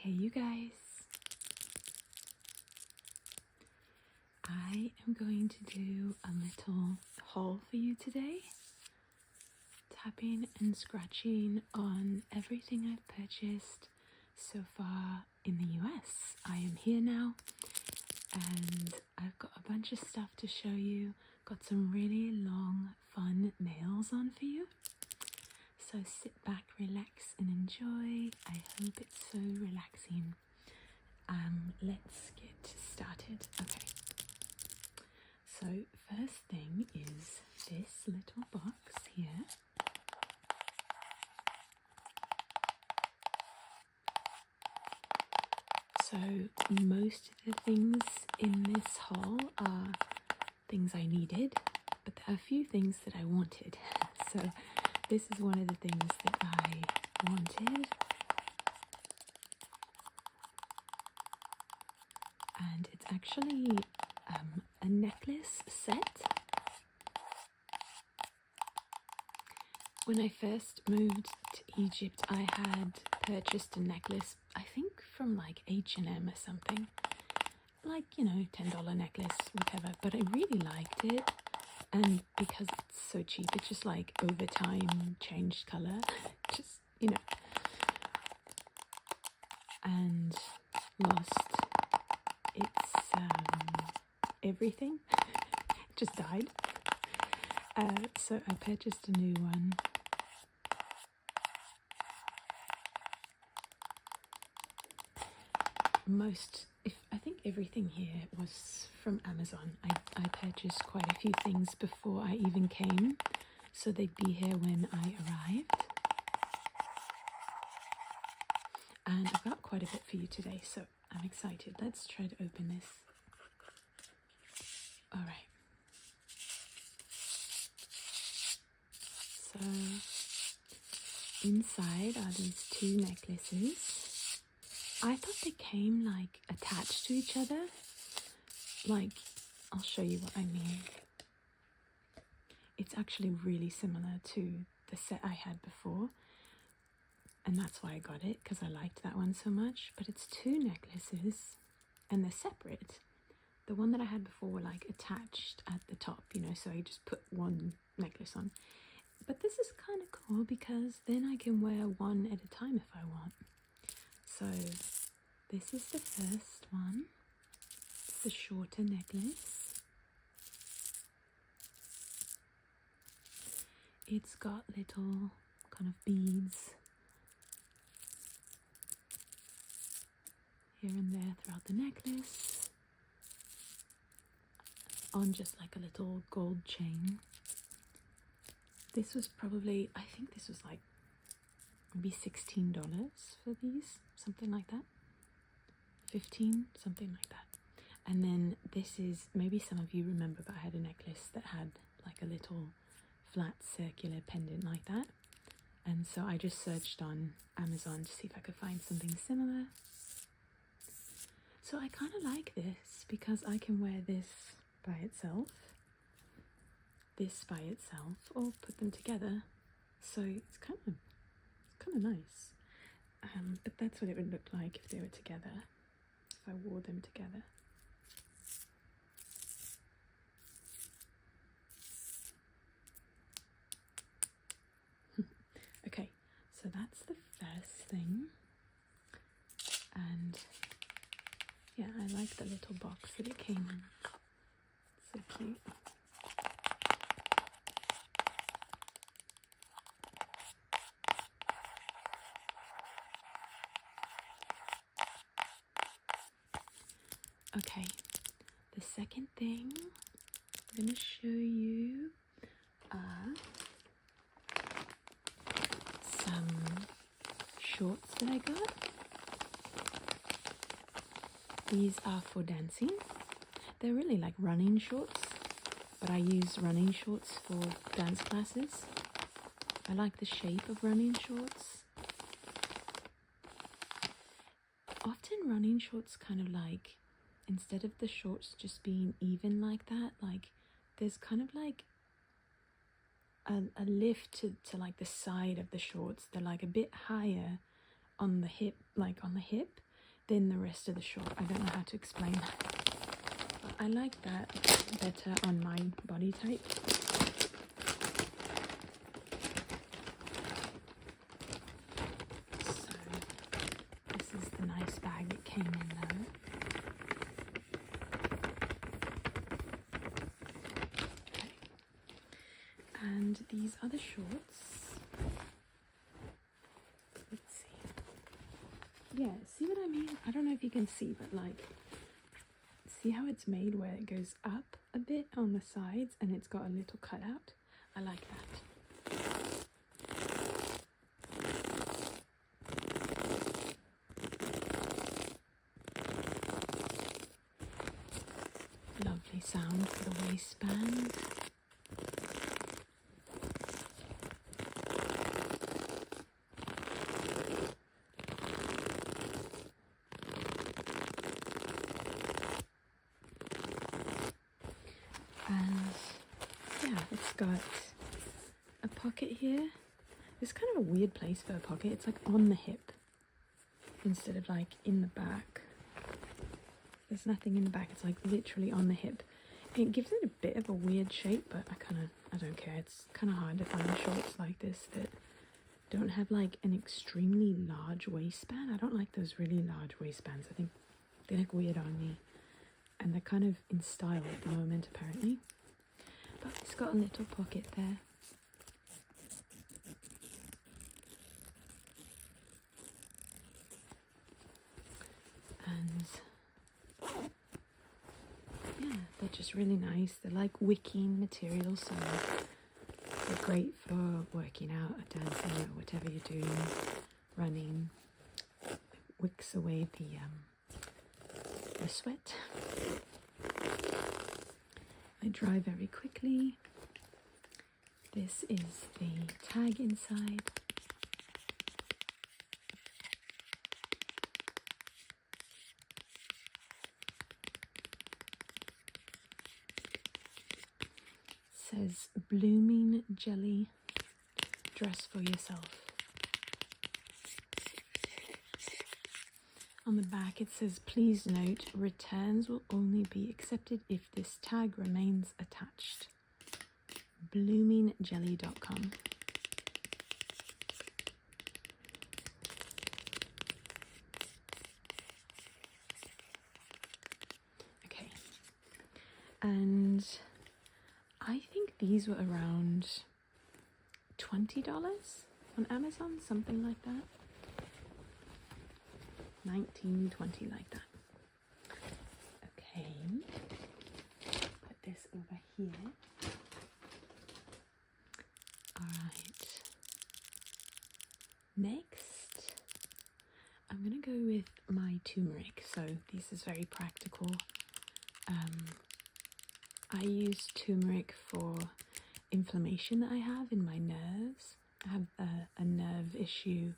Hey you guys, I am going to do a little haul for you today, tapping and scratching on everything I've purchased so far in the US. I am here now and I've got a bunch of stuff to show you, got some really long fun nails on for you. So sit back, relax and enjoy. I hope it's so relaxing. Let's get started. Okay. So first thing is this little box here. So most of the things in this haul are things I needed, but there are a few things that I wanted. So this is one of the things that I wanted. And it's actually a necklace set. When I first moved to Egypt, I had purchased a necklace, I think from like H&M or something. Like, you know, $10 necklace, whatever. But I really liked it. And because it's so cheap, it just like over time changed colour. Just, you know. And lost its everything. It just died. So I purchased a new one. I think everything here was from Amazon. I purchased quite a few things before I even came, so they'd be here when I arrived. And I've got quite a bit for you today, so I'm excited. Let's try to open this. All right. So inside are these two necklaces. I thought they came like attached to each other. Like, I'll show you what I mean. It's actually really similar to the set I had before. And that's why I got it, because I liked that one so much. But it's two necklaces and they're separate. The one that I had before were like attached at the top, you know, so I just put one necklace on. But this is kind of cool because then I can wear one at a time if I want. So this is the first one. It's the shorter necklace. It's got little kind of beads here and there throughout the necklace, on just like a little gold chain. This was probably, I think this was like maybe $16 for these, something like that. 15, something like that. And then this is, maybe some of you remember, but I had a necklace that had like a little flat circular pendant like that. And so I just searched on Amazon to see if I could find something similar. So I kind of like this because I can wear this by itself, this by itself, or put them together. So it's kind of nice. But that's what it would look like if they were together, if I wore them together. Okay, so that's the first thing. And yeah, I like the little box that it came in. So cute. Okay, the second thing I'm going to show you are some shorts that I got. These are for dancing. They're really like running shorts, but I use running shorts for dance classes. I like the shape of running shorts. Often running shorts kind of like, instead of the shorts just being even like that, like there's kind of like a lift to like the side of the shorts. They're like a bit higher on the hip, like on the hip, thin the rest of the short. I don't know how to explain that. But I like that better on my body type. So this is the nice bag that came in though. Okay. And these other shorts, let's see. Yeah, see what I mean? I don't know if you can see, but like, see how it's made where it goes up a bit on the sides and it's got a little cutout? I like that. Lovely sound for the waistband. And yeah, it's got a pocket here. It's kind of a weird place for a pocket. It's like on the hip instead of like in the back. There's nothing in the back. It's like literally on the hip. It gives it a bit of a weird shape, but I don't care. It's kind of hard to find shorts like this that don't have like an extremely large waistband. I don't like those really large waistbands. I think they look weird on me. And they're kind of in style at the moment, apparently. But it's got a little pocket there. And yeah, they're just really nice. They're like wicking material, so they're great for working out or dancing or whatever you're doing, running. It wicks away the sweat. They dry very quickly. This is the tag inside. It says blooming jelly dress for yourself. On the back it says, please note, returns will only be accepted if this tag remains attached. bloomingjelly.com. Okay. And I think these were around $20 on Amazon, something like that. 19, 20, like that. Okay, put this over here. Alright, next I'm gonna go with my turmeric. So this is very practical. I use turmeric for inflammation that I have in my nerves. I have a nerve issue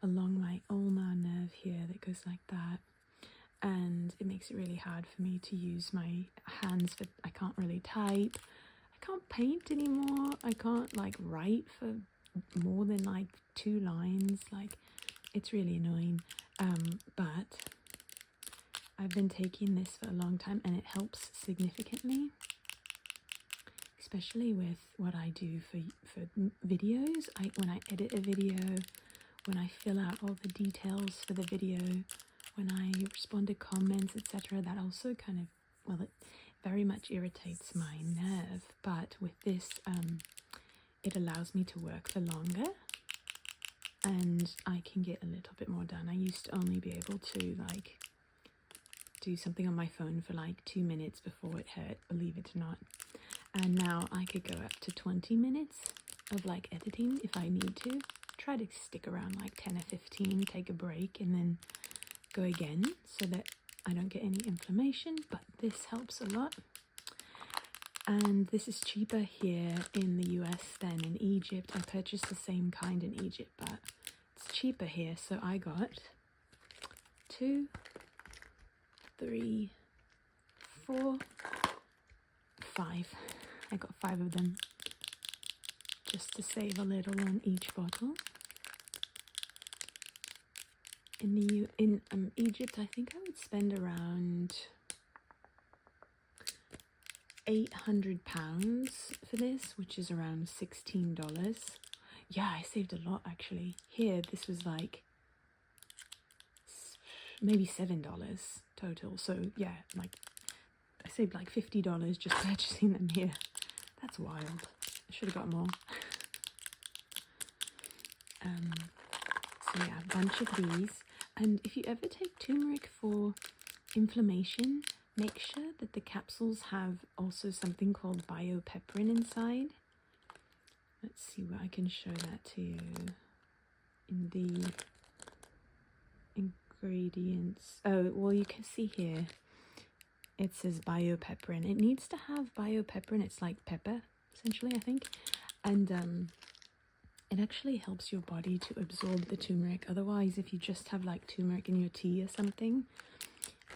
along my ulnar nerve here that goes like that, and it makes it really hard for me to use my hands. For I can't really type, I can't paint anymore, I can't like write for more than like 2 lines. Like, it's really annoying. But I've been taking this for a long time and it helps significantly, especially with what I do for videos. When I edit a video, when I fill out all the details for the video, when I respond to comments, etc., that also kind of, well, it very much irritates my nerve. But with this, it allows me to work for longer and I can get a little bit more done. I used to only be able to like do something on my phone for like 2 minutes before it hurt, believe it or not. And now I could go up to 20 minutes of like editing if I need to. Try to stick around like 10 or 15, take a break and then go again so that I don't get any inflammation, but this helps a lot. And this is cheaper here in the US than in Egypt. I purchased the same kind in Egypt, but it's cheaper here. So I got 2, 3, 4, 5. I got 5 of them just to save a little on each bottle. in Egypt, I think I would spend around £800 for this, which is around $16. Yeah, I saved a lot actually. Here, this was like maybe $7 total. So yeah, like I saved like $50 just purchasing them here. That's wild. I should have got more. So yeah, a bunch of these. And if you ever take turmeric for inflammation, make sure that the capsules have also something called biopeprin inside. Let's see where I can show that to you in the ingredients. Oh, well, you can see here it says biopeprin. It needs to have biopeprin. It's like pepper, essentially, I think. And it actually helps your body to absorb the turmeric. Otherwise, if you just have like turmeric in your tea or something,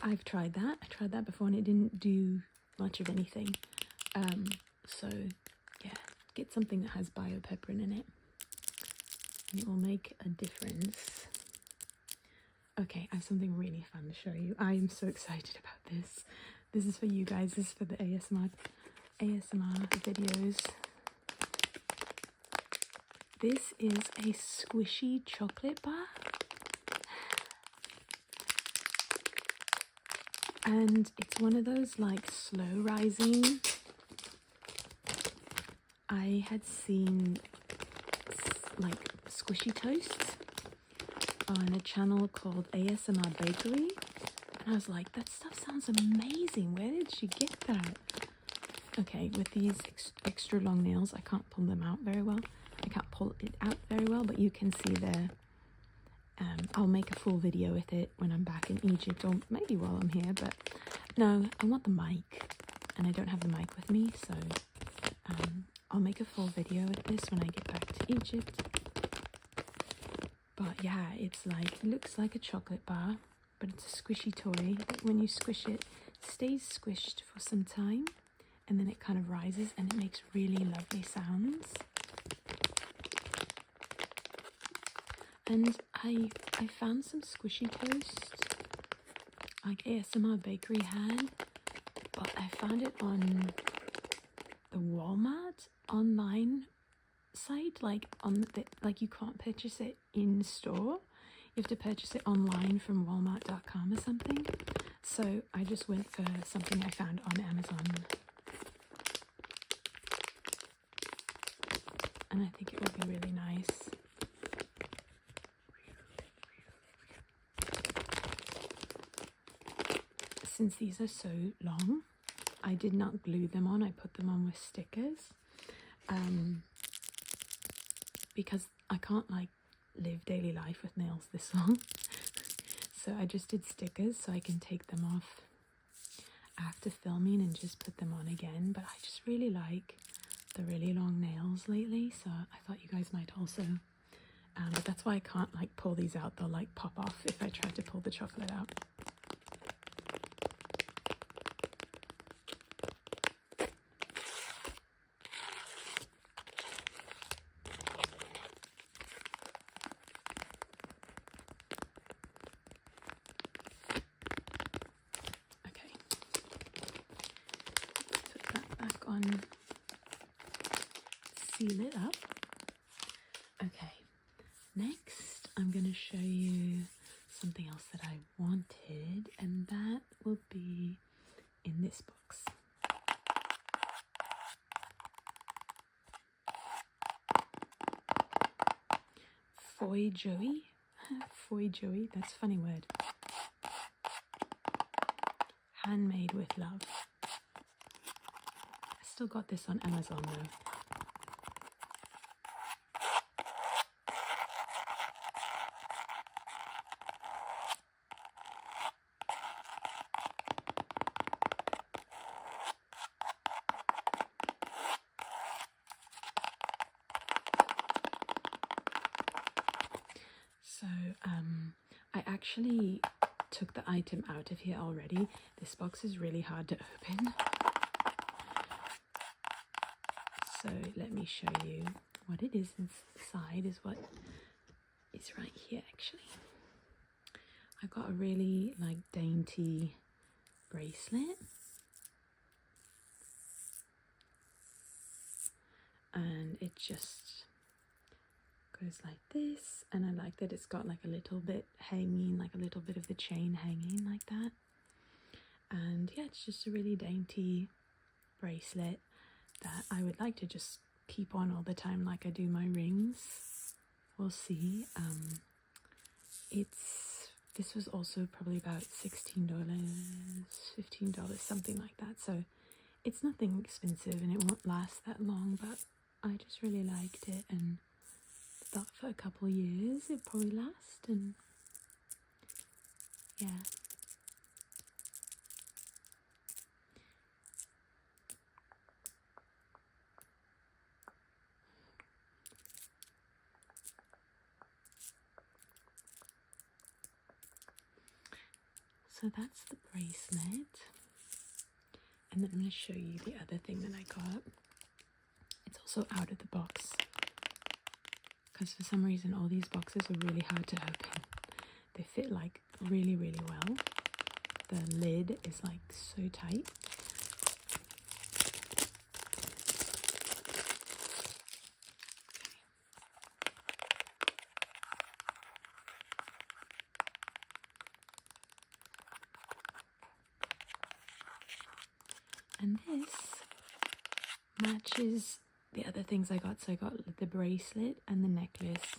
I've tried that. I tried that before and it didn't do much of anything. So yeah, get something that has biopeprin in it and it will make a difference. Okay, I have something really fun to show you. I am so excited about this. This is for you guys. This is for the ASMR videos. This is a squishy chocolate bar. And it's one of those like slow rising. I had seen like squishy toasts on a channel called ASMRVilla, and I was like, that stuff sounds amazing. Where did she get that? Okay, with these extra long nails, I can't pull them out very well. I can't pull it out very well, but you can see there. I'll make a full video with it when I'm back in Egypt, or maybe while I'm here, but no, I want the mic, and I don't have the mic with me, so I'll make a full video with this when I get back to Egypt. But yeah, it's like, it looks like a chocolate bar, but it's a squishy toy. When you squish it, it stays squished for some time, and then it kind of rises, and it makes really lovely sounds. And I found some squishy toast, like ASMR Bakery had, but I found it on the Walmart online site, like like you can't purchase it in store. You have to purchase it online from walmart.com or something. So I just went for something I found on Amazon. And I think it will be really nice. Since these are so long, I did not glue them on. I put them on with stickers. Because I can't like live daily life with nails this long. So I just did stickers so I can take them off after filming and just put them on again. But I just really like the really long nails lately, so I thought you guys might also. But that's why I can't like pull these out. They'll like pop off if I try to pull the chocolate out. On, seal it up. Okay, next I'm going to show you something else that I wanted, and that will be in this box. Foy Joey. Foy Joey, that's a funny word. Handmade with love. Still got this on Amazon though. So I actually took the item out of here already. This box is really hard to open. So let me show you what it is inside, is what is right here actually. I got a really like dainty bracelet, and it just goes like this, and I like that it's got like a little bit hanging, like a little bit of the chain hanging like that. And yeah, it's just a really dainty bracelet that I would like to just keep on all the time like I do my rings. We'll see. This was also probably about $16, $15, something like that. So it's nothing expensive and it won't last that long, but I just really liked it and thought for a couple years it'd probably last. And yeah. So that's the bracelet. And then I'm going to show you the other thing that I got. It's also out of the box, because for some reason all these boxes are really hard to open. They fit like really, really well. The lid is like so tight. And this matches the other things I got. So I got the bracelet and the necklace.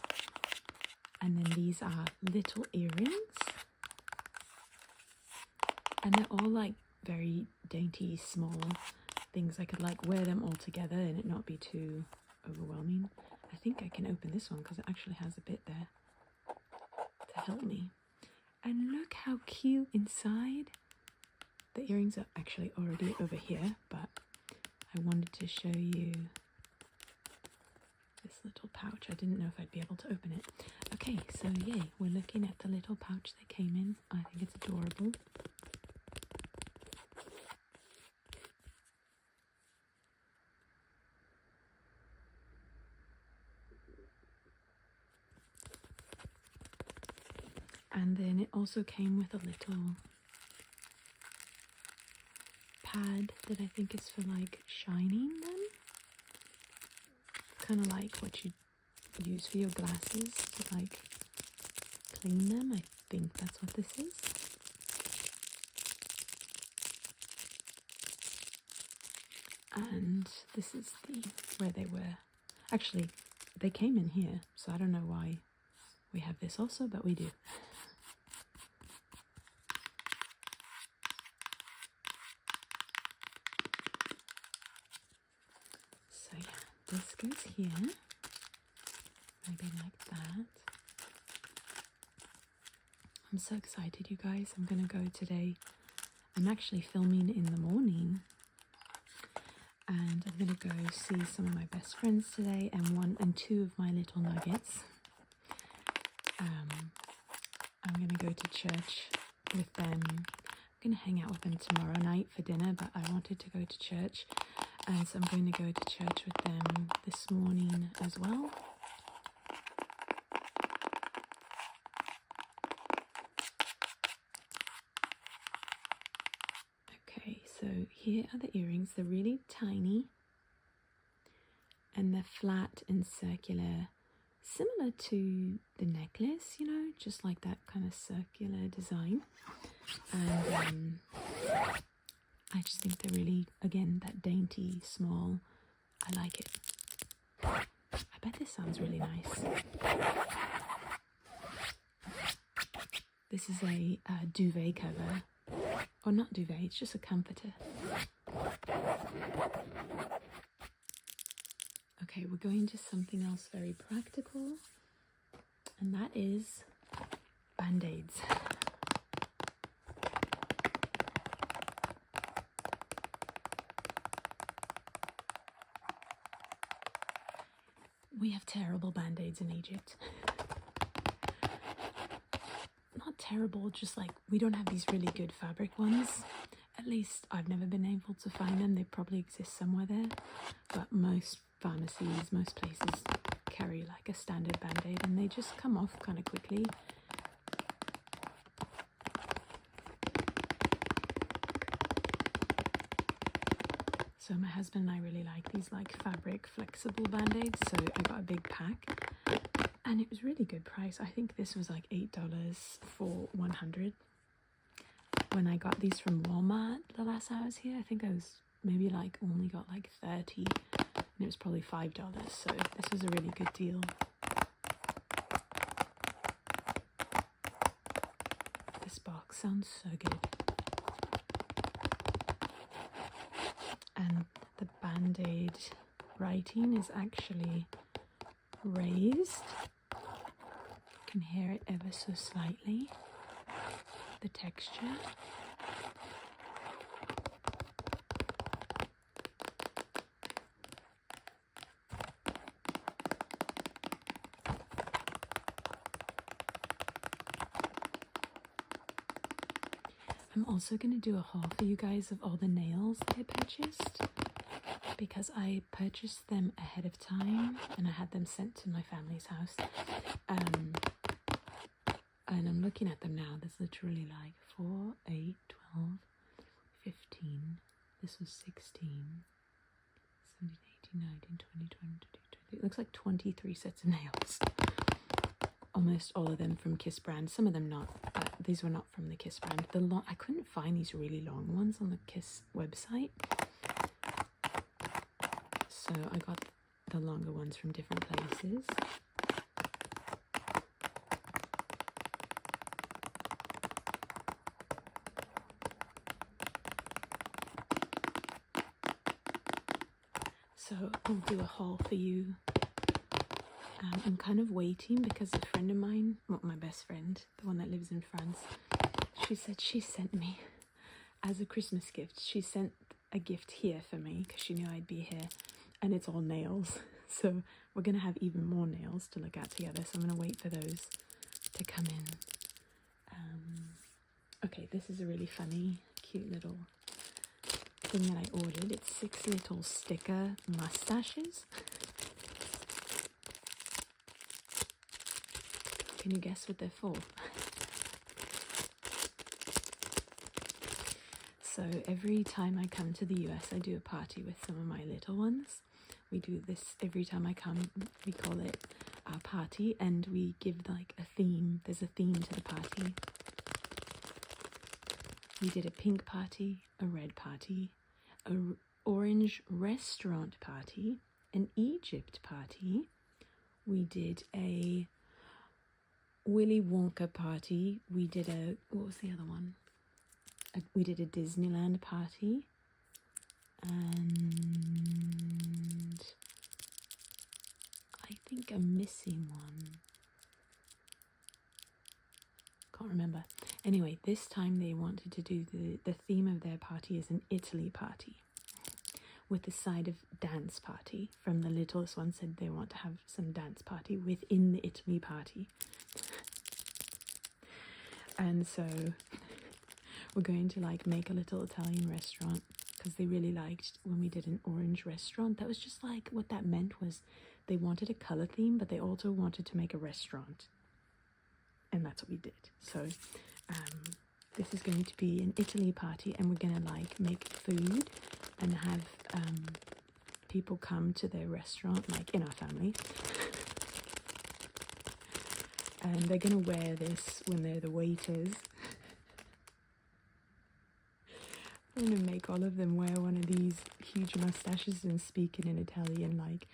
And then these are little earrings. And they're all like very dainty, small things. I could like wear them all together and it not be too overwhelming. I think I can open this one because it actually has a bit there to help me. And look how cute inside. The earrings are actually already over here, but I wanted to show you this little pouch. I didn't know if I'd be able to open it. Okay, so yay, we're looking at the little pouch they came in. I think it's adorable. And then it also came with a little pad that I think is for like shining them. Kind of like what you use for your glasses to like clean them. I think that's what this is. And this is where they were. Actually, they came in here, so I don't know why we have this also, but we do. So yeah, this goes here, maybe like that. I'm so excited, you guys. I'm gonna go today. I'm actually filming in the morning, and I'm gonna go see some of my best friends today, and two of my little nuggets. I'm gonna go to church with them. I'm gonna hang out with them tomorrow night for dinner, but I wanted to go to church, and so I'm going to go to church with them this morning as well. Okay, so here are the earrings. They're really tiny, and they're flat and circular, similar to the necklace, you know, just like that kind of circular design. And I just think they're really, again, that dainty, small. I like it. I bet this sounds really nice. This is a duvet cover. Or not duvet, it's just a comforter. Okay, we're going to something else very practical, and that is Band-Aids. We have terrible Band-Aids in Egypt. Not terrible, just like we don't have these really good fabric ones. At least I've never been able to find them. They probably exist somewhere there, but most pharmacies, most places carry like a standard Band-Aid, and they just come off kind of quickly. So my husband and I really like these like fabric flexible band-aids, so I got a big pack and it was really good price. I think this was like $8 for 100. When I got these from Walmart the last time I was here, I think I was maybe like only got like 30 and it was probably $5, so this was a really good deal. This box sounds so good. And the band-aid writing is actually raised. You can hear it ever so slightly. The texture. I'm also going to do a haul for you guys of all the nails I purchased, because I purchased them ahead of time and I had them sent to my family's house. And I'm looking at them now. There's literally like 4, 8, 12, 15. This was 16, 17, 18, 19, 20, 22, 23. It looks like 23 sets of nails. Almost all of them from Kiss brand. Some of them not. These were not from the Kiss brand. I couldn't find these really long ones on the Kiss website. So I got the longer ones from different places. So I'll do a haul for you. I'm kind of waiting because a friend of mine, well, my best friend, the one that lives in France, she said she sent me, as a Christmas gift, she sent a gift here for me because she knew I'd be here, and it's all nails. So we're going to have even more nails to look at together, so I'm going to wait for those to come in. Okay, this is a really funny, cute little thing that I ordered. It's 6 little sticker mustaches. Can you guess what they're for? So every time I come to the US, I do a party with some of my little ones. We do this every time I come. We call it our party, and we give like a theme. There's a theme to the party. We did a pink party, a red party, an orange restaurant party, an Egypt party. We did a Willy Wonka party. We did a, what was the other one? We did a Disneyland party. And I think I'm missing one. Can't remember. Anyway, this time they wanted to do the theme of their party is an Italy party, with the side of dance party. From the littlest one said they want to have some dance party within the Italy party. And so we're going to like make a little Italian restaurant, because they really liked when we did an orange restaurant. That was just like, what that meant was they wanted a color theme, but they also wanted to make a restaurant. And that's what we did. So this is going to be an Italy party, and we're going to like make food and have people come to their restaurant, like in our family. And they're going to wear this when they're the waiters. I'm going to make all of them wear one of these huge mustaches and speaking in Italian, like,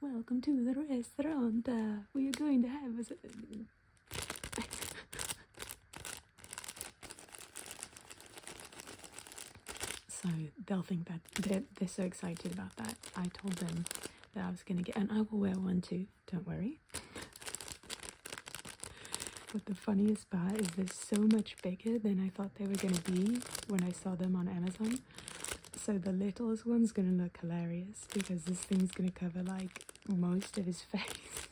"Welcome to the restaurant, we are going to have a..." So they'll think that they're so excited about that. I told them that I was going to get, and I will wear one too, don't worry. But the funniest part is they're so much bigger than I thought they were going to be when I saw them on Amazon. So the littlest one's going to look hilarious, because this thing's going to cover like most of his face.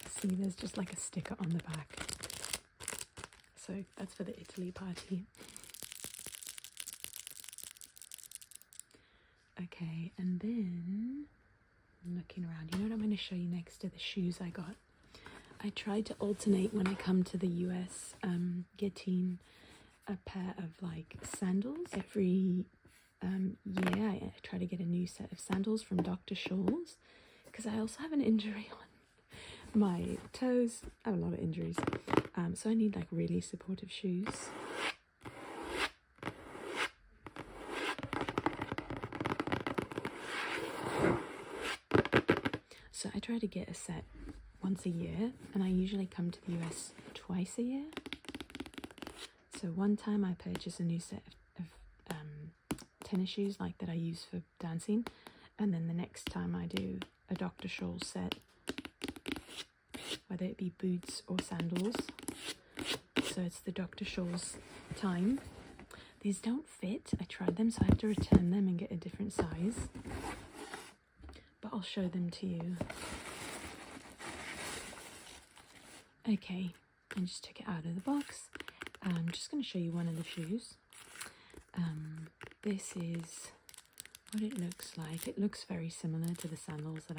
See, there's just like a sticker on the back. So that's for the Italy party. Okay, and then I'm looking around. You know what I'm going to show you next to the shoes I got? I tried to alternate when I come to the US, getting a pair of like sandals. Every year I try to get a new set of sandals from Dr. Scholl's, because I also have an injury on my toes. I have a lot of injuries, so I need like really supportive shoes. So I try to get a set once a year, and I usually come to the US twice a year. So one time I purchase a new set of tennis shoes like that I use for dancing, and then the next time I do a Dr. Scholl's set, whether it be boots or sandals. So it's the Dr. Scholl's time. These don't fit. I tried them, so I have to return them and get a different size. But I'll show them to you. Okay, I just took it out of the box. I'm just going to show you one of the shoes. This is what it looks like. It looks very similar to the sandals that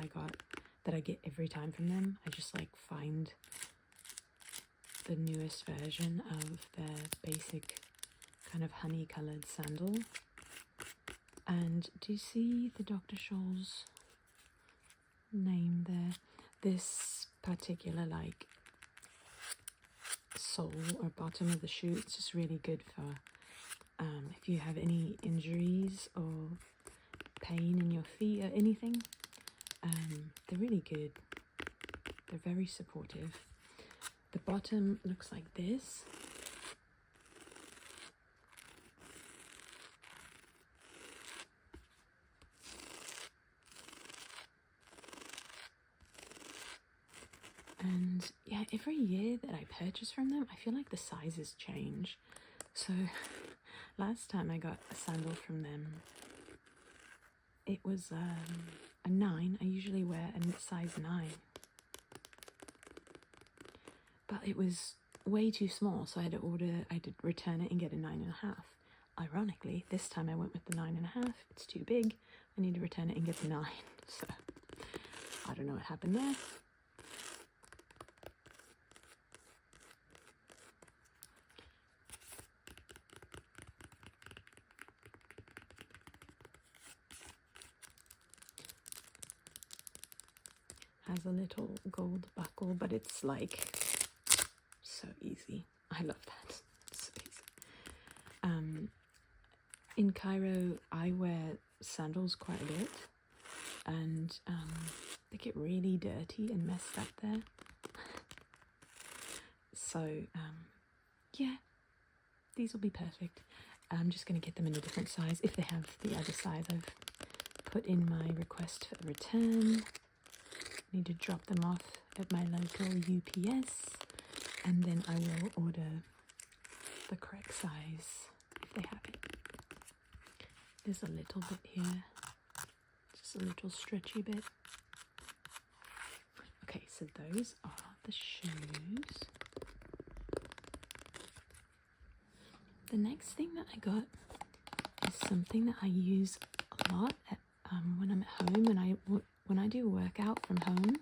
I get every time from them. I just like find the newest version of their basic kind of honey colored sandal. And do you see the Dr. Scholl's name there? This particular like sole or bottom of the shoe, it's just really good for if you have any injuries or pain in your feet or anything. They're really good. They're very supportive. The bottom looks like this. And yeah, every year that I purchase from them, I feel like the sizes change. So last time I got a sandal from them, it was a 9. I usually wear a size 9. But it was way too small, so I had to return it and get a 9.5. Ironically, this time I went with the 9.5. It's too big. I need to return it and get the 9. So I don't know what happened there. Has a little gold buckle, but it's like so easy. I love that. It's so easy. In Cairo, I wear sandals quite a bit, and they get really dirty and messed up there. So yeah, these will be perfect. I'm just going to get them in a different size. If they have the other size, I've put in my request for return. Need to drop them off at my local UPS, and then I will order the correct size if they have it. There's a little bit here, just a little stretchy bit. Okay, so those are the shoes. The next thing that I got is something that I use a lot when I'm at home, and when I do workout from home.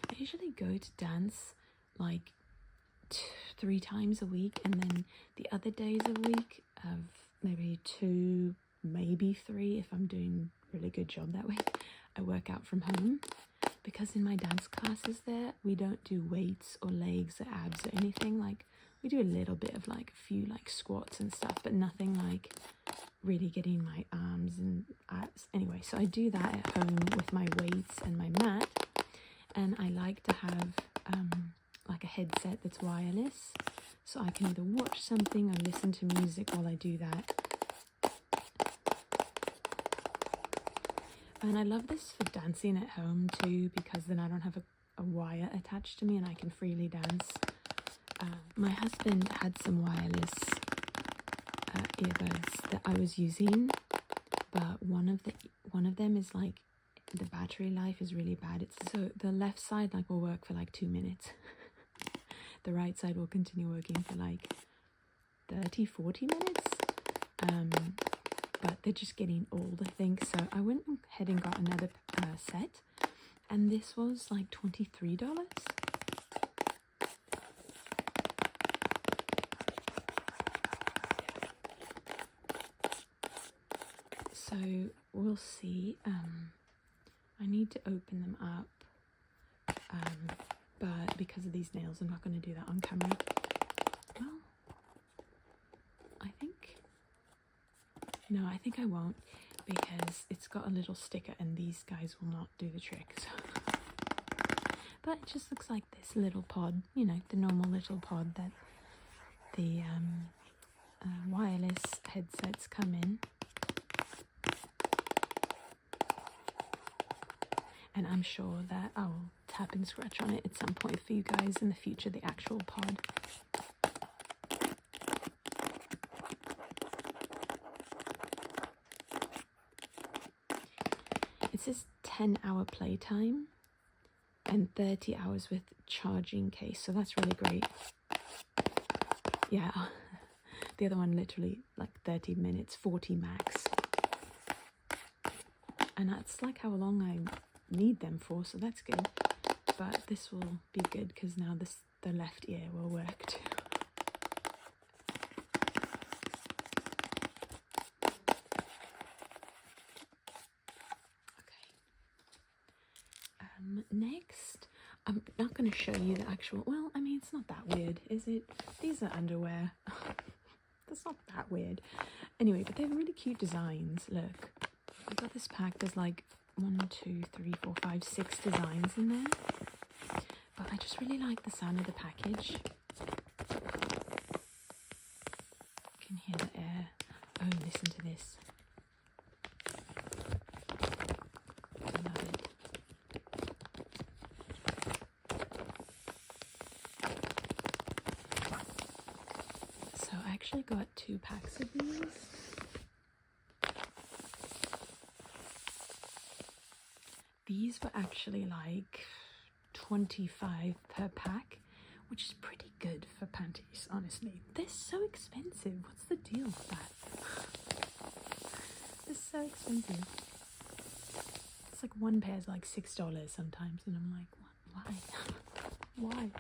I usually go to dance like 3 times a week, and then the other days a week of maybe 2, maybe 3 if I'm doing a really good job that week, I work out from home. Because in my dance classes there, we don't do weights or legs or abs or anything. Like, we do a little bit of like a few like squats and stuff, but nothing like really getting my arms and abs. Anyway, so I do that at home with my weights and my mat, and I like to have like a headset that's wireless, so I can either watch something or listen to music while I do that. And I love this for dancing at home too, because then I don't have a wire attached to me and I can freely dance. My husband had some wireless earbuds that I was using, but one of them is like, the battery life is really bad. So the left side like will work for like 2 minutes. The right side will continue working for like 30-40 minutes. But they're just getting old, I think. So I went ahead and got another set, and this was like $23. we'll see. I need to open them up, but because of these nails, I'm not going to do that on camera. Well, I think I won't, because it's got a little sticker and these guys will not do the trick. So. But it just looks like this little pod, you know, the normal little pod that the wireless headsets come in. And I'm sure that I'll tap and scratch on it at some point for you guys in the future, the actual pod. It says 10-hour playtime and 30 hours with charging case, so that's really great. Yeah, the other one literally like 30 minutes, 40 max. And that's like how long I need them for, so that's good. But this will be good because now the left ear will work too. Next, I'm not going to show you the actual, well, I mean, it's not that weird, is it? These are underwear. That's not that weird. Anyway, but they're really cute designs. Look, I got this pack. There's like 1, 2, 3, 4, 5, 6 designs in there. But I just really like the sound of the package. You can hear the air. Oh, listen to this. I love it. So I actually got 2 packs of these. These were actually like 25 per pack, which is pretty good for panties, honestly. They're so expensive. What's the deal with that? They're so expensive. It's like one pair is like $6 sometimes, and I'm like, what? Why? Why?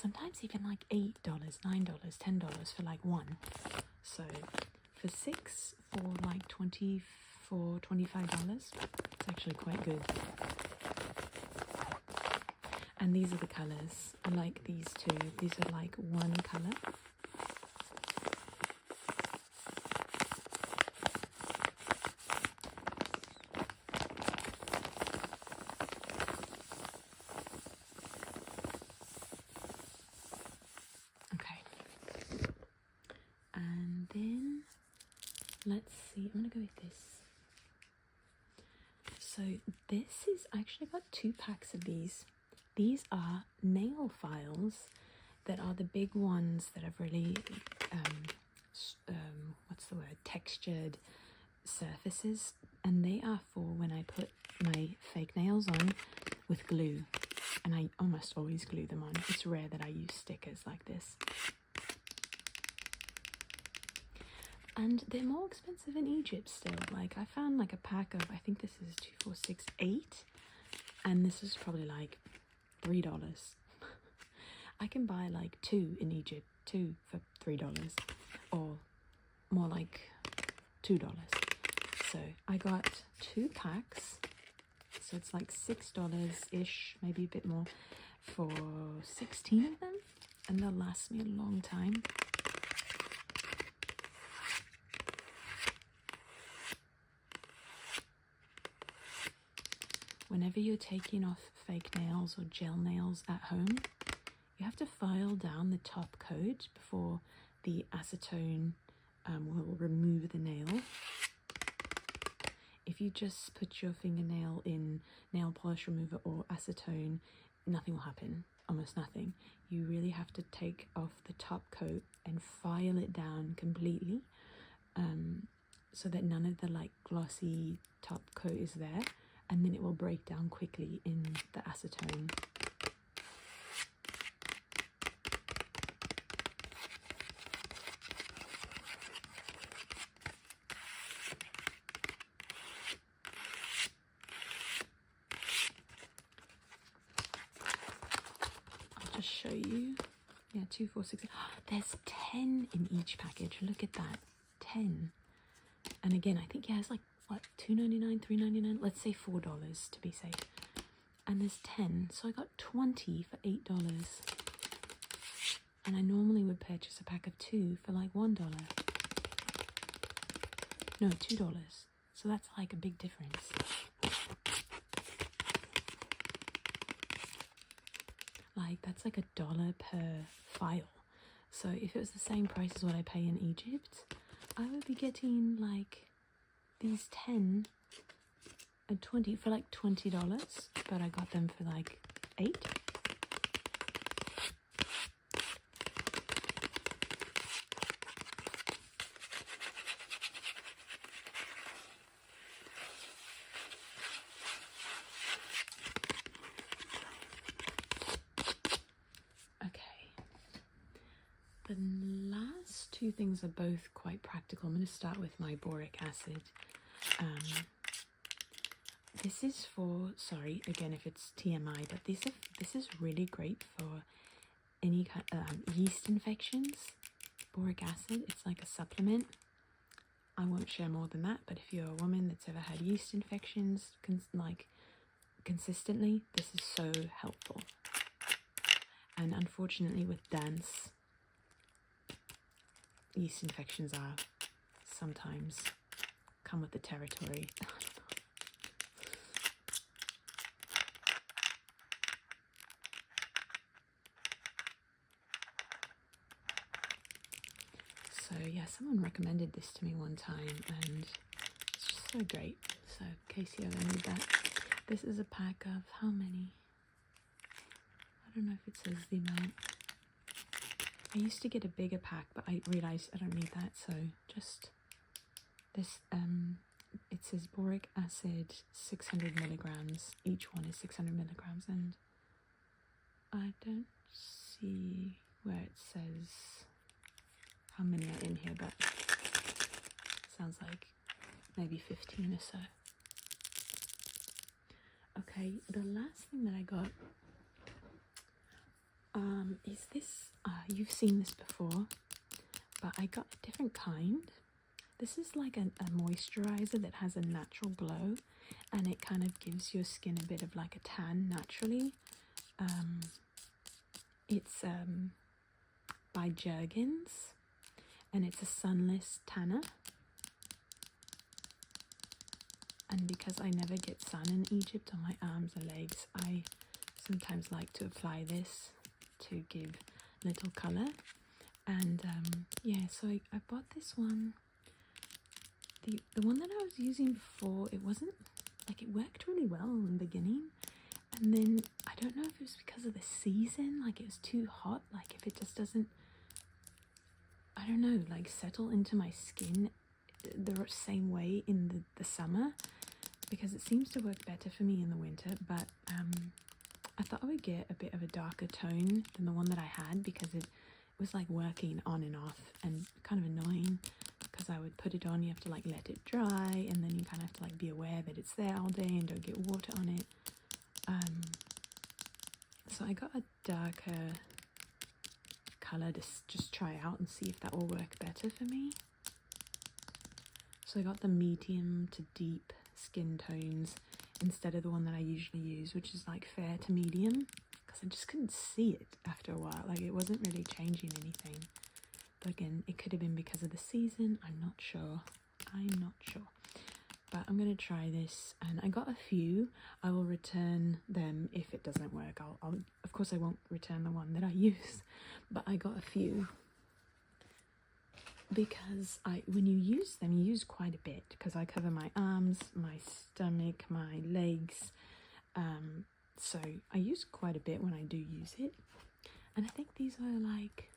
Sometimes even like $8, $9, $10 for like one. So for 6 for like $25, it's actually quite good. And these are the colors. I like these too. These are like one color. Let's see, I'm gonna go with this. So this is actually got 2 packs of these. These are nail files that are the big ones that have really, textured surfaces. And they are for when I put my fake nails on with glue. And I almost always glue them on. It's rare that I use stickers like this. And they're more expensive in Egypt still. Like I found like a pack of, I think this is 2, 4, 6, 8. And this is probably like $3. I can buy like 2 in Egypt, 2 for $3. Or more like $2. So I got 2 packs. So it's like $6-ish, maybe a bit more, for 16 of them. And they'll last me a long time. Whenever you're taking off fake nails or gel nails at home, you have to file down the top coat before the acetone will remove the nail. If you just put your fingernail in nail polish remover or acetone, nothing will happen, almost nothing. You really have to take off the top coat and file it down completely, so that none of the like glossy top coat is there. And then it will break down quickly in the acetone. I'll just show you. Yeah, 2, 4, 6. there's 10 in each package. Look at that, 10. And again, I think, yeah, it's like, what, $2.99, $3.99? Let's say $4 to be safe. And there's 10, so I got 20 for $8. And I normally would purchase a pack of 2 for like $1. No, $2. So that's like a big difference. Like, that's like $1 per file. So if it was the same price as what I pay in Egypt, I would be getting like these 10 and 20 for like $20, but I got them for like 8. The last two things are both quite practical. I'm going to start with my boric acid. This is for, sorry, again, if it's TMI, but this is really great for any kind of yeast infections. Boric acid, it's like a supplement. I won't share more than that, but if you're a woman that's ever had yeast infections, consistently, this is so helpful. And unfortunately with dance, yeast infections are sometimes come with the territory. So yeah, someone recommended this to me one time and it's just so great. So in case you ever need that, this is a pack of how many? I don't know if it says the amount. I used to get a bigger pack, but I realized I don't need that, so just this, it says boric acid 600 milligrams. Each one is 600 milligrams, and I don't see where it says how many are in here, but sounds like maybe 15 or so. Okay, the last thing that I got is this. You've seen this before, but I got a different kind. This is like a moisturizer that has a natural glow, and it kind of gives your skin a bit of like a tan naturally. It's by Jergens, and it's a sunless tanner. And because I never get sun in Egypt on my arms and legs, I sometimes like to apply this to give little color. And yeah, so I bought this one. The one that I was using before, it wasn't like, it worked really well in the beginning, and then I don't know if it was because of the season, like it was too hot, like if it just doesn't, I don't know, like settle into my skin the same way in the summer, because it seems to work better for me in the winter. But I thought I would get a bit of a darker tone than the one that I had, because it was like working on and off and kind of annoying, because I would put it on, you have to like let it dry, and then you kind of have to like be aware that it's there all day and don't get water on it. So I got a darker color to just try out and see if that will work better for me. So I got the medium to deep skin tones instead of the one that I usually use, which is like fair to medium, because I just couldn't see it after a while. Like it wasn't really changing anything. But again, it could have been because of the season. I'm not sure. But I'm going to try this, and I got a few. I will return them if it doesn't work. I'll of course I won't return the one that I use, but I got a few because when you use them, you use quite a bit, because I cover my arms, my stomach, my legs, so I use quite a bit when I do use it. And I think these are like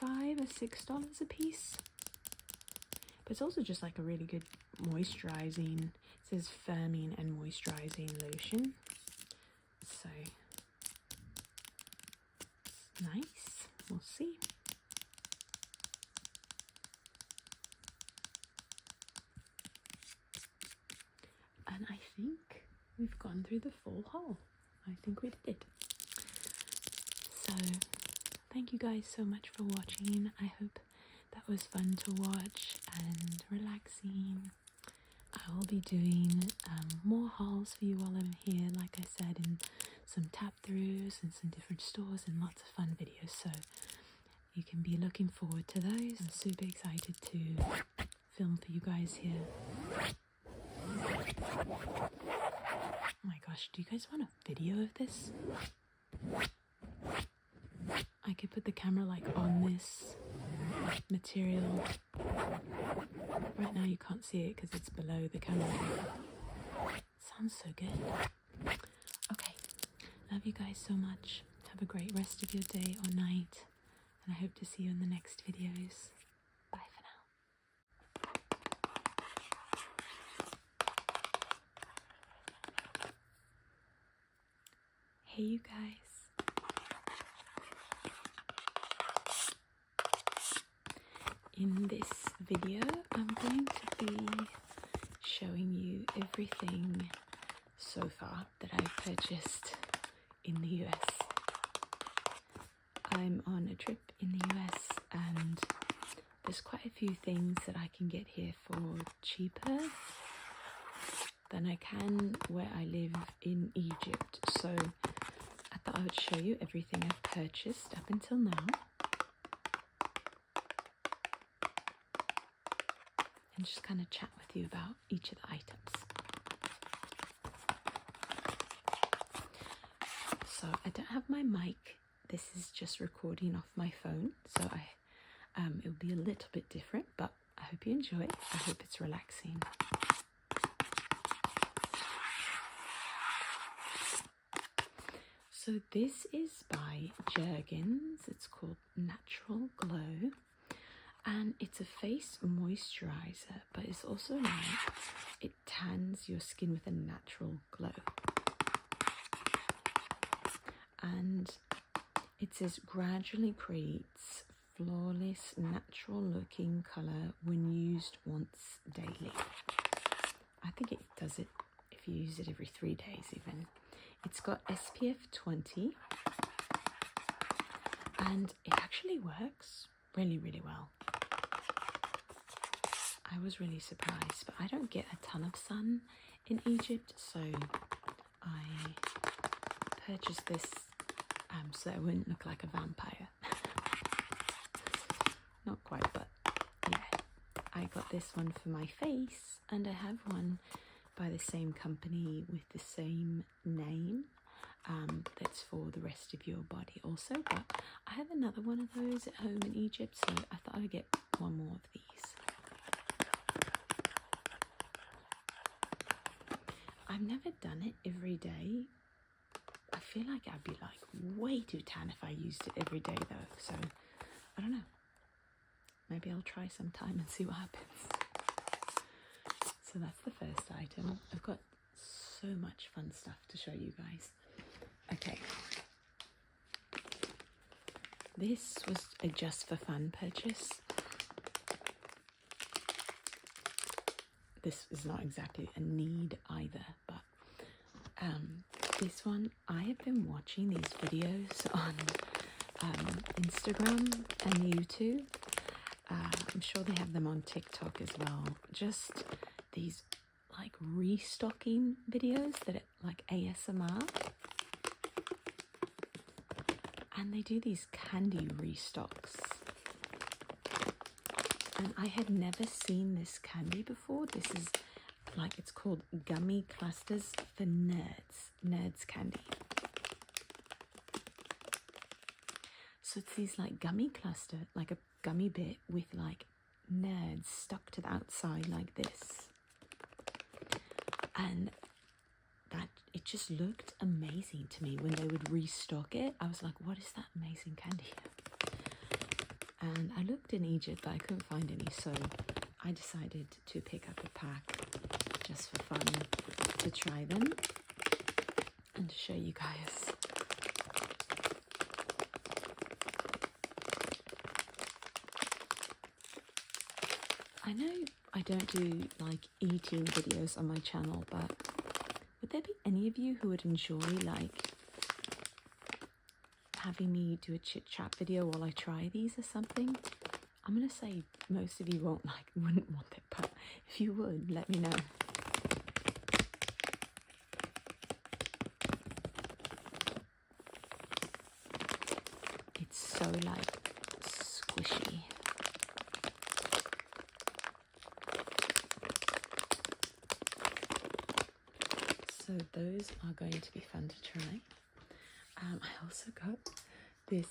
$5 or $6 a piece, but it's also just like a really good moisturizing, it says firming and moisturizing lotion, so it's nice. We'll see. And I think we've gone through the full haul. I think we did. So thank you guys so much for watching. I hope that was fun to watch and relaxing. I will be doing more hauls for you while I'm here, like I said, in some tap throughs and some different stores and lots of fun videos. So you can be looking forward to those. I'm super excited to film for you guys here. Oh my gosh, do you guys want a video of this? I could put the camera like on this material. Right now you can't see it because it's below the camera. Sounds so good. Okay, love you guys so much. Have a great rest of your day or night, and I hope to see you in the next videos. Bye for now. Hey you guys. In this video, I'm going to be showing you everything so far that I've purchased in the US. I'm on a trip in the US and there's quite a few things that I can get here for cheaper than I can where I live in Egypt. So I thought I would show you everything I've purchased up until now. And just kind of chat with you about each of the items. So I don't have my mic. This is just recording off my phone, so it'll be a little bit different, but I hope you enjoy it. I hope it's relaxing. So this is by Jergens. It's called Natural Glow. And it's a face moisturizer, but it's also like it tans your skin with a natural glow. And it says gradually creates flawless, natural looking colour when used once daily. I think it does it if you use it every 3 days even. It's got SPF 20 and it actually works really, really well. I was really surprised, but I don't get a ton of sun in Egypt, so I purchased this so I wouldn't look like a vampire. Not quite, but yeah. I got this one for my face, and I have one by the same company with the same name that's for the rest of your body also, but I have another one of those at home in Egypt, so I thought I would get one more of these. I've never done it every day. I feel like I'd be like way too tan if I used it every day though, so I don't know. Maybe I'll try sometime and see what happens. So that's the first item. I've got so much fun stuff to show you guys. Okay. This was a just for fun purchase. This is not exactly a need either, but this one, I have been watching these videos on Instagram and YouTube. I'm sure they have them on TikTok as well. Just these like restocking videos that are like ASMR. And they do these candy restocks. And I had never seen this candy before. This is like, it's called Gummy Clusters for Nerds. Nerds candy. So it's these like gummy cluster, like a gummy bit with like nerds stuck to the outside like this. And that, it just looked amazing to me when they would restock it. I was like, what is that amazing candy? And I looked in Egypt, but I couldn't find any, so I decided to pick up a pack just for fun to try them and to show you guys. I know I don't do like eating videos on my channel, but would there be any of you who would enjoy like having me do a chit chat video while I try these or something. I'm gonna say most of you wouldn't want it, but if you would, let me know. It's so like squishy. So those are going to be fun to try. I also got this,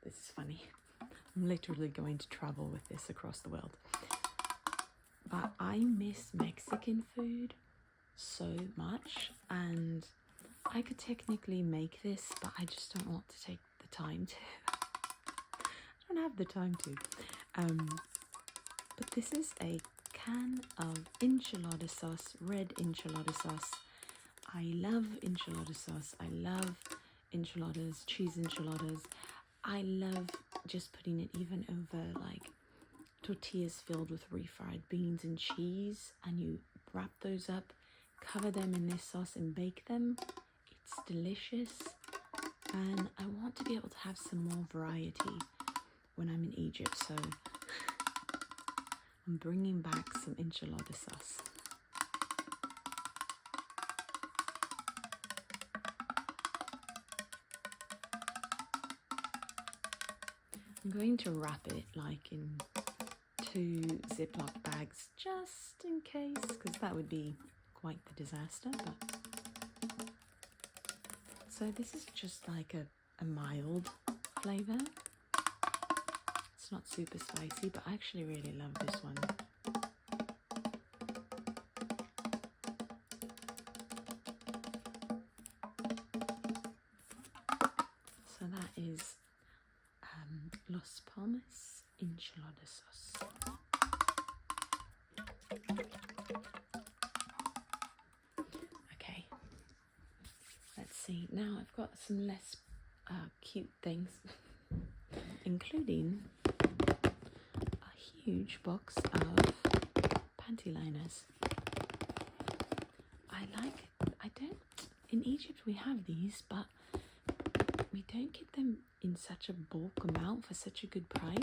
this is funny. I'm literally going to travel with this across the world. But I miss Mexican food so much, and I could technically make this, but I just don't want to take the time to. I don't have the time to. But this is a can of enchilada sauce, red enchilada sauce. I love enchilada sauce. I love enchiladas, cheese enchiladas. I love just putting it even over like tortillas filled with refried beans and cheese, and you wrap those up, cover them in this sauce and bake them. It's delicious, and I want to be able to have some more variety when I'm in Egypt, so I'm bringing back some enchilada sauce. I'm going to wrap it like in 2 Ziploc bags just in case, because that would be quite the disaster. But so this is just like a mild flavor. It's not super spicy, but I actually really love this one. So that is Los Palmas enchilada sauce. Okay, let's see. Now I've got some less cute things, including a huge box of panty liners. In Egypt we have these, but we don't get them in such a bulk amount for such a good price,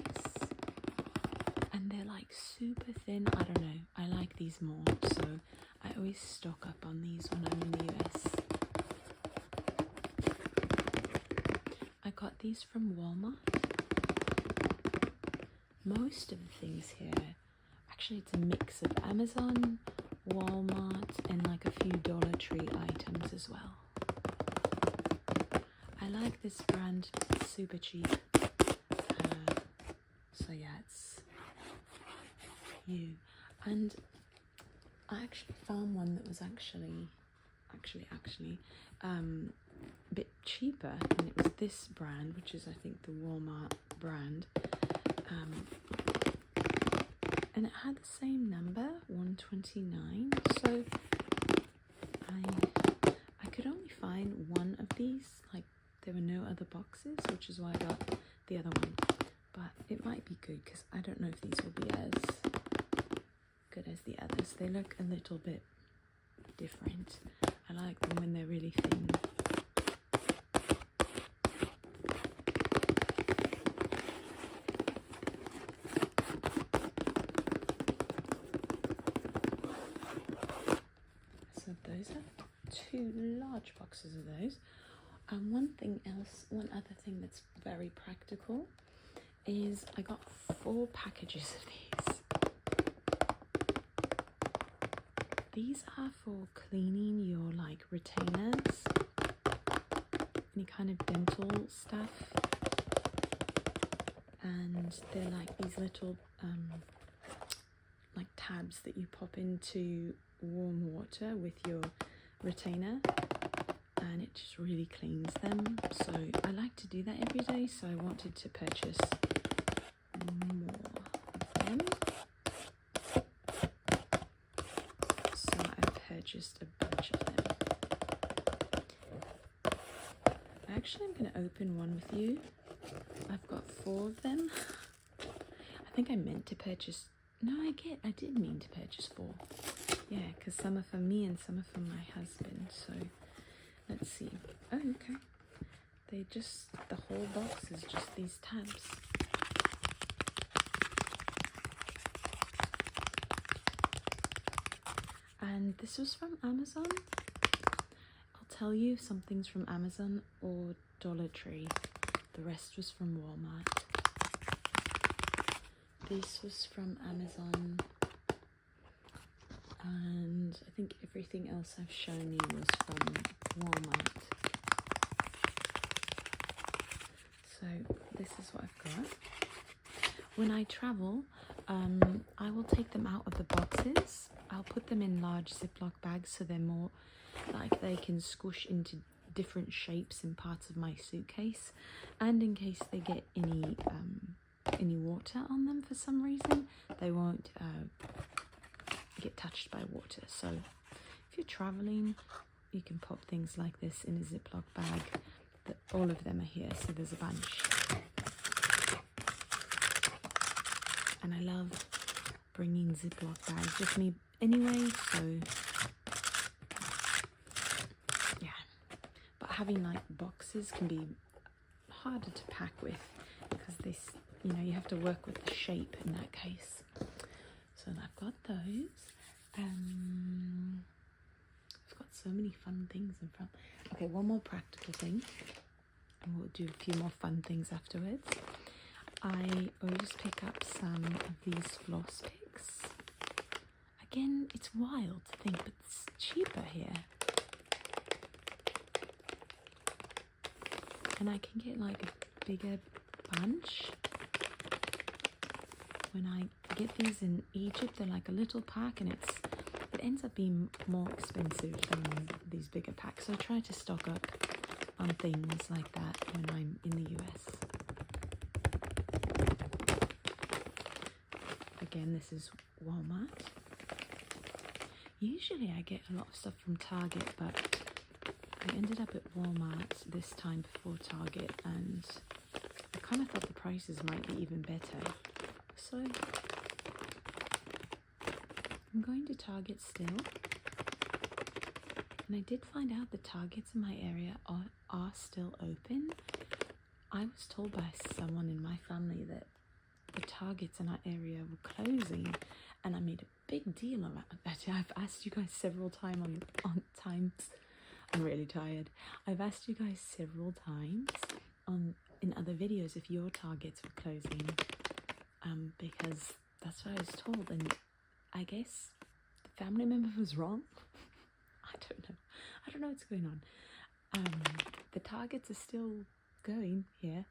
and they're like super thin. I don't know, I like these more, so I always stock up on these when I'm in the US. I got these from Walmart. Most of the things here, actually it's a mix of Amazon, Walmart, and like a few Dollar Tree items as well. I like this brand, it's super cheap. So yeah, it's you. And I actually found one that was actually a bit cheaper, and it was this brand, which is I think the Walmart brand. And it had the same number, 129. So I could only find one of these. Like there were no other boxes, which is why I got the other one. But it might be good because I don't know if these will be as good as the others. They look a little bit different. I like them when they're really thin. So those are 2 large boxes of those. And one other thing that's very practical is I got 4 packages of these. These are for cleaning your like retainers, any kind of dental stuff, and they're like these little like tabs that you pop into warm water with your retainer, and it just really cleans them. So I like to do that every day, so I wanted to purchase more of them. So I've purchased a bunch of them. Actually, I'm going to open one with you. I've got 4 of them. I think I meant to purchase, no, I did mean to purchase 4. Yeah, because some are for me and some are for my husband. So let's see. Oh, okay. the whole box is just these tabs. And this was from Amazon. I'll tell you if something's from Amazon or Dollar Tree. The rest was from Walmart. This was from Amazon. And I think everything else I've shown you was from Walmart. So this is what I've got. When I travel, I will take them out of the boxes. I'll put them in large Ziploc bags so they're more like they can squish into different shapes in parts of my suitcase, and in case they get any water on them for some reason, they won't get touched by water. So if you're traveling, you can pop things like this in a Ziploc bag. All of them are here, so there's a bunch. And I love bringing Ziploc bags with me anyway, so yeah. But having like boxes can be harder to pack with because this, you know, you have to work with the shape in that case. So I've got those. I've got so many fun things in front. Okay, one more practical thing, and we'll do a few more fun things afterwards. I always pick up some of these floss picks. Again, it's wild to think, but it's cheaper here. And I can get like a bigger bunch. When I get these in Egypt, they're like a little pack, and it ends up being more expensive than these bigger packs. So I try to stock up on things like that when I'm in the US. Again, this is Walmart. Usually I get a lot of stuff from Target, but I ended up at Walmart this time before Target, and I kind of thought the prices might be even better. So I'm going to Target still. And I did find out the Targets in my area are still open. I was told by someone in my family that the Targets in our area were closing, and I made a big deal about that. I've asked you guys several times I'm really tired. I've asked you guys several times in other videos if your Targets were closing, because that's what I was told, and I guess the family member was wrong. I don't know what's going on. The Targets are still going here,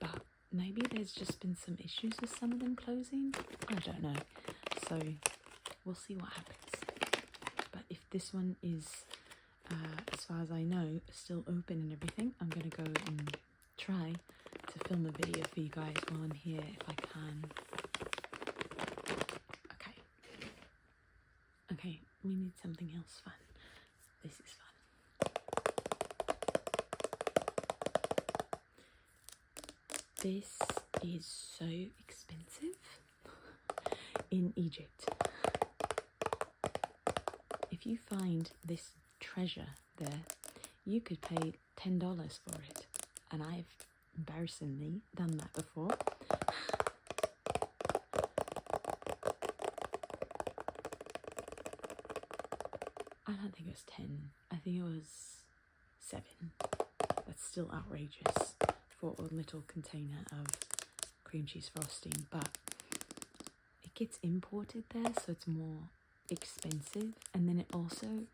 but maybe there's just been some issues with some of them closing. I don't know. So we'll see what happens. But if this one is, as far as I know, still open and everything, I'm going to go and try to film a video for you guys while I'm here if I can. Okay, we need something else fun. This is fun. This is so expensive in Egypt. If you find this treasure there, you could pay $10 for it. And I've embarrassingly done that before. I don't think it was 10. I think it was 7. That's still outrageous for a little container of cream cheese frosting, but it gets imported there, so it's more expensive. And then it also,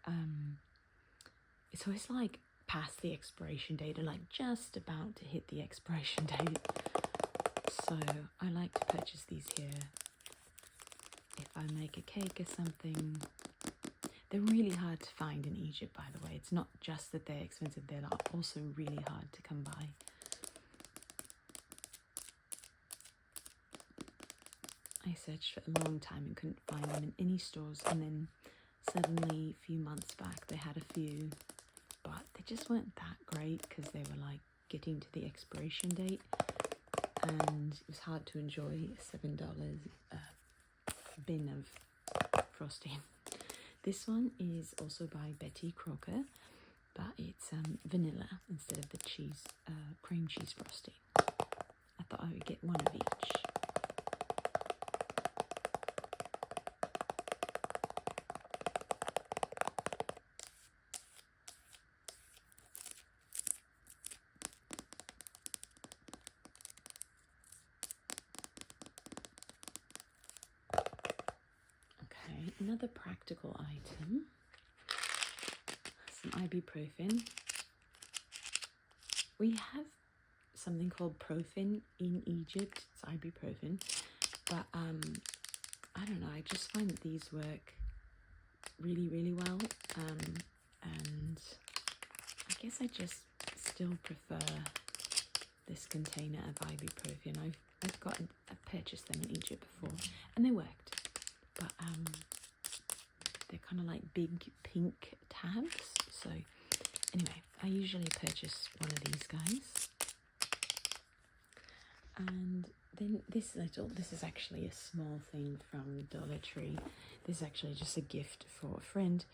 it's always like past the expiration date, or like just about to hit the expiration date. So I like to purchase these here if I make a cake or something. They're really hard to find in Egypt, by the way. It's not just that they're expensive, they're also really hard to come by. I searched for a long time and couldn't find them in any stores, and then suddenly a few months back they had a few, but they just weren't that great because they were like getting to the expiration date, and it was hard to enjoy a $7 bin of frosting. This one is also by Betty Crocker, but it's vanilla instead of the cheese, cream cheese frosting. I thought I would get one of each. Okay, another practical item, some ibuprofen. We have something called Profen in Egypt. It's ibuprofen, but I don't know, I just find that these work really well, and I guess I just still prefer this container of ibuprofen. I've purchased them in Egypt before and they worked, but they're kind of like big pink tabs. So anyway, I usually purchase one of these guys. And then this is actually a small thing from Dollar Tree. This is actually just a gift for a friend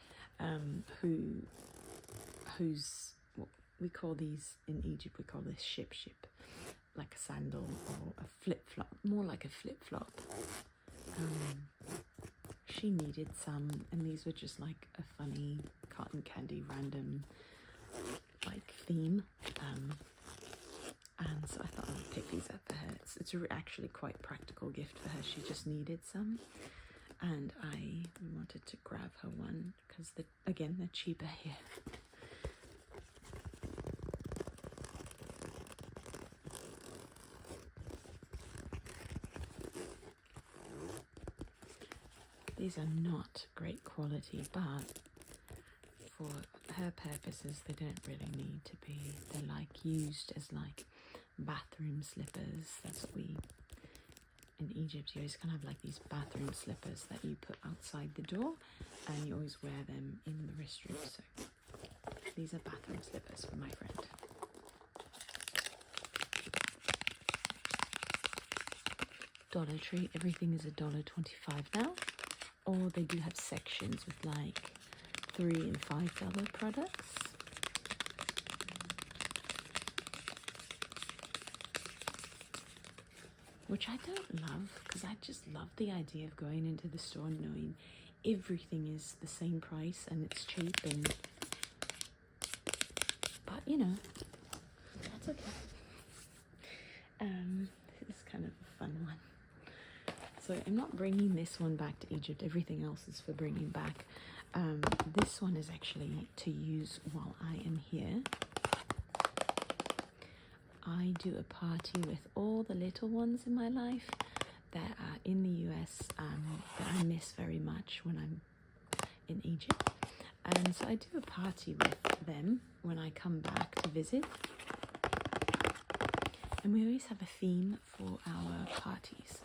who's, what we call these in Egypt, we call this ship, like a sandal or a flip-flop, more like a flip-flop. She needed some, and these were just like a funny cotton candy random like theme, and so I thought I would pick these up for her. It's actually quite practical gift for her. She just needed some, and I wanted to grab her one because again they're cheaper here. These are not great quality, but for her purposes they don't really need to be. They're like used as like bathroom slippers. That's what we, in Egypt you always kind of have like these bathroom slippers that you put outside the door and you always wear them in the restroom. So these are bathroom slippers for my friend. Dollar Tree, everything is $1.25 now, or they do have sections with like $3 and $5 products. Which I don't love, because I just love the idea of going into the store and knowing everything is the same price and it's cheap, and but you know, that's okay. This is kind of a fun one. So I'm not bringing this one back to Egypt. Everything else is for bringing back. This one is actually to use while I am here. I do a party with all the little ones in my life that are in the US, that I miss very much when I'm in Egypt. And so I do a party with them when I come back to visit. And we always have a theme for our parties.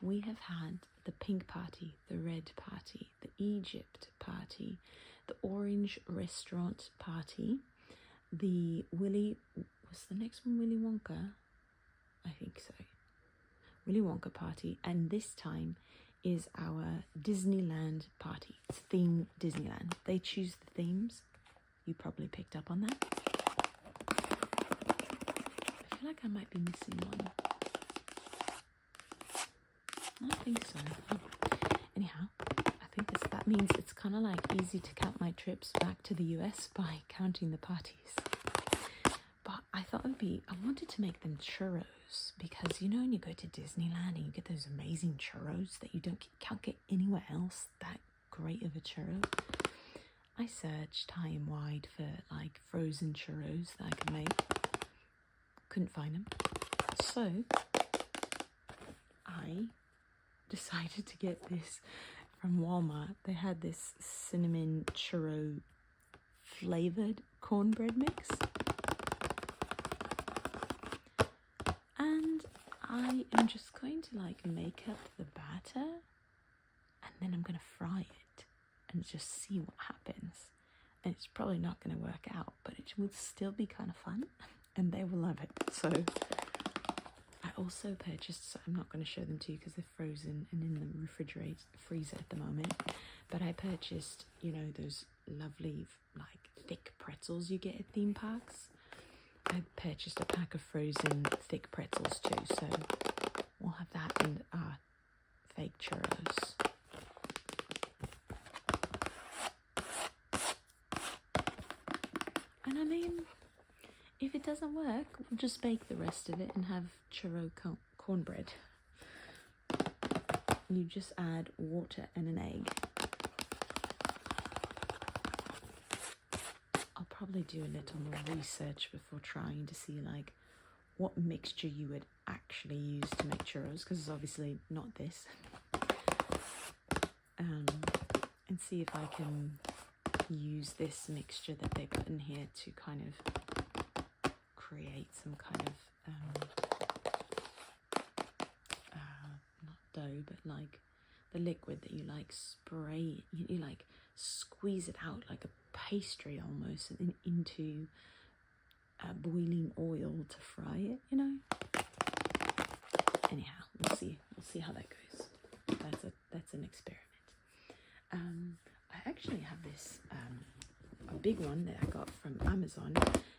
We have had the pink party, the red party, the Egypt party, the orange restaurant party, the was the next one Willy Wonka? I think so. Willy Wonka party, and this time is our Disneyland party. It's themed Disneyland. They choose the themes. You probably picked up on that. I feel like I might be missing one. I think so. Anyhow, I think that means it's kind of like easy to count my trips back to the US by counting the parties. But I thought I wanted to make them churros, because you know when you go to Disneyland and you get those amazing churros that you can't get anywhere else, that great of a churro. I searched high and wide for like frozen churros that I could make. Couldn't find them. So I decided to get this from Walmart. They had this cinnamon churro flavored cornbread mix, and I am just going to like make up the batter, and then I'm going to fry it and just see what happens. And it's probably not going to work out, but it will still be kind of fun and they will love it. So I also purchased, so I'm not going to show them to you because they're frozen and in the freezer at the moment, but I purchased, you know, those lovely like thick pretzels you get at theme parks. I purchased a pack of frozen thick pretzels too, so we'll have that and fake churros. And I mean, if it doesn't work, we'll just bake the rest of it and have churro cornbread. You just add water and an egg. I'll probably do a little more research before trying to see like what mixture you would actually use to make churros, because it's obviously not this. And see if I can use this mixture that they put in here to kind of create some kind of not dough, but like the liquid that you like spray, you like squeeze it out like a pastry almost, and then into boiling oil to fry it, you know. Anyhow, we'll see how that goes. That's an experiment. I actually have this a big one that I got from Amazon.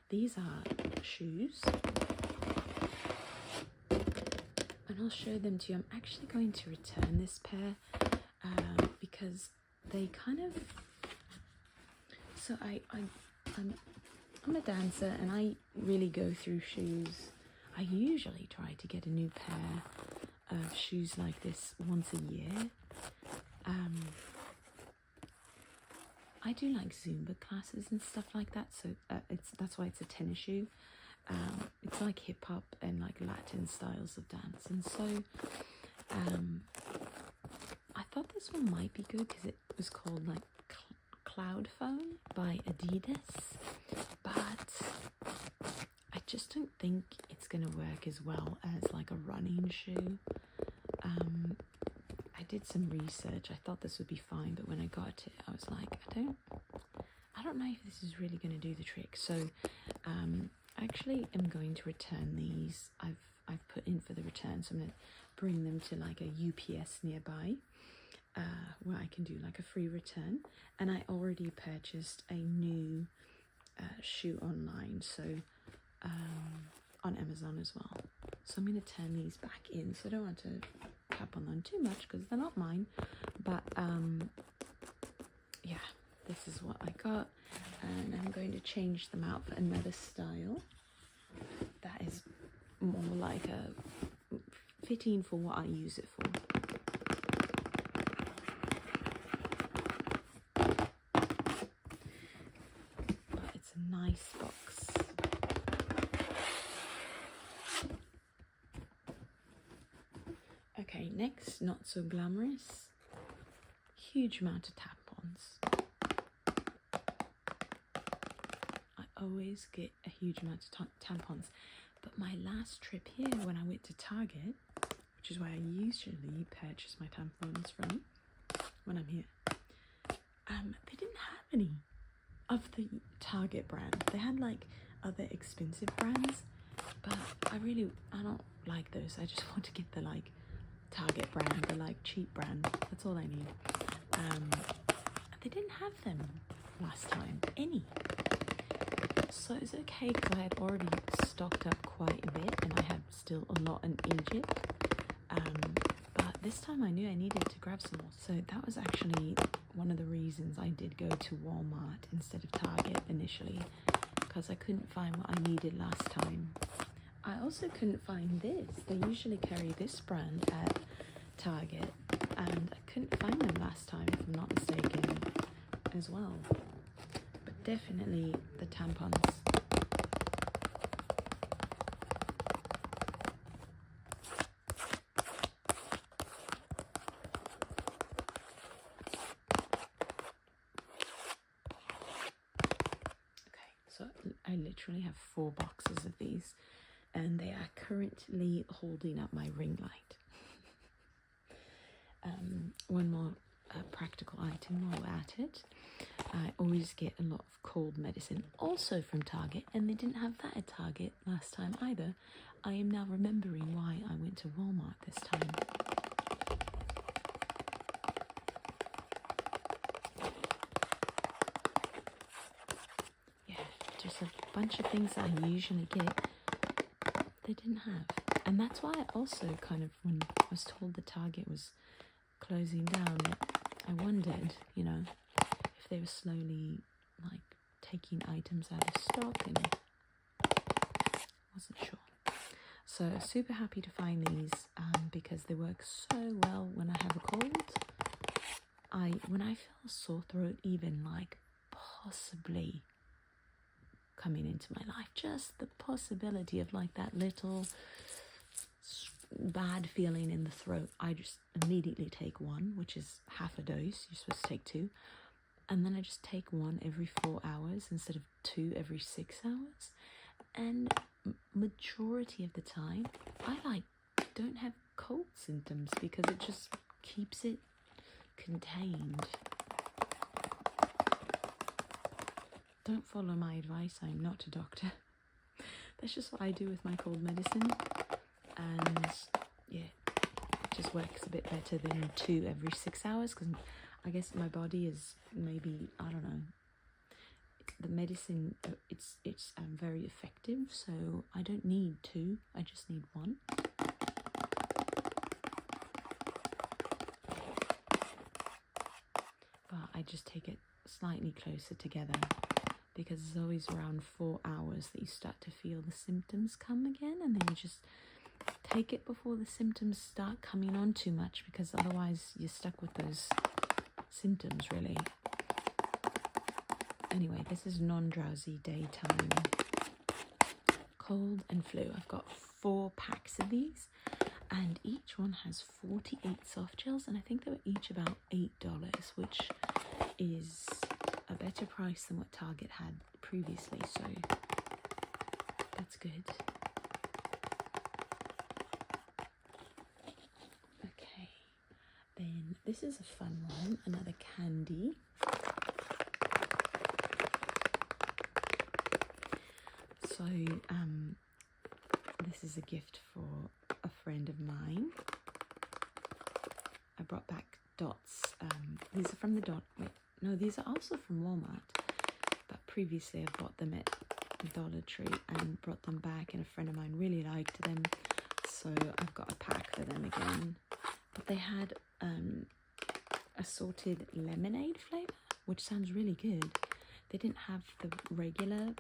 These are shoes, and I'll show them to you. I'm actually going to return this pair because they kind of, so I'm a dancer and I really go through shoes. I usually try to get a new pair of shoes like this once a year. I do like Zumba classes and stuff like that, so that's why it's a tennis shoe. It's like hip hop and like Latin styles of dance, and so I thought this one might be good because it was called like Cloud Phone by Adidas, but I just don't think it's gonna work as well as like a running shoe. I did some research. I thought this would be fine, but when I got it, I was like, I don't know if this is really going to do the trick. So, actually, I'm going to return these. I've put in for the return, so I'm going to bring them to like a UPS nearby, where I can do like a free return. And I already purchased a new shoe online, so on Amazon as well. So I'm going to turn these back in. So I don't want to tap on them too much because they're not mine, but yeah, this is what I got, and I'm going to change them out for another style that is more like a fitting for what I use it for. But it's a nice box. Okay, next, not so glamorous, huge amount of tampons. I always get a huge amount of tampons, but my last trip here when I went to Target, which is where I usually purchase my tampons from when I'm here, they didn't have any of the Target brand. They had like other expensive brands, but I don't like those. I just want to get the like Target brand, the like cheap brand. That's all I need. They didn't have them last time, any. So it's okay because I had already stocked up quite a bit and I had still a lot in Egypt. But this time I knew I needed to grab some more. So that was actually one of the reasons I did go to Walmart instead of Target initially, because I couldn't find what I needed last time. I also couldn't find this. They usually carry this brand at Target, and I couldn't find them last time, if I'm not mistaken, as well. But definitely the tampons. Okay, so I literally have 4 boxes of these, and they are currently holding up my ring light. One more practical item while we're at it. I always get a lot of cold medicine, also from Target, and they didn't have that at Target last time either. I am now remembering why I went to Walmart this time. just a bunch of things that I usually get they didn't have. And that's why I also kind of, when I was told the Target was closing down, I wondered, you know, if they were slowly like taking items out of stock, and wasn't sure. So super happy to find these because they work so well when I have a cold. When I feel a sore throat, even like possibly coming into my life, just the possibility of like that little bad feeling in the throat, I just immediately take one, which is half a dose. You're supposed to take two, and then I just take one every 4 hours instead of two every 6 hours. And majority of the time I don't have cold symptoms because it just keeps it contained. Don't follow my advice, I'm not a doctor. That's just what I do with my cold medicine, and yeah, it just works a bit better than two every 6 hours, because I guess my body is maybe, I don't know, the medicine, it's very effective, so I don't need two, I just need one. But I just take it slightly closer together, because it's always around 4 hours that you start to feel the symptoms come again, and then you just take it before the symptoms start coming on too much, because otherwise you're stuck with those symptoms, really. Anyway, this is non-drowsy daytime cold and flu. I've got 4 packs of these, and each one has 48 soft gels, and I think they were each about $8, which is a better price than what Target had previously, so that's good. Okay, then this is a fun one, another candy. So this is a gift for a friend of mine. I brought back dots. These are from the Dot. Wait, no, these are also from Walmart. But previously I bought them at Dollar Tree and brought them back, and a friend of mine really liked them, so I've got a pack for them again. But they had assorted lemonade flavor, which sounds really good. They didn't have the regular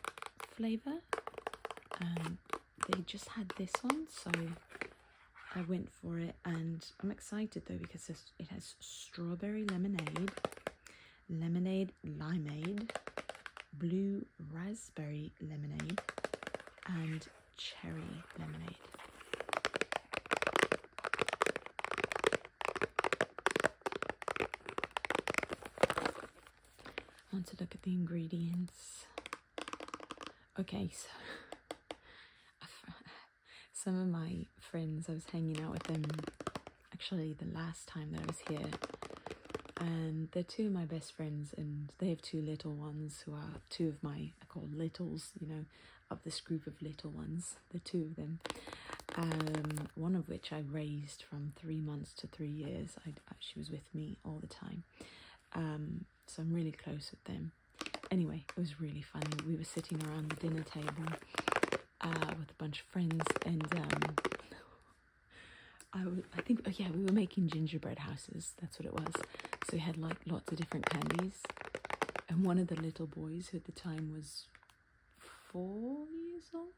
flavor. They just had this one, so I went for it, and I'm excited though because it has strawberry lemonade, lemonade limeade, blue raspberry lemonade, and cherry lemonade. I want to look at the ingredients. Okay, so some of my friends, I was hanging out with them actually the last time that I was here, and they're 2 of my best friends, and they have 2 little ones who are 2 of my, I call littles, you know, of this group of little ones. There are 2 of them, one of which I raised from 3 months to 3 years. She was with me all the time, so I'm really close with them. Anyway, it was really funny. We were sitting around the dinner table with a bunch of friends, and I think, oh yeah, we were making gingerbread houses. That's what it was. So we had like lots of different candies, and one of the little boys, who at the time was 4 years old,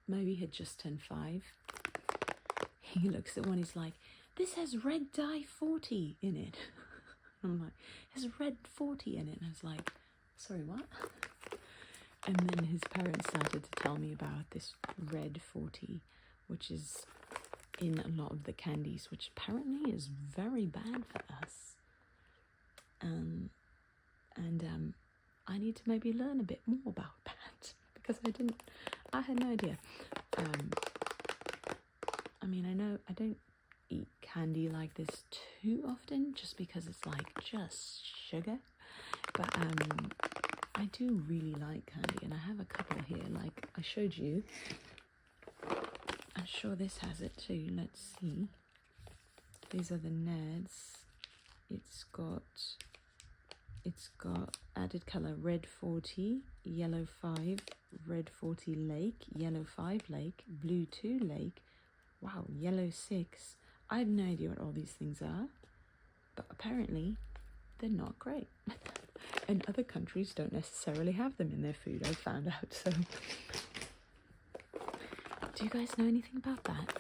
maybe had just turned 5, he looks at one, he's like, "This has red dye 40 in it." I'm like, "It has red 40 in it." And I was like, "Sorry, what?" And then his parents started to tell me about this red 40, which is in a lot of the candies, which apparently is very bad for us. And I need to maybe learn a bit more about that, because I had no idea. I mean, I know I don't eat candy like this too often, just because it's like just sugar, but I do really like candy, and I have a couple here, like I showed you. I'm sure this has it too. Let's see. These are the Nerds. It's got added color red 40, yellow 5, red 40 lake, yellow 5 lake, blue 2 lake, wow, yellow 6. I have no idea what all these things are, but apparently they're not great. And other countries don't necessarily have them in their food, I've found out. So do you guys know anything about that?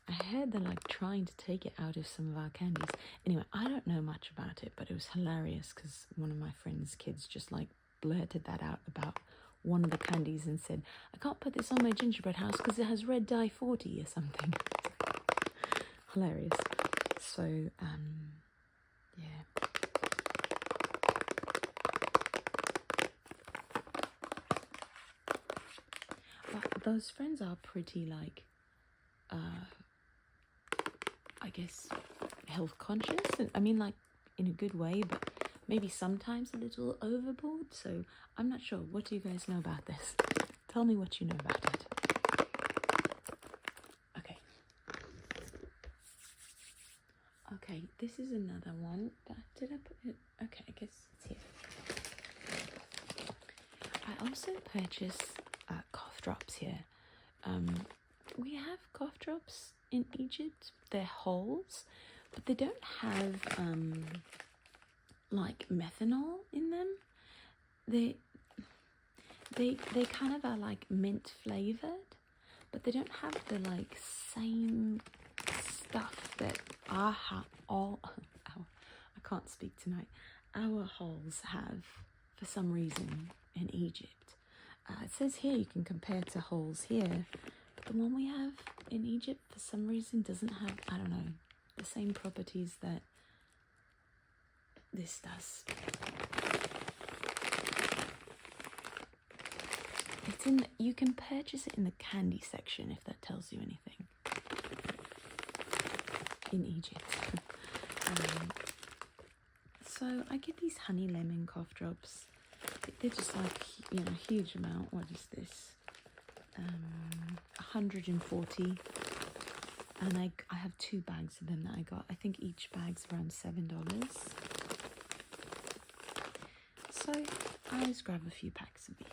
I heard they're like trying to take it out of some of our candies. Anyway, I don't know much about it, but it was hilarious because one of my friend's kids just like blurted that out about one of the candies and said, I can't put this on my gingerbread house because it has red dye 40 or something. Hilarious. So, yeah. But those friends are pretty like, I guess, health conscious. I mean, like, in a good way, but maybe sometimes a little overboard. So I'm not sure. What do you guys know about this? Tell me what you know about it. Okay. Okay, this is another one. Did I put it? Okay, I guess it's here. I also purchased cough drops here. We have cough drops in Egypt. They're holes, but they don't have like methanol in them. They kind of are like mint flavored, but they don't have the like same stuff that I can't speak tonight. Our holes have for some reason in Egypt. It says here you can compare to holes here, but the one we have in Egypt for some reason doesn't have, I don't know, the same properties that this does. It's in you can purchase it in the candy section, if that tells you anything. In Egypt. So I get these honey lemon cough drops. They're just like, you know, huge amount. What is this? 140. And I have 2 bags of them that I got. I think each bag's around $7. So I just grab a few packs of these.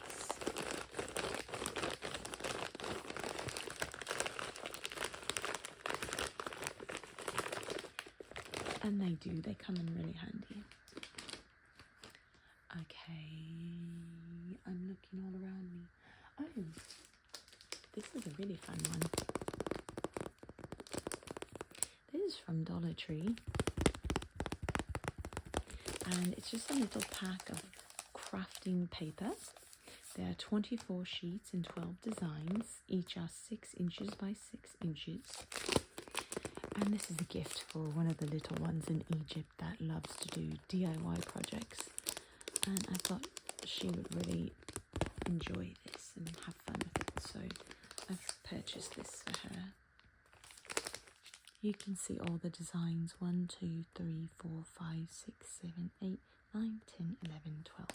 And they come in really handy. Okay, I'm looking all around me. Oh, this is a really fun one. This is from Dollar Tree. And it's just a little pack of crafting paper. There are 24 sheets and 12 designs. Each are 6 inches by 6 inches. And this is a gift for one of the little ones in Egypt that loves to do DIY projects. And I thought she would really enjoy this and have fun with it. So I've purchased this for her. You can see all the designs. 1, 2, 3, 4, 5, 6, 7, 8, 9, 10, 11, 12.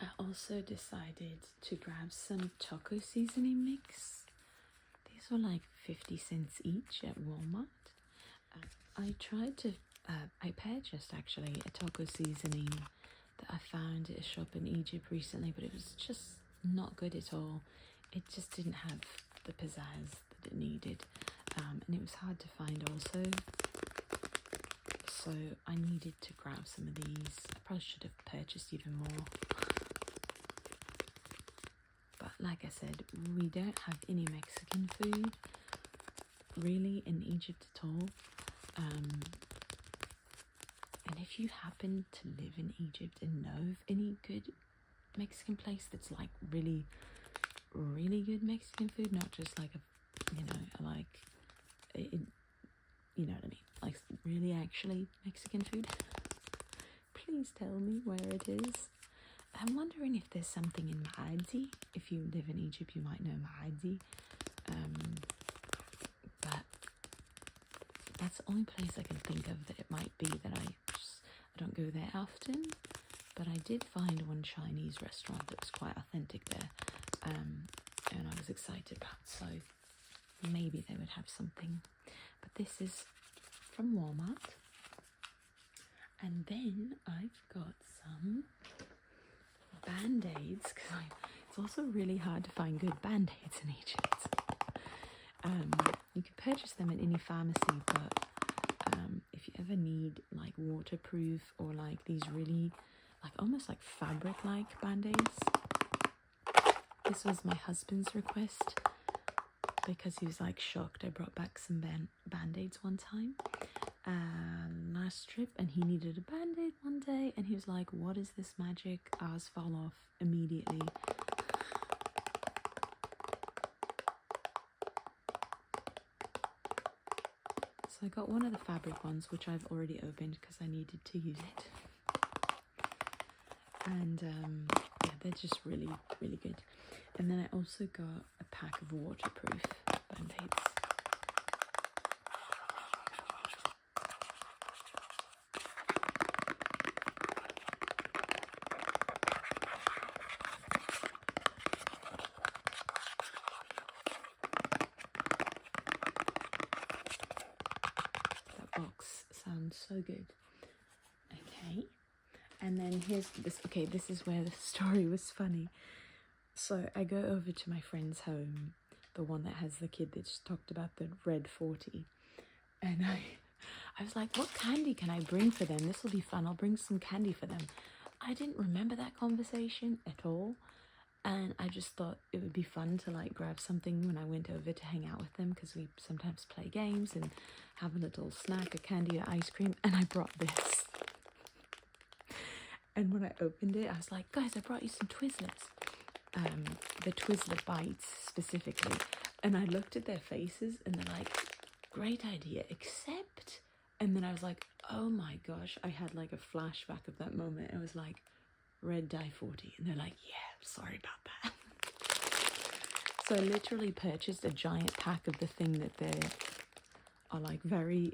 I also decided to grab some taco seasoning mix. These were like 50 cents each at Walmart. I purchased actually a taco seasoning that I found at a shop in Egypt recently, but it was just not good at all. It just didn't have the pizzazz that it needed, and it was hard to find also. So I needed to grab some of these. I probably should have purchased even more. But like I said, we don't have any Mexican food really in Egypt at all. And if you happen to live in Egypt and know of any good Mexican place that's like really, really good Mexican food, not just like a, you know, like you know what I mean, like really actually Mexican food. Please tell me where it is. I'm wondering if there's something in Maadzi. If you live in Egypt, you might know Maadzi. But that's the only place I can think of that it might be that I don't go there often. But I did find one Chinese restaurant that was quite authentic there, and I was excited about, so maybe they would have something. But this is from Walmart. And then I've got some Band-Aids, because it's also really hard to find good Band-Aids in Egypt. You can purchase them at any pharmacy, but if you ever need like waterproof or like these really like almost like fabric-like Band-Aids, this was my husband's request because he was like shocked I brought back some Band-Aids one time last trip, and he needed a Band-Aid one day, and he was like, what is this magic? Ours fall off immediately. So I got one of the fabric ones, which I've already opened because I needed to use it. And yeah, they're just really, really good. And then I also got a pack of waterproof Band-Aids. That box sounds so good. Okay. And then here's this. Okay, this is where the story was funny. So I go over to my friend's home, the one that has the kid that just talked about the red 40. And I was like, what candy can I bring for them? This will be fun. I'll bring some candy for them. I didn't remember that conversation at all. And I just thought it would be fun to like grab something when I went over to hang out with them, because we sometimes play games and have a little snack, a candy or ice cream. And I brought this. And when I opened it, I was like, guys, I brought you some Twizzlers. The Twizzler bites specifically. And I looked at their faces and they're like, great idea, except... And then I was like, oh my gosh, I had like a flashback of that moment. It was like, red dye 40. And they're like, yeah, sorry about that. So I literally purchased a giant pack of the thing that they are like very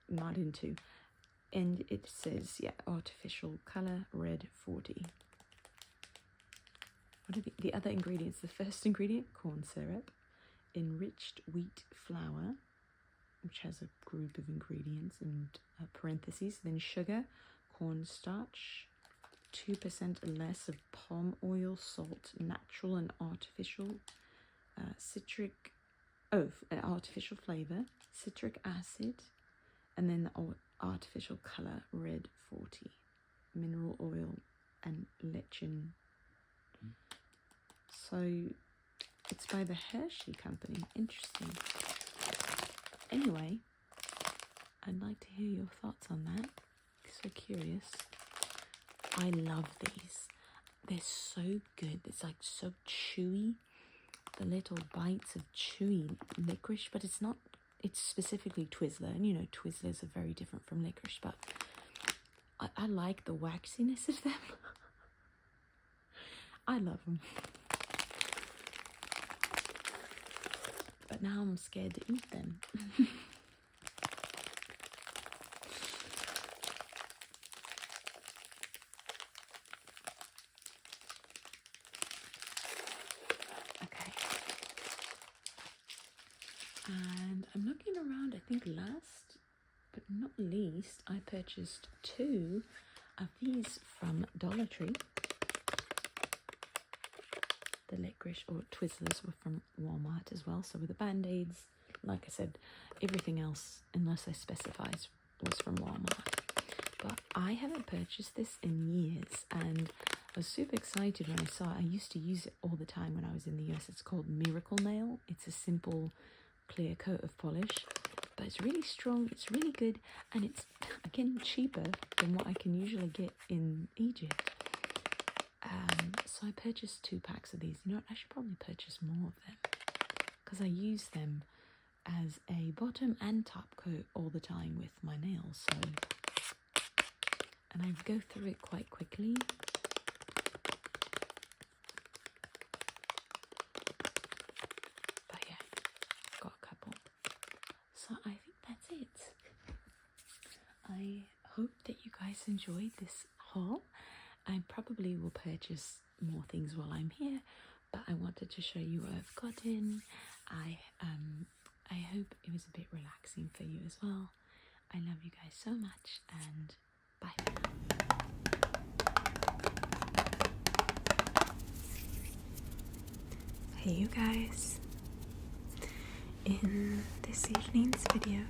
not into. And it says, yeah, artificial color, red 40. What are the other ingredients? The first ingredient, corn syrup, enriched wheat flour, which has a group of ingredients and parentheses, then sugar, cornstarch, 2% less of palm oil, salt, natural and artificial, artificial flavor, citric acid, and then the artificial color, red 40, mineral oil, and lecithin. So it's by the Hershey company. Interesting. Anyway, I'd like to hear your thoughts on that. So curious. I love these. They're so good. It's like so chewy. The little bites of chewy licorice, but it's not. It's specifically Twizzler, and you know Twizzlers are very different from licorice, but I like the waxiness of them. I love them. But now I'm scared to eat them. Okay. And I'm looking around, I think last but not least, I purchased 2 of these from Dollar Tree. The licorice or Twizzlers were from Walmart as well. So with the Band-Aids, like I said, everything else, unless I specify, was from Walmart. But I haven't purchased this in years, and I was super excited when I saw it. I used to use it all the time when I was in the US. It's called Miracle Nail. It's a simple, clear coat of polish, but it's really strong, it's really good, and it's, again, cheaper than what I can usually get in Egypt. So I purchased 2 packs of these. You know what, I should probably purchase more of them, because I use them as a bottom and top coat all the time with my nails, so, and I go through it quite quickly. But yeah, got a couple. So I think that's it. I hope that you guys enjoyed this haul. I probably will purchase more things while I'm here, but I wanted to show you what I've gotten. I hope it was a bit relaxing for you as well. I love you guys so much, and bye for now. Hey you guys, in this evening's video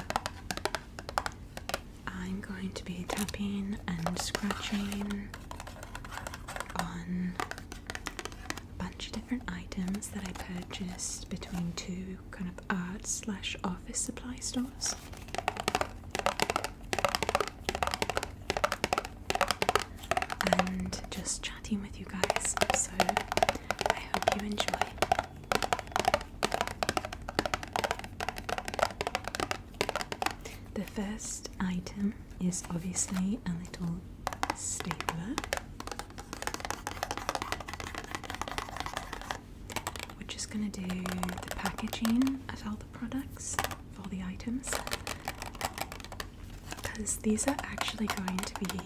I'm going to be tapping and scratching on a bunch of different items that I purchased between two kind of art/office supply stores. And just chatting with you guys, so I hope you enjoy. The first item is obviously a little stapler. We're just going to do the packaging of all the products of all the items, because these are actually going to be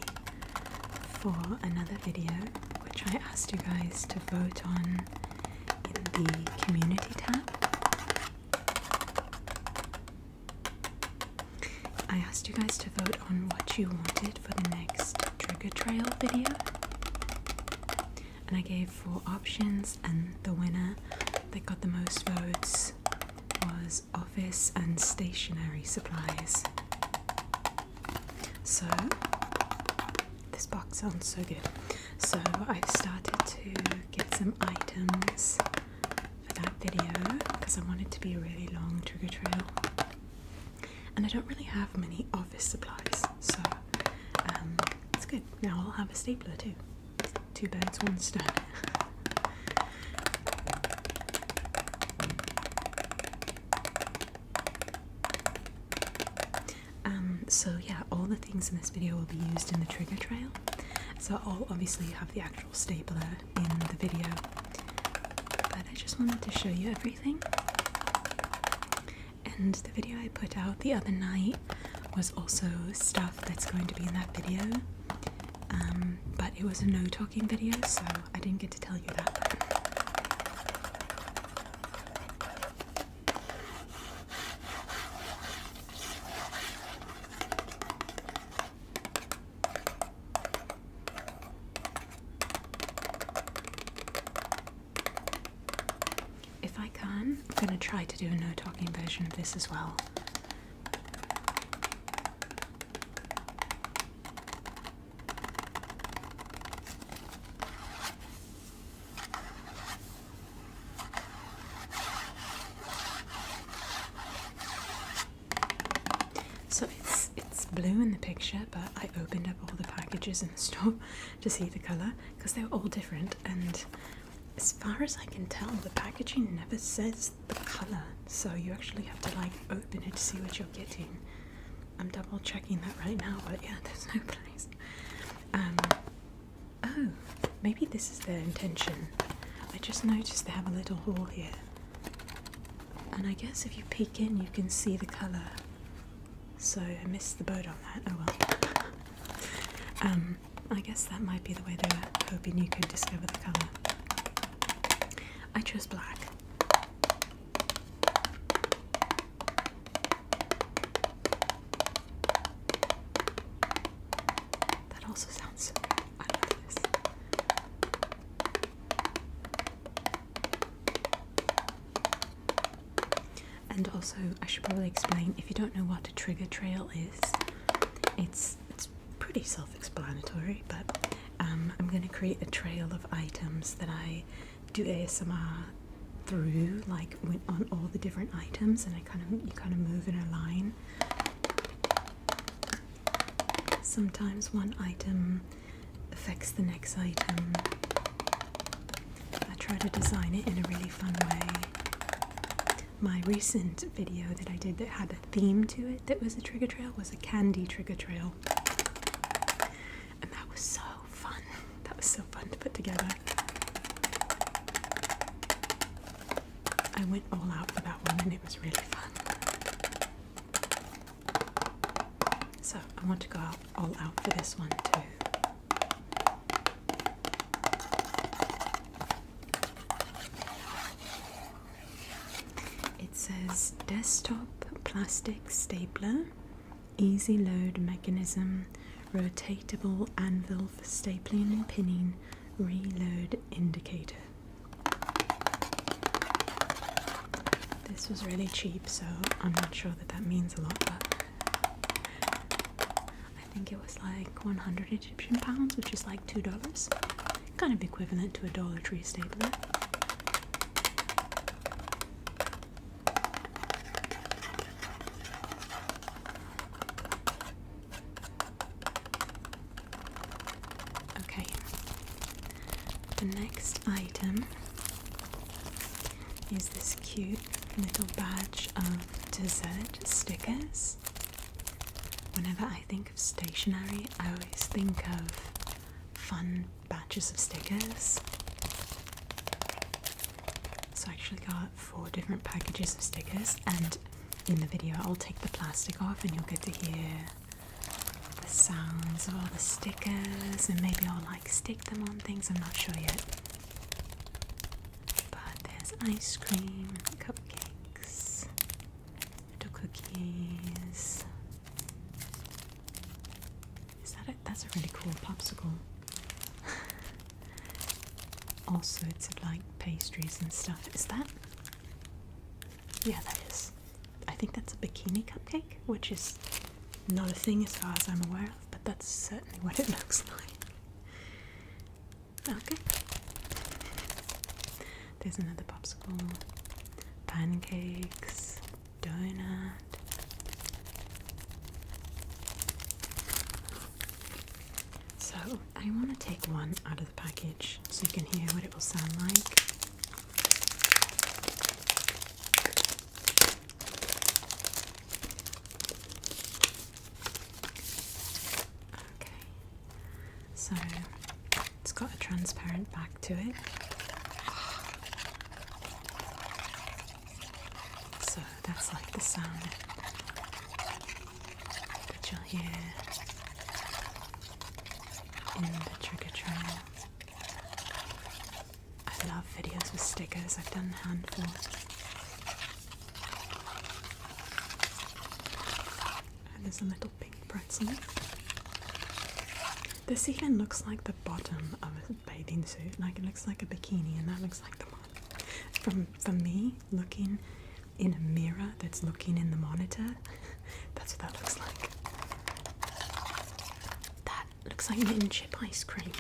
for another video which I asked you guys to vote on in the community tab. I asked you guys to vote on what you wanted for the next trigger trail video, and I gave 4 options, and the winner that got the most votes was office and stationery supplies. So this box sounds so good. So I've started to get some items for that video because I want it to be a really long trigger trail. And I don't really have many office supplies, so it's good. Now I'll have a stapler too. 2 birds, 1 stone. So yeah, all the things in this video will be used in the trigger trail. So I'll obviously have the actual stapler in the video, but I just wanted to show you everything. And the video I put out the other night was also stuff that's going to be in that video, but it was a no talking video, so I didn't get to tell you that. If I can, I'm going to try to do a no talking version of this as well. So it's blue in the picture, but I opened up all the packages in the store to see the colour because they were all different, and as far as I can tell, the packaging never says the colour, so you actually have to like open it to see what you're getting. I'm double checking that right now, but yeah, there's no place. Oh, maybe this is their intention. I just noticed they have a little hole here, and I guess if you peek in you can see the colour, so I missed the boat on that. Oh well. I guess that might be the way they were hoping you could discover the colour. I chose black. That also sounds so good. I love this. And also, I should probably explain, if you don't know what a trigger trail is, it's pretty self-explanatory, but I'm going to create a trail of items that I do ASMR through, like on all the different items, and you kind of move in a line. Sometimes one item affects the next item. I try to design it in a really fun way My recent video that I did that had a theme to it that was a trigger trail was a candy trigger trail. And that was so fun. That was so fun to put together. I went all out for that one and it was really fun. So I want to go all out for this one too. It says desktop plastic stapler, easy load mechanism, rotatable anvil for stapling and pinning, reload indicator. This was really cheap, so I'm not sure that that means a lot, but I think it was like 100 Egyptian pounds, which is like $2. Kind of equivalent to a Dollar Tree stapler. Okay, the next item is this cute little batch of dessert stickers. Whenever I think of stationery, I always think of fun batches of stickers. So I actually got 4 different packages of stickers, and in the video I'll take the plastic off and you'll get to hear the sounds of all the stickers, and maybe I'll like stick them on things, I'm not sure yet. But there's ice cream, cupcakes, little cookies. Is that it? That's a really cool popsicle. All sorts of like pastries and stuff. Is that? Yeah, that is. I think that's a bikini cupcake, which is not a thing as far as I'm aware of, but that's certainly what it looks like. Okay. There's another popsicle, pancakes, donut. So I want to take one out of the package so you can hear what it will sound like. Okay, so it's got a transparent back to it. So that's like the sound that you'll hear in the trigger trail. I love videos with stickers. I've done a handful. And there's a little pink pretzel. This even looks like the bottom of a bathing suit. Like it looks like a bikini, and that looks like the bottom. From me, looking in a mirror that's looking in the monitor, that's what that looks like. Looks like mint chip ice cream.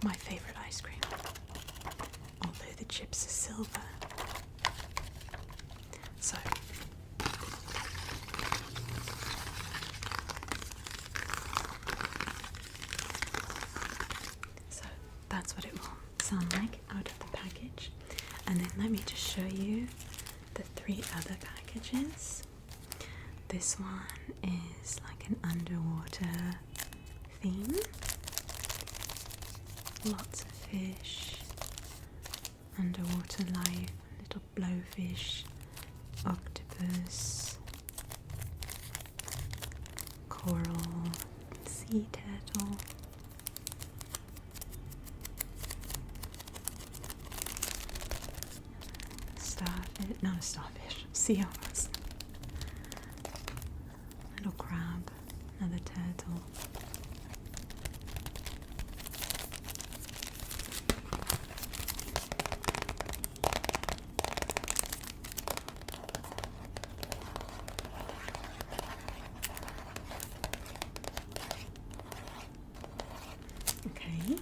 My favourite ice cream. Although the chips are silver. So that's what it will sound like out of the package. And then let me just show you the 3 other packages. This one is like an underwater theme. Lots of fish, underwater life, little blowfish, octopus, coral, sea turtle. Starfish, not a starfish, sea horse. Little crab, another turtle. Okay,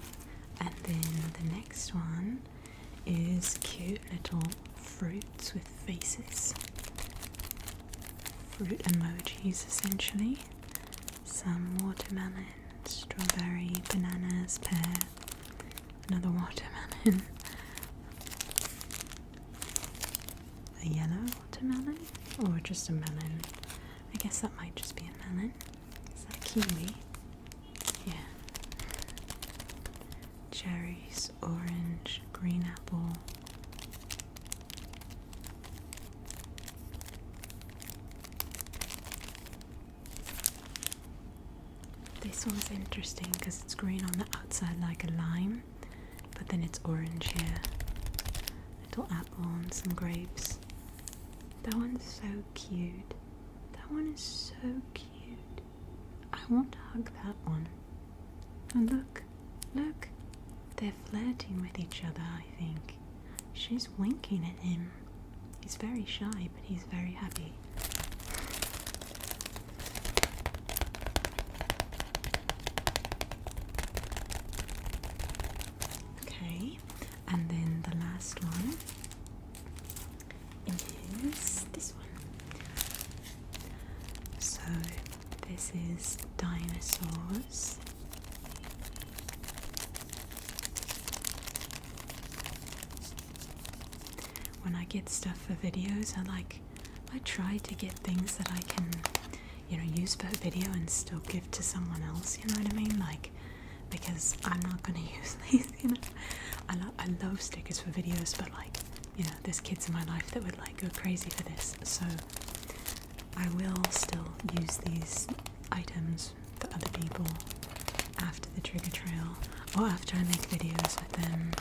and then the next one is cute little fruits with faces. Fruit emojis essentially. Some watermelon, strawberry, bananas, pear, another watermelon, a yellow watermelon, or just a melon. I guess that might just be a melon. Is that kiwi? Yeah. Cherries, orange, green apple. This one's interesting because it's green on the outside like a lime, but then it's orange here. Little apple and some grapes. That one's so cute. That one is so cute. I want to hug that one. And look, look. They're flirting with each other, I think. She's winking at him. He's very shy, but he's very happy. Okay, and then the last one is this one. So this is dinosaurs. When I get stuff for videos, I try to get things that I can, use for a video and still give to someone else, you know what I mean? Because I'm not gonna use these, I love stickers for videos, but there's kids in my life that would go crazy for this, so I will still use these items for other people after the trigger trail, or after I make videos with them.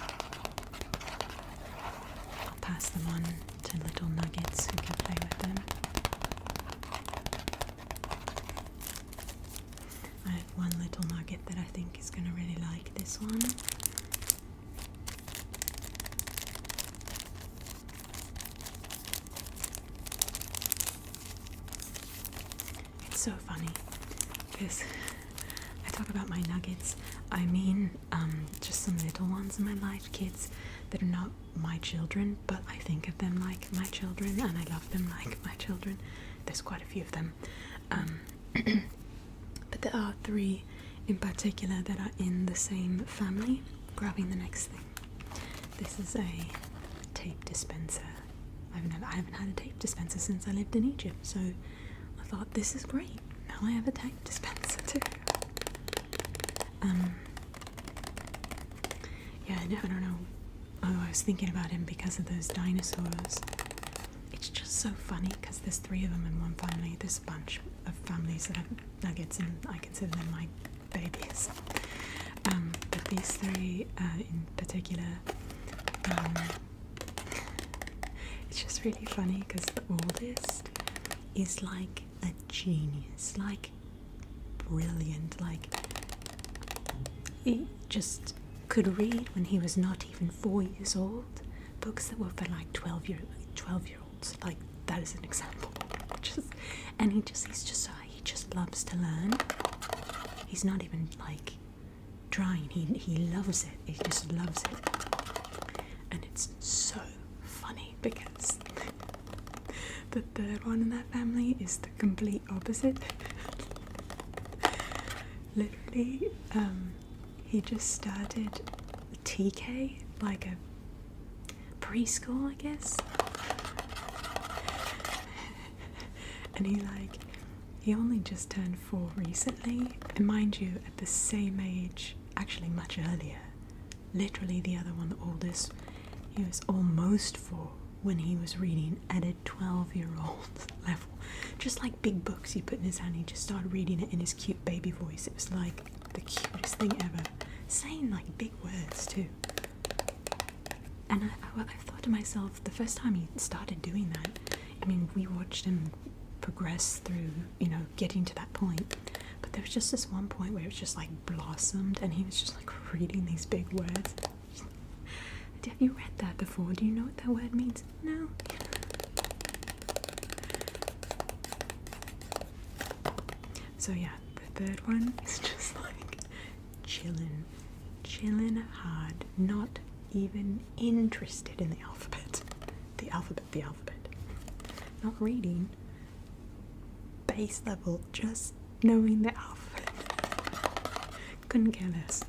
Pass them on to little nuggets who can play with them. I have one little nugget that I think is going to really like this one. It's so funny because I talk about my nuggets, I mean just some little ones in my life, kids that are not my children, but I think of them like my children, and I love them like my children. There's quite a few of them. But there are 3 in particular that are in the same family. Grabbing the next thing. This is a tape dispenser. I haven't had a tape dispenser since I lived in Egypt, so I thought this is great. Now I have a tape dispenser too. Yeah, I don't know. Oh, I was thinking about him because of those dinosaurs. It's just so funny because there's 3 of them in one family. There's a bunch of families that have nuggets, and I consider them my babies. But these 3 in particular, it's just really funny because the oldest is like a genius, like brilliant, like he just could read when he was not even 4 years old. Books that were for like 12-year-olds. Like, that is an example. He just loves to learn. He's not even like trying. He loves it. He just loves it. And it's so funny because the 3rd one in that family is the complete opposite. Literally, he just started TK, like a preschool, I guess. And he only just turned 4 recently, and mind you, at the same age, actually much earlier. Literally the other one, the oldest, he was almost 4 when he was reading at a 12-year-old level. Just like big books he put in his hand, he just started reading it in his cute baby voice. It was like the cutest thing ever. Saying like big words too. And I thought to myself, the first time he started doing that, I mean, we watched him progress through, getting to that point. But there was just this one point where it was just like blossomed, and he was just like reading these big words. Have you read that before? Do you know what that word means? No? So yeah, the 3rd one is just like chilling hard, not even interested in the alphabet. The alphabet. Not reading. Base level, just knowing the alphabet. Couldn't care less.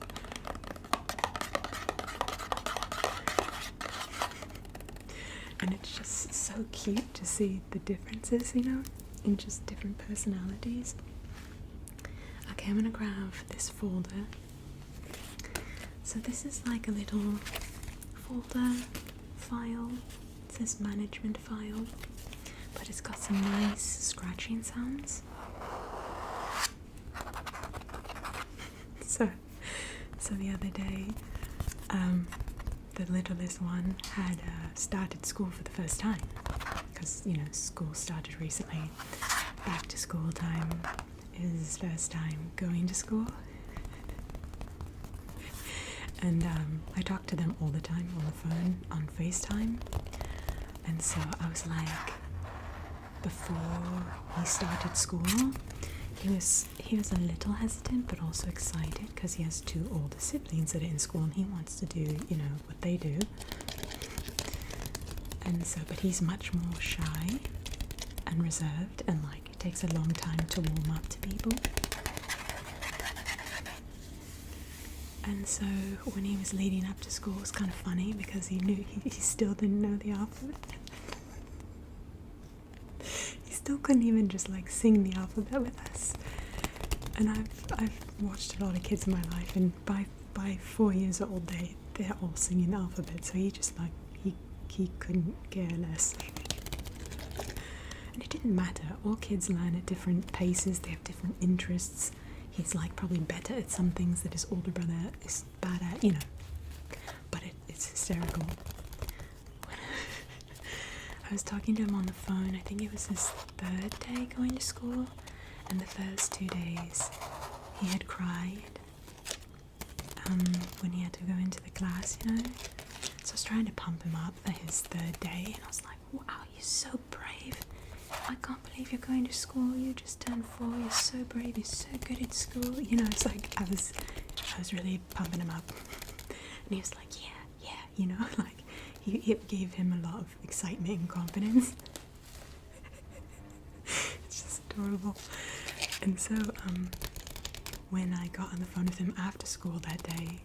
And it's just so cute to see the differences, you know, in just different personalities. Okay, I'm gonna grab this folder. So this is like a little folder file. It says management file, but it's got some nice scratching sounds. So the other day, the littlest one had started school for the first time, because, you know, school started recently. Back to school time is his first time going to school. And I talk to them all the time on the phone, on FaceTime. And so I was like, before he started school, he was a little hesitant but also excited, because he has two older siblings that are in school and he wants to do, you know, what they do. And so, but he's much more shy and reserved, and like it takes a long time to warm up to people. And so when he was leading up to school, it was kind of funny because he knew he still didn't know the alphabet. He still couldn't even just like sing the alphabet with us. And I've watched a lot of kids in my life, and by 4 years old they're all singing the alphabet. So he just like he couldn't care less. And it didn't matter. All kids learn at different paces. They have different interests. He's like probably better at some things that his older brother is bad at, you know. But it's hysterical. I was talking to him on the phone. I think it was his third day going to school, and the first 2 days he had cried when he had to go into the class, you know. So I was trying to pump him up for his third day, and I was like, wow, you're so brave. I can't believe you're going to school. You just turned 4. You're so brave. You're so good at school. You know, it's like I was really pumping him up, and he was like, yeah, you know, like it gave him a lot of excitement and confidence. It's just adorable. And so, when I got on the phone with him after school that day,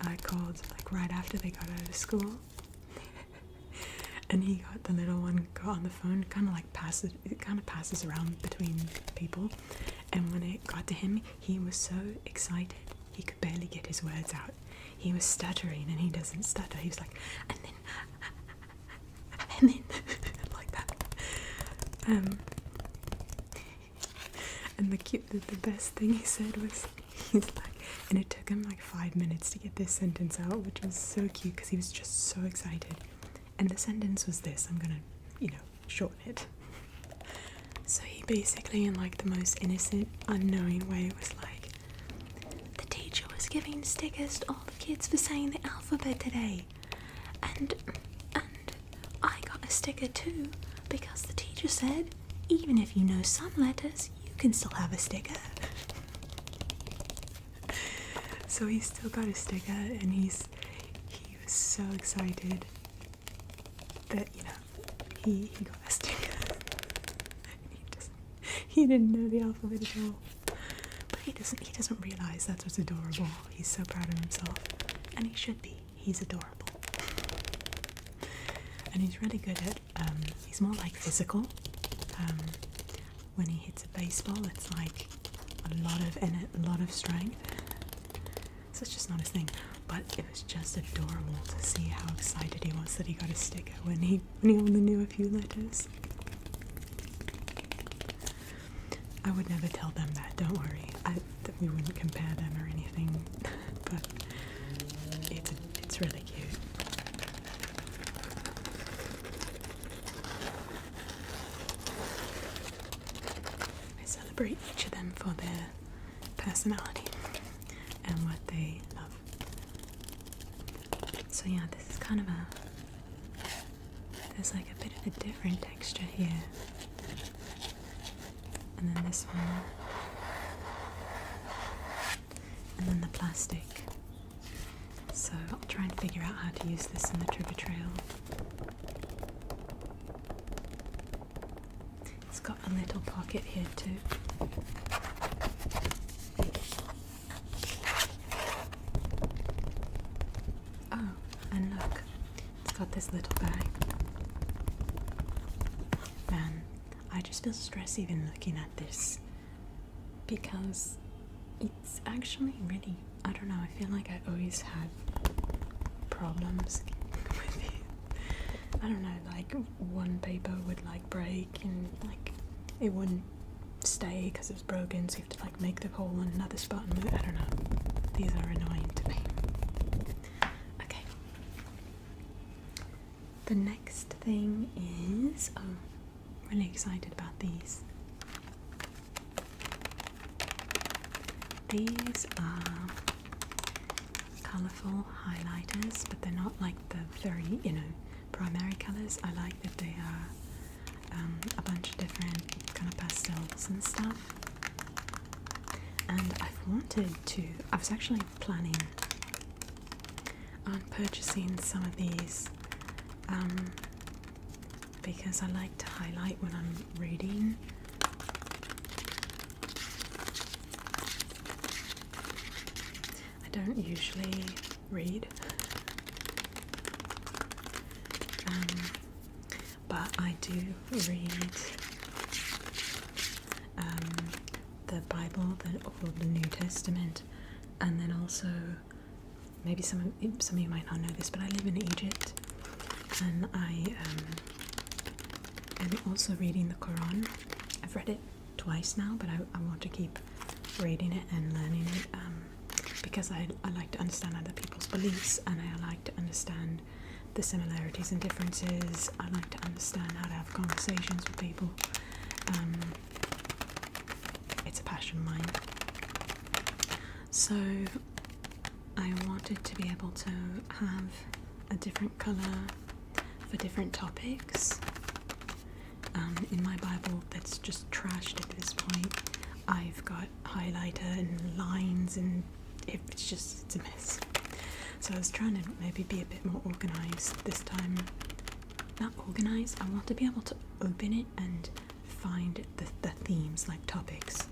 I called like right after they got out of school. And the little one got on the phone, kind of passes around between people. And when it got to him, he was so excited, he could barely get his words out. He was stuttering, and he doesn't stutter. He was like, and then, like that. And the best thing he said was, he's like, and it took him like 5 minutes to get this sentence out, which was so cute because he was just so excited. And the sentence was this, I'm gonna, you know, shorten it. So he basically, in like the most innocent, unknowing way, was like, the teacher was giving stickers to all the kids for saying the alphabet today. And I got a sticker too, because the teacher said, even if you know some letters, you can still have a sticker. So he still got a sticker, and he was so excited that, you know, he got a sticker. He didn't know the alphabet at all. But he doesn't realise that's what's adorable. He's so proud of himself. And he should be. He's adorable. And he's really good at, he's more like physical. When he hits a baseball, it's like a lot of strength. So it's just not his thing. But it was just adorable to see how excited he was that he got a sticker when he only knew a few letters. I would never tell them that, don't worry. That we wouldn't compare them or anything. But it's really cute. I celebrate each of them for their personality and what they love. So yeah, this is kind of there's like a bit of a different texture here. And then this one. And then the plastic. So I'll try and figure out how to use this in the trigger trail. It's got a little pocket here too. Oh, and look, it's got this little bag. just feel stressed even looking at this because it's actually really, I don't know, I feel like I always have problems with it. I don't know, like one paper would like break and like it wouldn't stay because it was broken, so you have to like make the hole in another spot and move. I don't know. These are annoying to me. Okay. The next thing is, oh, really excited about these. These are colourful highlighters, but they're not like the very, primary colours. I like that they are a bunch of different kind of pastels and stuff. And I was actually planning on purchasing some of these because I like to highlight when I'm reading. I don't usually read, but I do read the Bible, or the New Testament, and then also maybe some of you might not know this, but I live in Egypt, and I am also reading the Quran. I've read it twice now, but I want to keep reading it and learning it because I like to understand other people's beliefs, and I like to understand the similarities and differences. I like to understand how to have conversations with people. It's a passion of mine. So I wanted to be able to have a different colour for different topics. In my Bible that's just trashed at this point, I've got highlighter and lines, and it's a mess. So I was trying to maybe be a bit more organised this time. Not organised, I want to be able to open it and find the themes, like topics.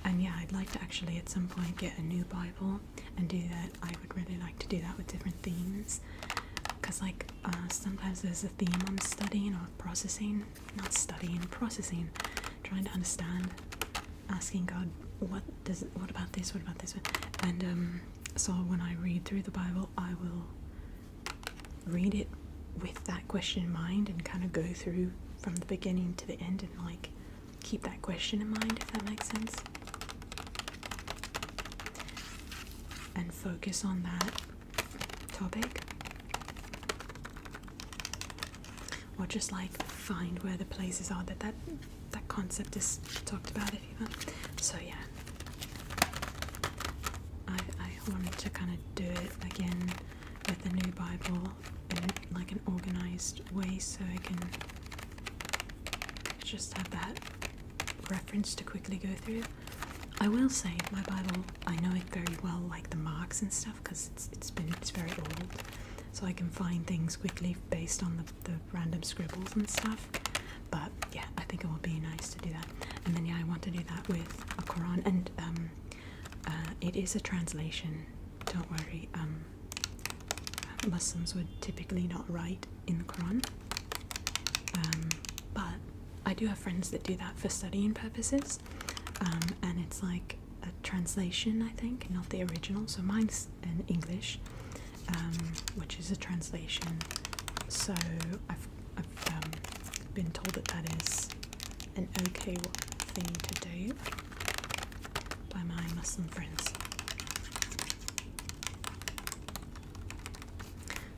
And yeah, I'd like to actually at some point get a new Bible and do that. I would really like to do that with different themes, because like sometimes there's a theme I'm studying or processing, processing, trying to understand, asking God, what about this, and so when I read through the Bible, I will read it with that question in mind and kind of go through from the beginning to the end and like keep that question in mind, if that makes sense, and focus on that topic, or just like find where the places are that concept is talked about, if you want. So yeah, I wanted to kind of do it again with the new Bible in like an organized way, so I can just have that reference to quickly go through. I will say my Bible, I know it very well, like the marks and stuff, because it's very old, so I can find things quickly based on the random scribbles and stuff. But yeah, I think it will be nice to do that. And then yeah, I want to do that with a Quran, and it is a translation, don't worry. Muslims would typically not write in the Quran, but I do have friends that do that for studying purposes, and it's like a translation, I think, not the original. So mine's in English, which is a translation. So I've been told that is an okay thing to do by my Muslim friends.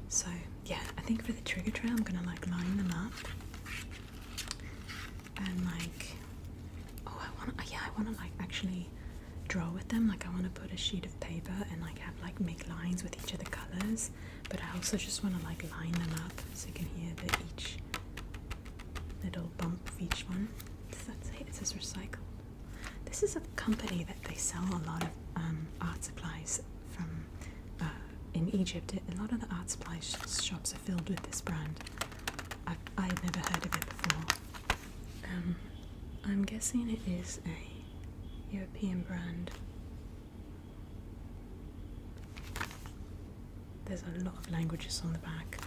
So yeah, I think for the trigger trail, I'm gonna like line them up and like, I wanna like actually draw with them. Like I wanna put a sheet of paper and like have like make lines with each of the colors, but I also just wanna like line them up so you can hear each little bump of each one. Does that say it says recycled? This is a company that they sell a lot of art supplies from in Egypt. A lot of the art supply shops are filled with this brand. I've never heard of it before. I'm guessing it is a European brand. There's a lot of languages on the back.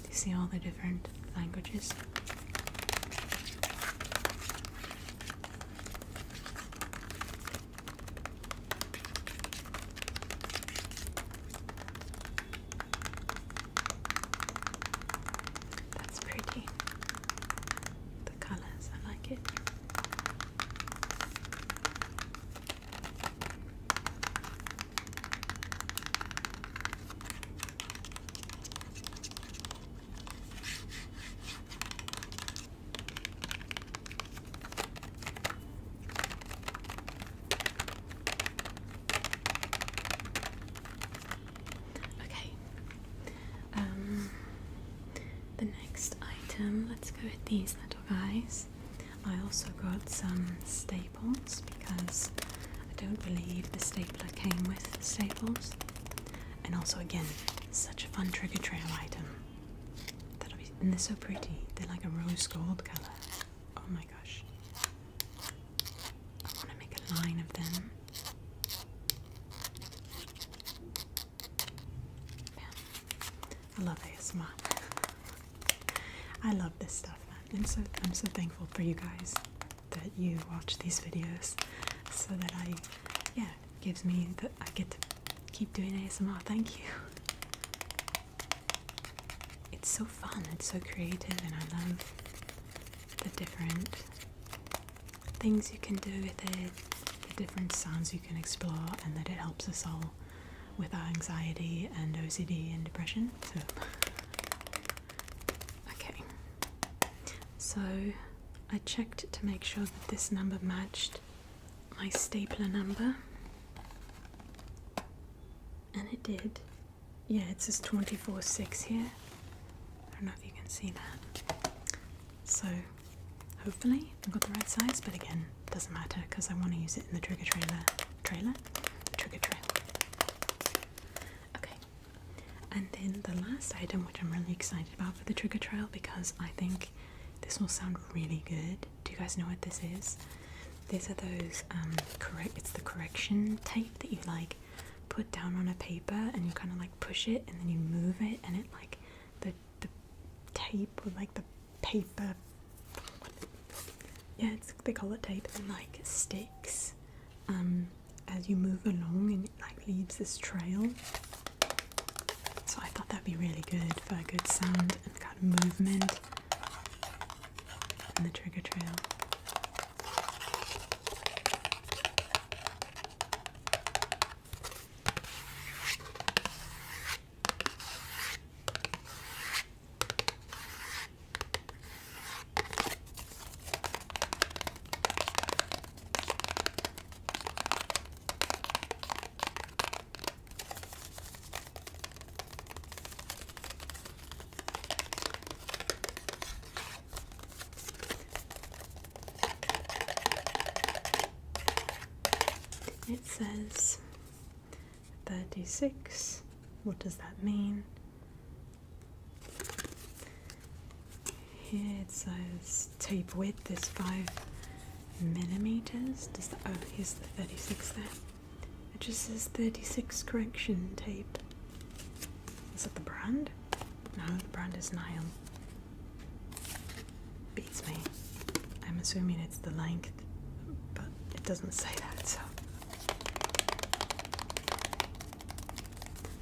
Do you see all the different languages? That's pretty. The colors, I like it. Okay. The next item, let's go with these little guys. I also got some staples because I don't believe the stapler came with staples. And also, again, such a fun trigger trail item. And they're so pretty. They're like a rose gold color. Oh my gosh. I want to make a line of them. I love ASMR. I love this stuff, man. And so I'm so thankful for you guys that you watch these videos, so that gives me that I get to keep doing ASMR. Thank you. It's so fun, it's so creative, and I love the different things you can do with it, the different sounds you can explore, and that it helps us all with our anxiety and OCD and depression. So, okay. So I checked to make sure that this number matched my stapler number, and it did. Yeah, it says 24/6 here. I don't know if you can see that. So hopefully I've got the right size, but again, doesn't matter because I want to use it in the trigger trailer. The trigger trail. Okay. And then the last item, which I'm really excited about for the trigger trail, because I think this will sound really good. Do you guys know what this is? These are those it's the correction tape that you like put down on a paper, and you kind of like push it and then you move it, and it like the tape, or like the paper, they call it tape, and like sticks as you move along, and it like leaves this trail. So I thought that'd be really good for a good sound and kind of movement in the trigger trail. It says 36. What does that mean? Here it says tape width is 5 millimeters. Oh, here's the 36 there. It just says 36 correction tape. Is that the brand? No, the brand is Nile. Beats me. I'm assuming it's the length, but it doesn't say that, so.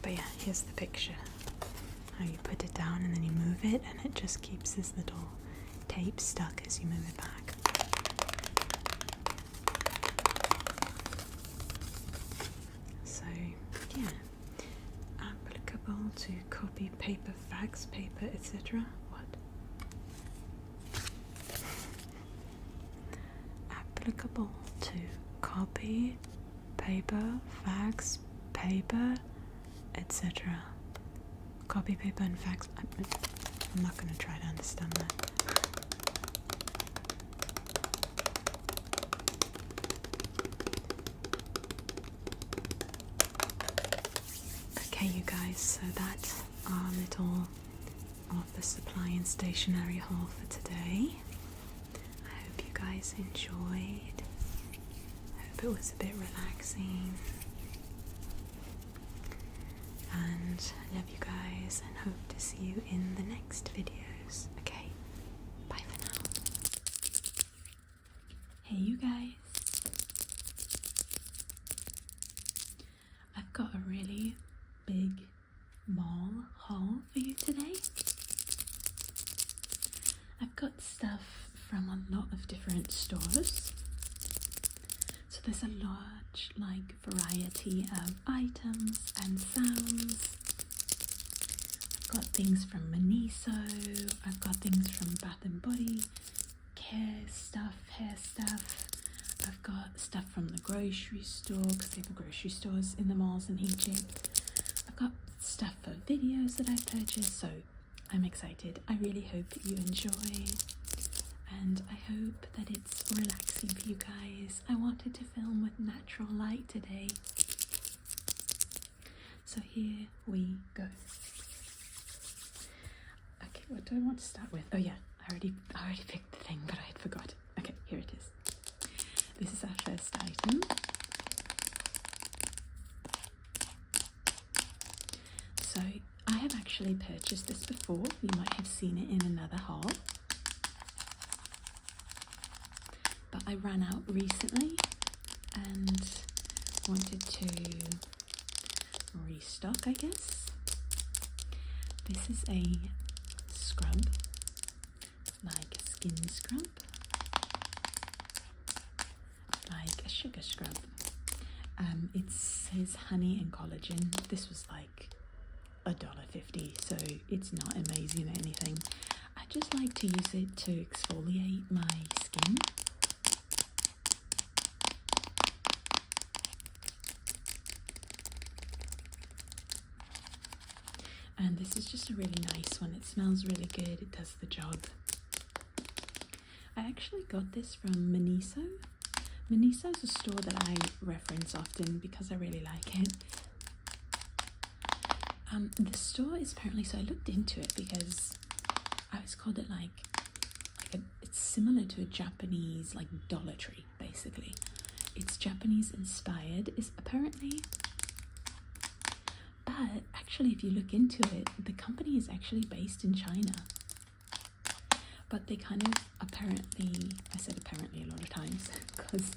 But yeah, here's the picture. How you put it down and then you move it, and it just keeps this little tape stuck as you move it back. So yeah, applicable to copy paper, fax paper, etc. What? Applicable to copy paper, fax paper, etc. Copy paper and fax. I'm not going to try to understand that. Okay, you guys, so that's our little office supply and stationery haul for today. I hope you guys enjoyed. I hope it was a bit relaxing. and I love you guys and hope to see you in the next videos. Okay, bye for now. Hey you guys, I've got a really big mall haul for you today. I've got stuff from a lot of different stores. So there's a large variety of items and sounds. I've got things from Miniso, I've got things from Bath and Body, care stuff, hair stuff. I've got stuff from the grocery store because they have grocery stores in the malls in Egypt. I've got stuff for videos that I've purchased, so I'm excited. I really hope that you enjoy, and I hope that it's relaxing for you guys. I wanted to film with natural light today, so here we go. Okay, what do I want to start with? Oh yeah, I already picked the thing, but I had forgot. Okay, here it is. This is our first item. So I have actually purchased this before. You might have seen it in another haul. But I ran out recently and wanted to restock, I guess. This is a scrub, like a skin scrub, like a sugar scrub. It says honey and collagen. This was like $1.50, so it's not amazing or anything. I just like to use it to exfoliate my skin. And this is just a really nice one. It smells really good. It does the job. I actually got this from Miniso. Miniso is a store that I reference often because I really like it. The store is apparently, so I looked into it because I was called it it's similar to a Japanese Dollar Tree, basically. It's Japanese inspired, is apparently. But actually, if you look into it, the company is actually based in China. But they kind of apparently, I said apparently a lot of times because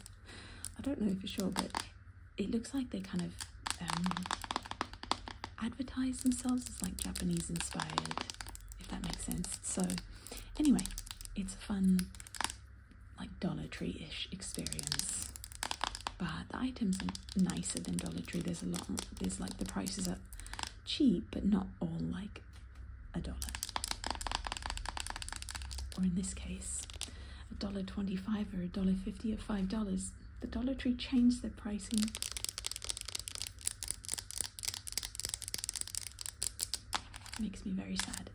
I don't know for sure, but it looks like they kind of advertise themselves as Japanese inspired, if that makes sense. So anyway, it's a fun Dollar Tree-ish experience. But the items are nicer than Dollar Tree. There's a lot more, there's the prices are cheap, but not all $1. Or in this case, $1.25 or $1.50 or $5. The Dollar Tree changed their pricing. Makes me very sad.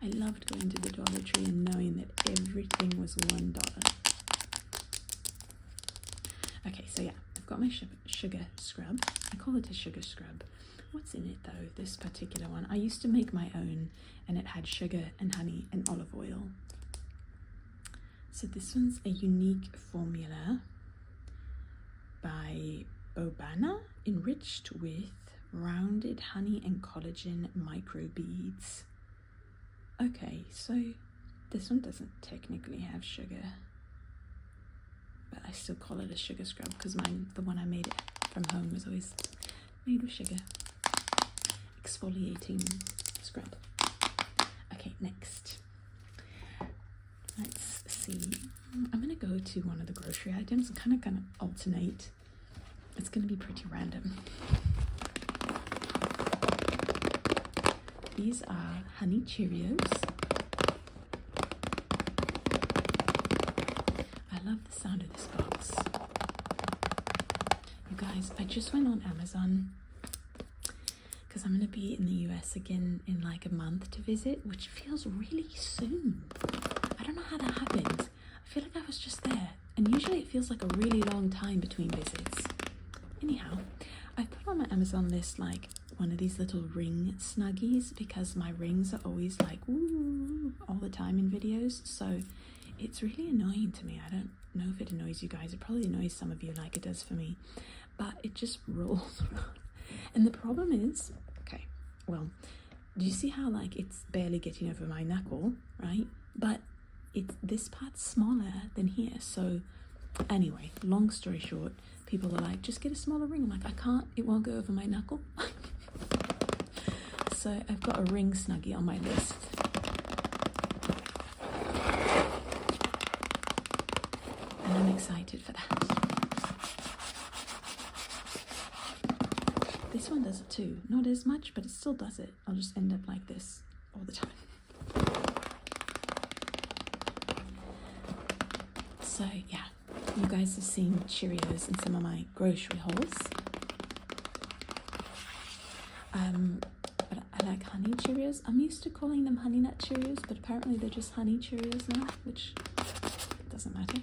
I loved going to the Dollar Tree and knowing that everything was $1. Okay, so yeah, I've got my sugar scrub. I call it a sugar scrub. What's in it though, this particular one? I used to make my own and it had sugar and honey and olive oil. So this one's a unique formula by Bobana, enriched with rounded honey and collagen micro beads. Okay, so this one doesn't technically have sugar, but I still call it a sugar scrub because the one I made it from home was always made with sugar. Exfoliating scrub. Okay, next. Let's see. I'm gonna go to one of the grocery items and kind of gonna alternate. It's gonna be pretty random. These are honey Cheerios. I love the sound of this box. You guys, I just went on Amazon because I'm going to be in the US again in a month to visit, which feels really soon. I don't know how that happened. I feel like I was just there, and usually it feels like a really long time between visits. Anyhow, I put on my Amazon list one of these little ring snuggies because my rings are always ooh all the time in videos, so it's really annoying to me. I don't know if it annoys you guys. It probably annoys some of you like it does for me, but it just rolls around. And the problem is, okay, well, do you see how like it's barely getting over my knuckle, right? But this part's smaller than here. So anyway, long story short, people are like, just get a smaller ring. I'm like, I can't, it won't go over my knuckle. So I've got a ring snuggie on my list. And I'm excited for that. This one does it too. Not as much, but it still does it. I'll just end up like this all the time. So yeah, you guys have seen Cheerios in some of my grocery hauls. But I like honey Cheerios. I'm used to calling them honey nut Cheerios, but apparently they're just honey Cheerios now, which doesn't matter.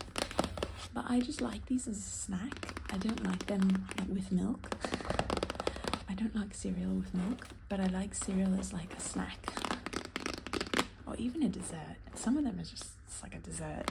But I just like these as a snack. I don't like them like with milk. I don't like cereal with milk, but I like cereal as like a snack. Or even a dessert. Some of them are just, it's like a dessert.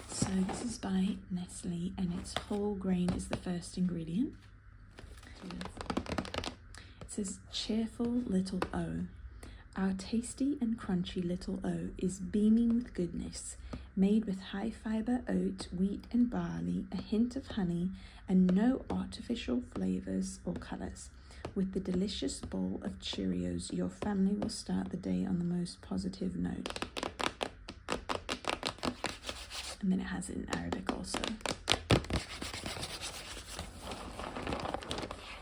So this is by Nestle, and it's whole grain is the first ingredient. It says cheerful little O. Our tasty and crunchy little O is beaming with goodness, made with high fiber oat, wheat and barley, a hint of honey, and no artificial flavors or colors. With the delicious bowl of Cheerios, your family will start the day on the most positive note. And then it has it in Arabic also.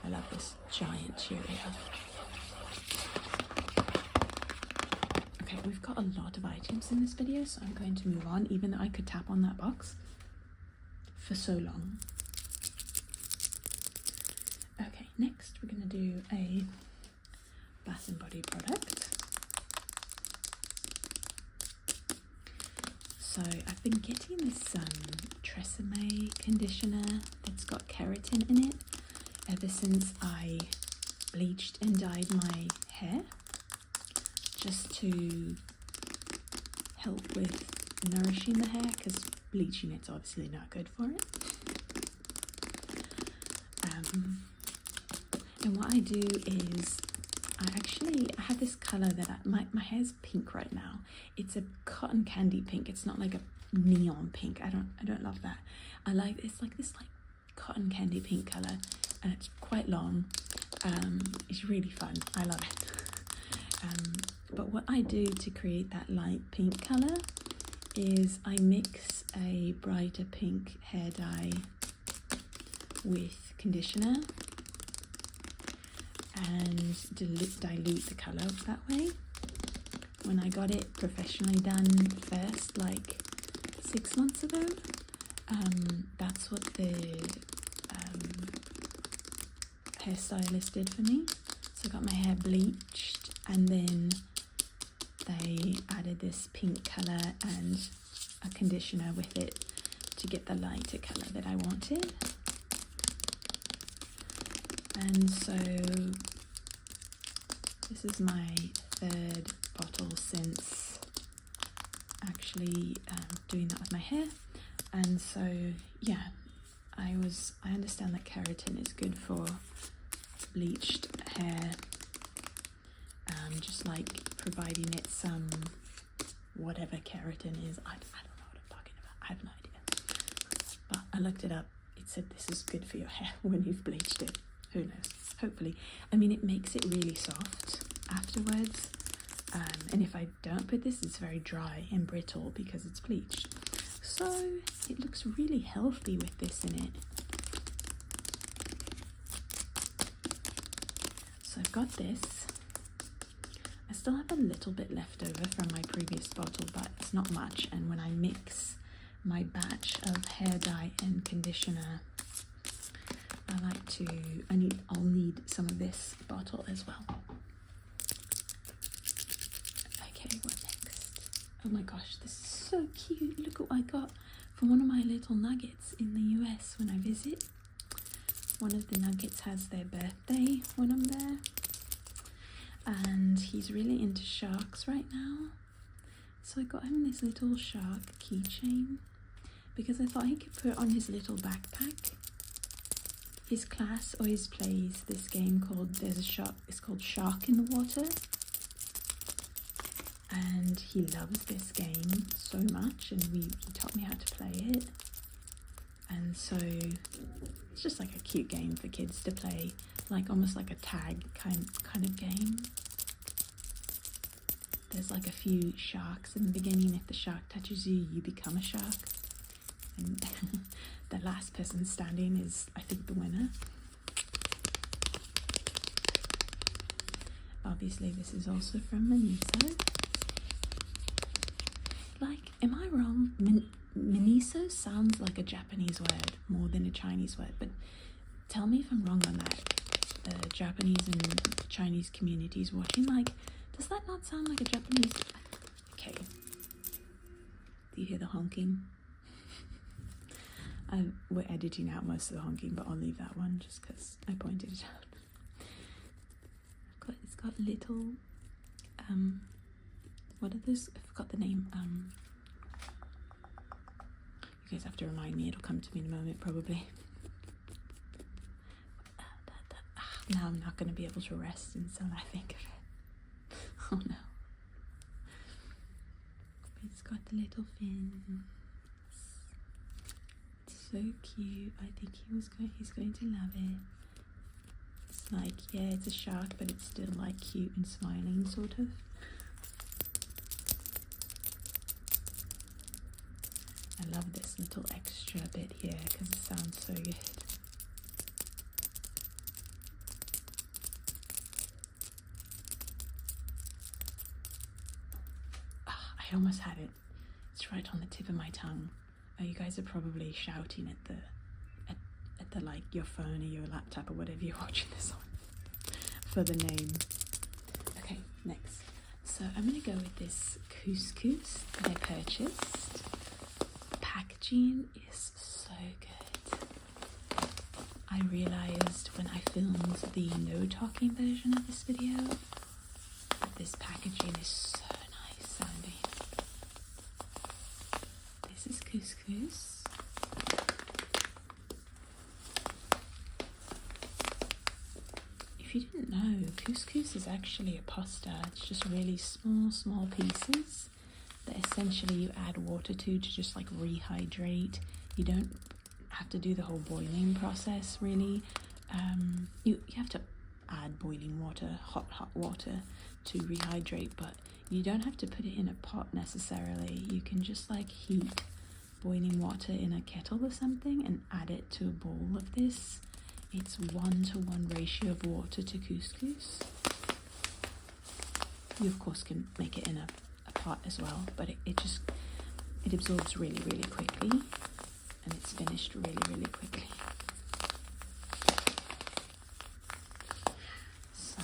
I love this giant Cheerio. Okay, we've got a lot of items in this video, so I'm going to move on, even though I could tap on that box for so long. Okay, next we're going to do a Bath and Body product. So I've been getting this Tresemme conditioner that's got keratin in it ever since I bleached and dyed my hair, just to help with nourishing the hair, because bleaching it's obviously not good for it. And what I do is I have this color that my hair's pink right now. It's a cotton candy pink. It's not like a neon pink. I don't love that. It's like this like cotton candy pink color, and it's quite long. It's really fun. I love it. But what I do to create that light pink color is I mix a brighter pink hair dye with conditioner and dilute the color that way. When I got it professionally done first, like 6 months ago, that's what the hairstylist did for me. So I got my hair bleached, and then they added this pink color and a conditioner with it to get the lighter color that I wanted. And so this is my 3rd bottle since actually doing that with my hair. And so yeah, I understand that keratin is good for bleached hair, just like providing it some whatever keratin is. I don't know what I'm talking about. I have no idea, but I looked it up. It said this is good for your hair when you've bleached it. Who knows? Hopefully. I mean, it makes it really soft afterwards, and if I don't put this, it's very dry and brittle because it's bleached. So it looks really healthy with this in it. So I've got this. I still have a little bit left over from my previous bottle, but it's not much. And when I mix my batch of hair dye and conditioner, I'll need some of this bottle as well. Okay, what next? Oh my gosh, this is so cute. Look what I got for one of my little nuggets in the US when I visit. One of the nuggets has their birthday when I'm there. and he's really into sharks right now. So I got him this little shark keychain because I thought he could put it on his little backpack. His class always plays this game called it's called Shark in the Water. And he loves this game so much, and he taught me how to play it. And so it's just like a cute game for kids to play, like almost like a tag kind of game. There's like a few sharks in the beginning. If the shark touches you, you become a shark. And the last person standing is, I think, the winner. Obviously, this is also from Miniso. Like, am I wrong? Miniso sounds like a Japanese word more than a Chinese word, but tell me if I'm wrong on that. The Japanese and Chinese communities watching, like, does that not sound like a Japanese? Okay. Do you hear the honking? We're editing out most of the honking, but I'll leave that one just because I pointed it out. It's got little, what are those? I forgot the name. You guys have to remind me. It'll come to me in a moment, probably. Now I'm not going to be able to rest until I think of it. Oh no. It's got the little fins. It's so cute. I think he's going to love it. It's like, yeah, it's a shark, but it's still like cute and smiling, sort of. I love this little extra bit here because it sounds so good. I almost had it. It's right on the tip of my tongue. You guys are probably shouting at the like your phone or your laptop or whatever you're watching this on for the name. Okay, next. So I'm gonna go with this couscous that I purchased. The packaging is so good. I realized when I filmed the no talking version of this video that this packaging is so nice sounding. This is couscous. If you didn't know, couscous is actually a pasta. It's just really small pieces that essentially you add water to just like rehydrate. You don't have to do the whole boiling process really. You have to add boiling water, hot water to rehydrate, but you don't have to put it in a pot necessarily. You can just like heat boiling water in a kettle or something and add it to a bowl of this. It's 1-to-1 ratio of water to couscous. You of course can make it in a pot as well, but it absorbs really quickly, and it's finished really quickly. So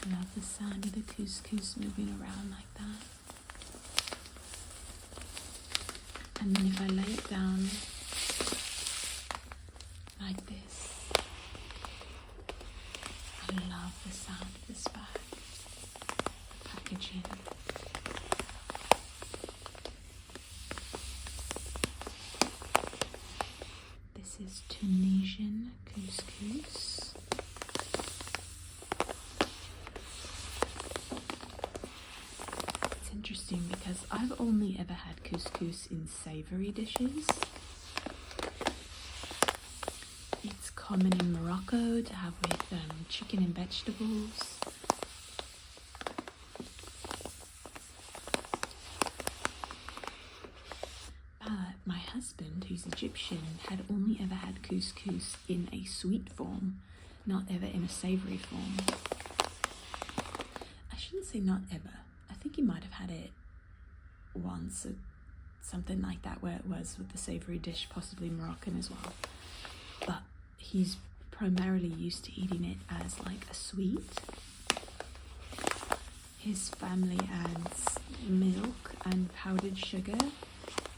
I love the sound of the couscous moving around like that. And then if I lay it down like this, I love the sound of this bag, the packaging. This is Tunisian couscous. It's interesting because I've only ever had couscous in savory dishes. It's common in Morocco to have with chicken and vegetables. But my husband, who's Egyptian, had only ever had couscous in a sweet form, not ever in a savory form. I shouldn't say not ever. I think he might have had it once or something like that, where it was with the savory dish, possibly Moroccan as well. But he's primarily used to eating it as like a sweet. His family adds milk and powdered sugar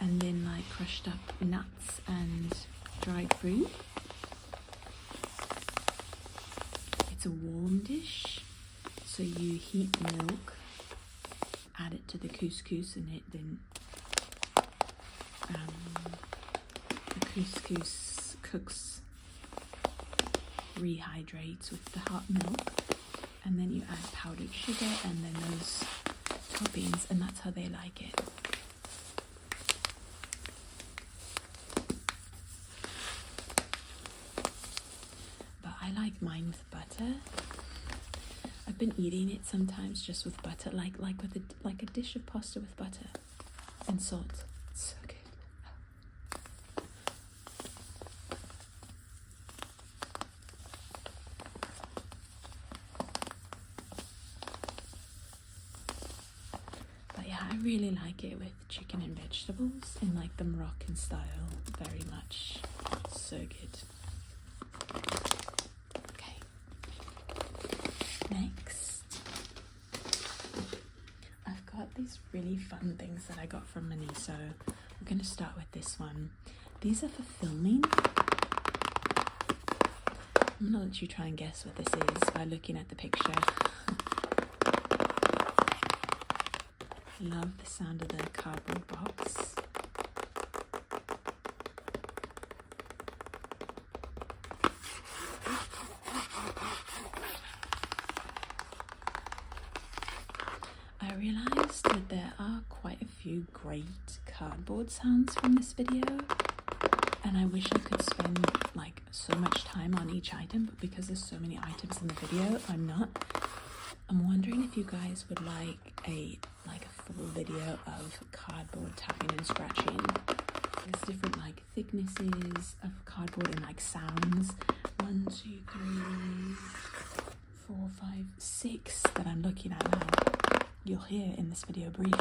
and then like crushed up nuts and dried fruit. It's a warm dish, heat milk, add it to the couscous, and it then the couscous cooks, rehydrates with the hot milk, and then you add powdered sugar and then those toppings, and that's how they like it. But I like mine with butter. I've been eating it sometimes just with butter, like with a dish of pasta with butter and salt. It's so good. But yeah, I really like it with chicken and vegetables in like the Moroccan style, very much. So good. Okay. Next, I've got these really fun things that I got from Miniso. We're going to start with this one. These are for filming. I'm going to let you try and guess what this is by looking at the picture. Love the sound of the cardboard box. I realised that there are quite a few great cardboard sounds from this video, and I wish I could spend like so much time on each item, but because there's so many items in the video, I'm not. I'm wondering if you guys would like a full video of cardboard tapping and scratching. There's different like thicknesses of cardboard and like sounds. 1, 2, 3, 4, 5, 6 that I'm looking at now. You'll hear in this video briefly.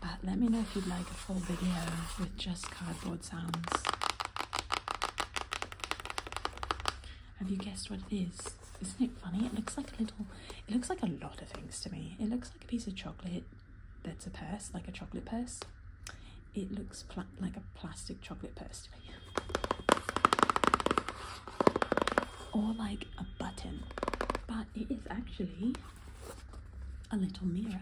But let me know if you'd like a full video with just cardboard sounds. Have you guessed what it is? Isn't it funny? It looks like a lot of things to me. It looks like a piece of chocolate that's a purse, like a chocolate purse. It looks like a plastic chocolate purse to me. Or like a button. But it is actually a little mirror.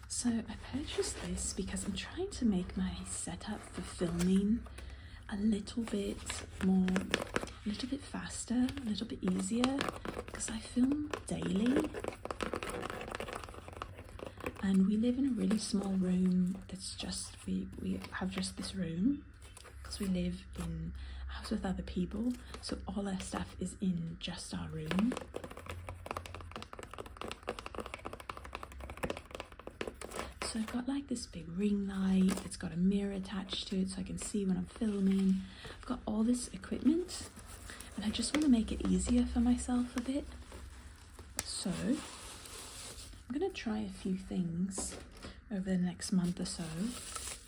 So I purchased this because I'm trying to make my setup for filming a little bit faster, a little bit easier, because I film daily and we live in a really small room that's just, we have just this room because we live in a house with other people, so all our stuff is in just our room. So I've got like this big ring light, it's got a mirror attached to it so I can see when I'm filming. I've got all this equipment and I just want to make it easier for myself a bit. So I'm going to try a few things over the next month or so.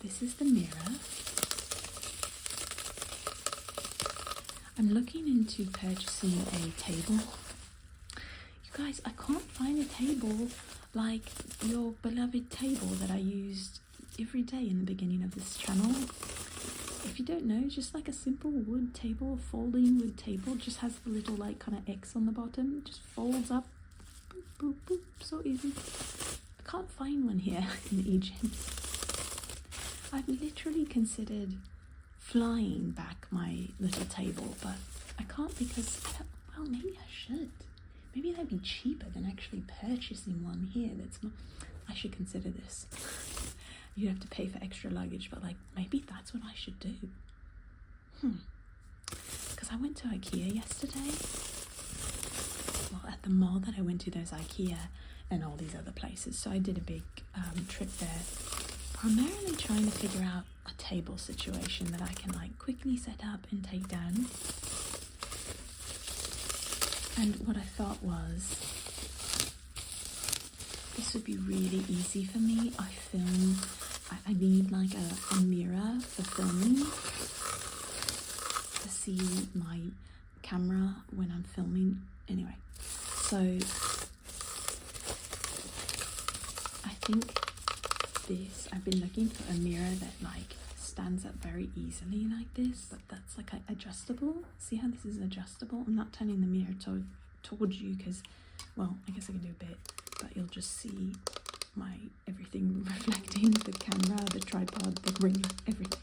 This is the mirror. I'm looking into purchasing a table. You guys, I can't find a table like your beloved table that I used every day in the beginning of this channel. If you don't know, just like a simple wood table, folding wood table, just has the little like kind of X on the bottom, just folds up, boop, boop, boop, so easy. I can't find one here in Egypt. I've literally considered flying back my little table, but I can't because, well, maybe I should. Maybe that'd be cheaper than actually purchasing one here. That's not. I should consider this. You have to pay for extra luggage, but like maybe that's what I should do. Because I went to IKEA yesterday. Well, at the mall that I went to, there's IKEA and all these other places. So I did a big trip there, primarily trying to figure out a table situation that I can like quickly set up and take down. And what I thought was, this would be really easy for me. I need like a mirror for filming to see my camera when I'm filming. Anyway, so I think I've been looking for a mirror that like stands up very easily like this, but that's like adjustable. See how this is adjustable? I'm not turning the mirror towards you because, well, I guess I can do a bit, but you'll just see my everything reflecting, the camera, the tripod, the ring, everything.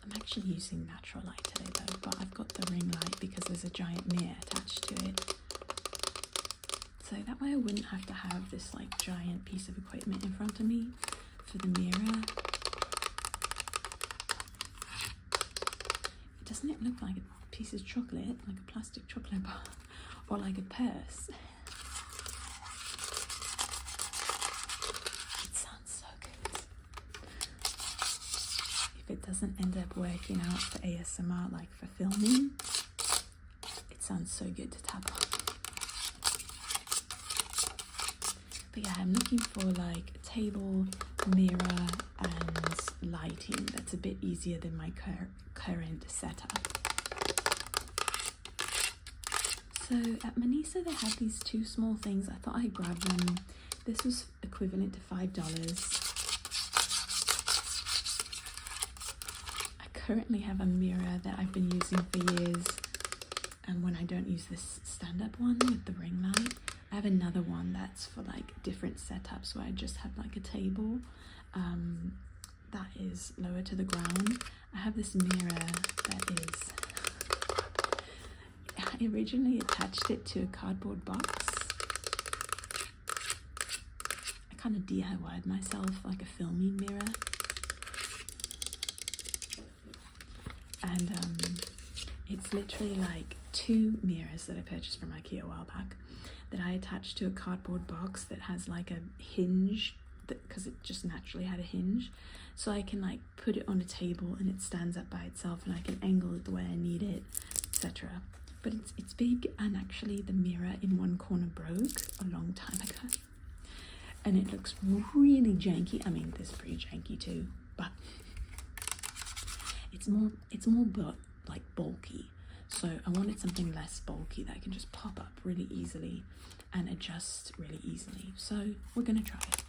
I'm actually using natural light today though, but I've got the ring light because there's a giant mirror attached to it. So that way I wouldn't have to have this like giant piece of equipment in front of me for the mirror. Doesn't it look like a piece of chocolate, like a plastic chocolate bar, or like a purse? It sounds so good. If it doesn't end up working out for ASMR, like for filming, it sounds so good to tap on. But yeah, I'm looking for like a table, mirror, and lighting that's a bit easier than my current setup. So at Manisa they had these two small things. I thought I'd grab them. This was equivalent to $5. I currently have a mirror that I've been using for years, and when I don't use this stand-up one with the ring light, I have another one that's for like different setups where I just have like a table that is lower to the ground. I have this mirror that is, I originally attached it to a cardboard box. I kind of DIY'd myself like a filming mirror. And it's literally like two mirrors that I purchased from IKEA a while back that I attached to a cardboard box that has like a hinge, because it just naturally had a hinge, so I can like put it on a table and it stands up by itself and I can angle it the way I need it, etc. But it's big, and actually the mirror in one corner broke a long time ago and it looks really janky. I mean, this is pretty janky too, but it's more like bulky. So I wanted something less bulky that I can just pop up really easily and adjust really easily. So we're gonna try it.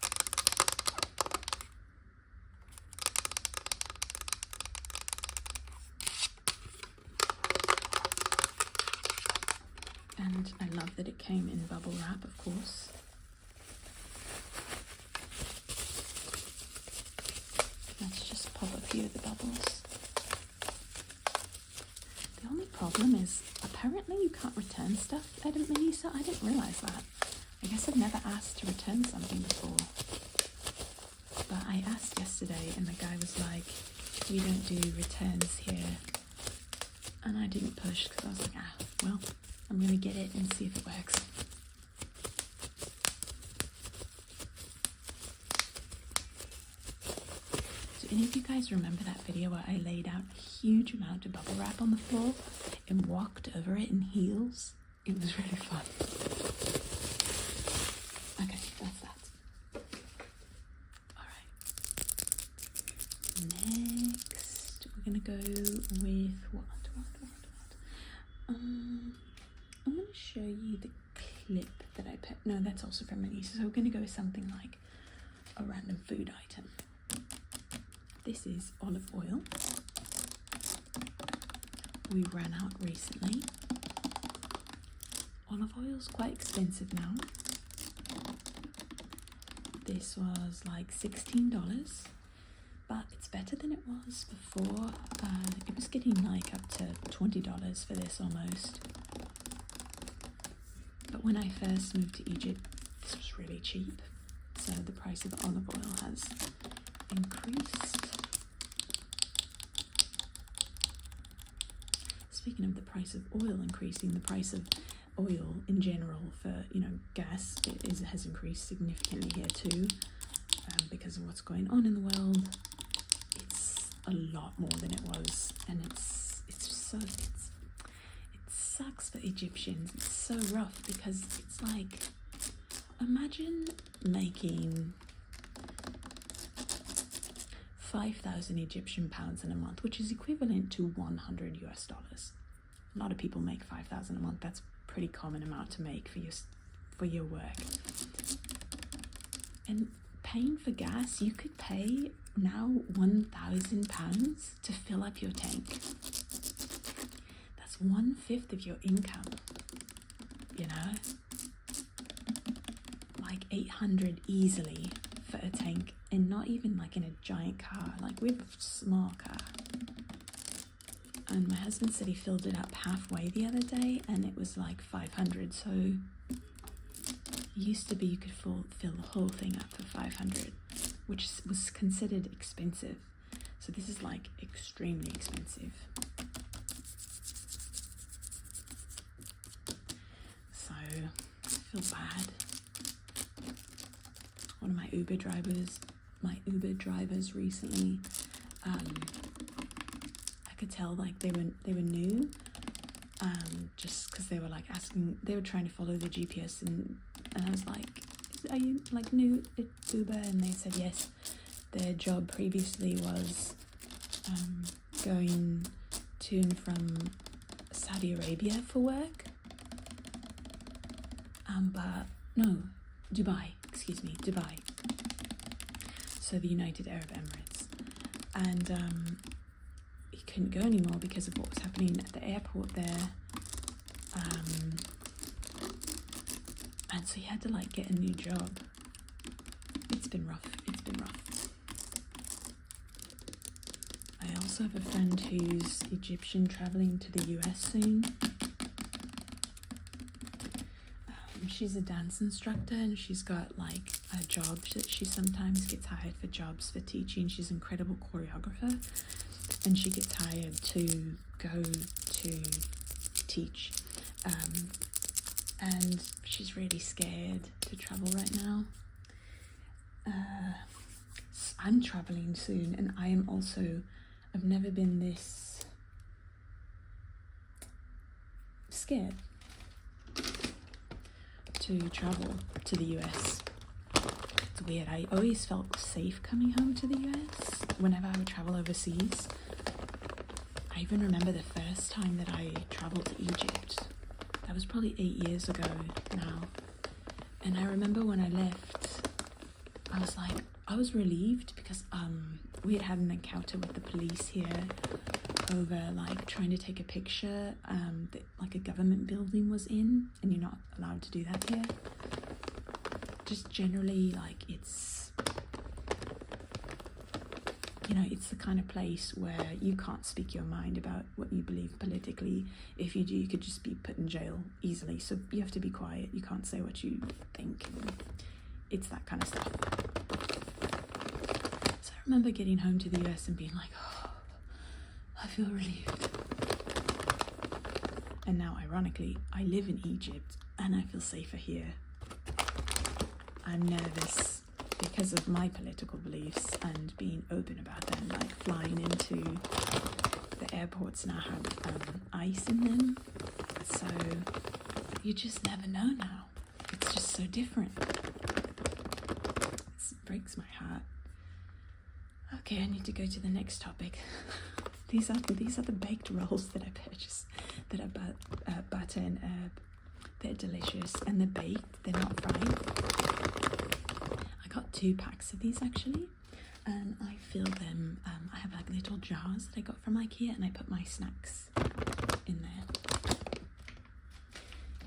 And I love that it came in bubble wrap, of course. Let's just pop a few of the bubbles. The only problem is apparently you can't return stuff at Manisa. I didn't realize that. I guess I've never asked to return something before. But I asked yesterday and the guy was like, we don't do returns here. And I didn't push because I was like, well, I'm going to get it and see if it works. Do any of you guys remember that video where I laid out a huge amount of bubble wrap on the floor and walked over it in heels? It was really fun. Okay, that's that. Alright. Next, we're going to go with what? I'm going to show you the clip that I put. No, that's also from Manisa. So we're going to go with something like a random food item. This is olive oil. We ran out recently. Olive oil's quite expensive now. This was like $16, but it's better than it was before. It was getting like up to $20 for this almost. But when I first moved to Egypt, this was really cheap. So the price of olive oil has increased. Speaking of the price of oil increasing, the price of oil in general for, gas has increased significantly here too, because of what's going on in the world. It's a lot more than it was, and it sucks for Egyptians. It's so rough because it's like, imagine making 5,000 Egyptian pounds in a month, which is equivalent to $100 US. A lot of people make 5,000 a month. That's a pretty common amount to make for your work. And paying for gas, you could pay now £1,000 to fill up your tank. That's 1/5 of your income, you know? Like 800 easily for a tank, and not even like in a giant car. Like, we have a small car. And my husband said he filled it up halfway the other day and it was like 500. So it used to be you could fill the whole thing up for 500, which was considered expensive. So this is like extremely expensive. So I feel bad. One of my Uber drivers recently, I could tell like they were new, just because they were like asking, they were trying to follow the GPS, and I was like, are you like new at Uber? And they said yes. Their job previously was going to and from Saudi Arabia for work, but no, Dubai, so the United Arab Emirates. And he couldn't go anymore because of what was happening at the airport there, and so he had to like get a new job. It's been rough. I also have a friend who's Egyptian traveling to the US soon. She's a dance instructor, and she's got like a job that she sometimes gets hired for jobs for teaching. She's an incredible choreographer, and she gets hired to go to teach. And she's really scared to travel right now. I'm traveling soon, and I am also, I've never been this scared to travel to the US. It's weird. I always felt safe coming home to the US whenever I would travel overseas. I even remember the first time that I traveled to Egypt. That was probably 8 years ago now. And I remember when I left, I was relieved because we had an encounter with the police here over like trying to take a picture that like a government building was in, and you're not allowed to do that here. Just generally, like, it's, you know, it's the kind of place where you can't speak your mind about what you believe politically. If you do, you could just be put in jail easily. So you have to be quiet. You can't say what you think. It's that kind of stuff. So I remember getting home to the US and being like, oh, I feel relieved. And now, ironically, I live in Egypt and I feel safer here. I'm nervous because of my political beliefs and being open about them, like flying into the airports now have ice in them. So you just never know now. It's just so different. It breaks my heart. Okay, I need to go to the next topic. These are the baked rolls that I purchased that are butter and herb. They're delicious, and they're baked, they're not fried. I got 2 packs of these actually, and I fill them, I have like little jars that I got from IKEA, and I put my snacks in there.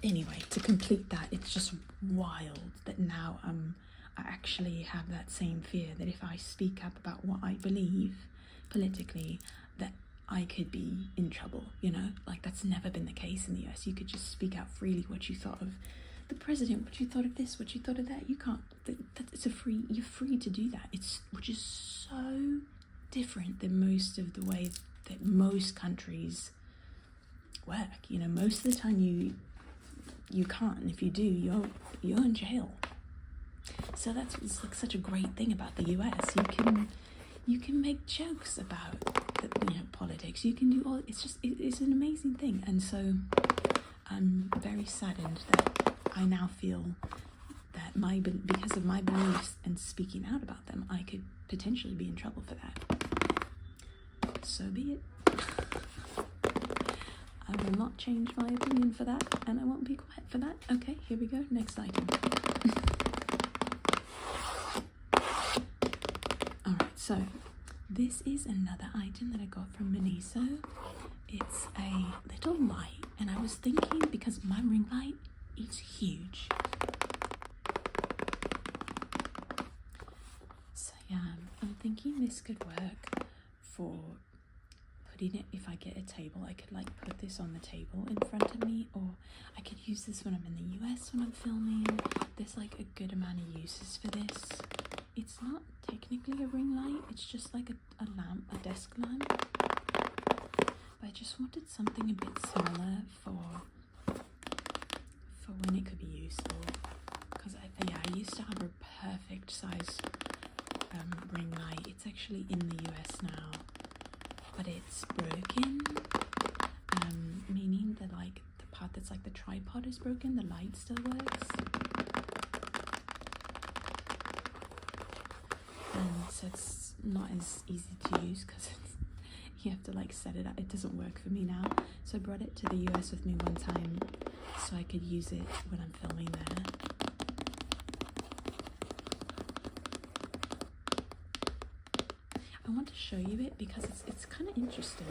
Anyway, to complete that, it's just wild that now I actually have that same fear that if I speak up about what I believe politically, that I could be in trouble, you know? Like, that's never been the case in the US. You could just speak out freely what you thought of the president, what you thought of this, what you thought of that. You can't, you're free to do that. Which is so different than most of the way that most countries work. You know, most of the time you can't, and if you do, you're in jail. So that's what's like such a great thing about the US. You can make jokes about politics. You can do all. It's an amazing thing, and so I'm very saddened that I now feel that because of my beliefs and speaking out about them, I could potentially be in trouble for that. So be it. I will not change my opinion for that, and I won't be quiet for that. Okay, here we go. Next item. So this is another item that I got from Miniso. It's a little light, and I was thinking, because my ring light is huge, so yeah, I'm thinking this could work for putting it. If I get a table, I could like put this on the table in front of me, or I could use this when I'm in the US when I'm filming. There's like a good amount of uses for this. It's not technically a ring light, it's just like a lamp, a desk lamp. But I just wanted something a bit smaller for when it could be useful. Because I used to have a perfect size ring light. It's actually in the US now, but it's broken, meaning that like the part that's like the tripod is broken, the light still works. And so it's not as easy to use because you have to like set it up. It doesn't work for me now. So I brought it to the US with me one time so I could use it when I'm filming there. I want to show you it because it's kind of interesting.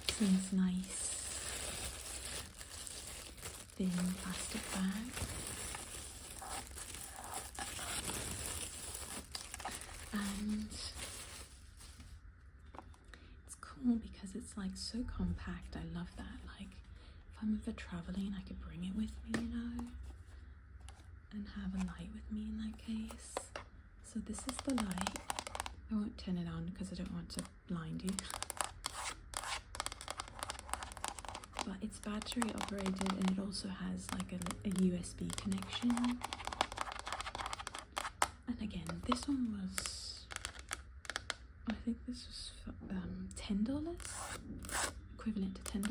It's in this nice thin plastic bag. And it's cool because it's like so compact. I love that. Like if I'm ever traveling, I could bring it with me, you know, and have a light with me in that case. So this is the light. I won't turn it on because I don't want to blind you. But it's battery operated, and it also has like a USB connection. And again, this one was, I think this was for, $10, equivalent to $10.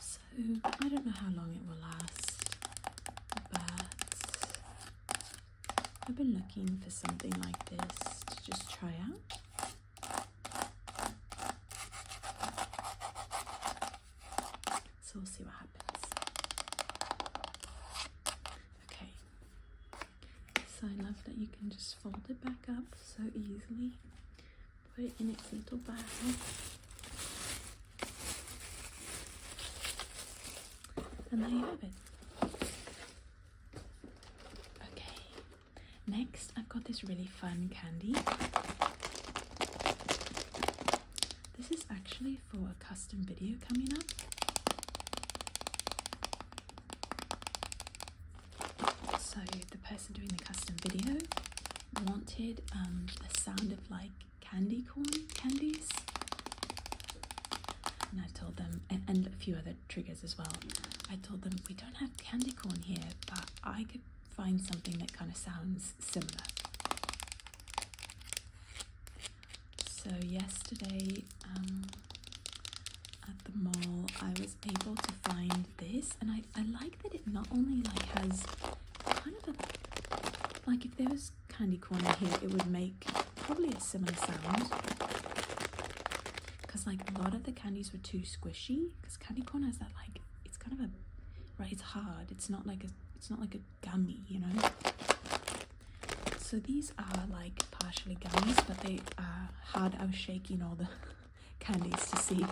So I don't know how long it will last, but I've been looking for something like this to just try out. So we'll see what happens. Okay, so I love that you can just fold it back up so easily, put it in its little bag, and there you have it. Okay, next I've got this really fun candy. This is actually for a custom video coming up. So the person doing the custom video wanted a sound of like candy corn candies, and I told them, and a few other triggers as well. I told them we don't have candy corn here, but I could find something that kind of sounds similar. So yesterday at the mall, I was able to find this, and I like that it not only like has kind of a, like if there was candy corn in here, it would make probably a similar sound, because like a lot of the candies were too squishy, because candy corn has that like, it's kind of a, right, it's hard, it's not like a gummy, you know. So these are like partially gummies, but they are hard. I was shaking all the candies to see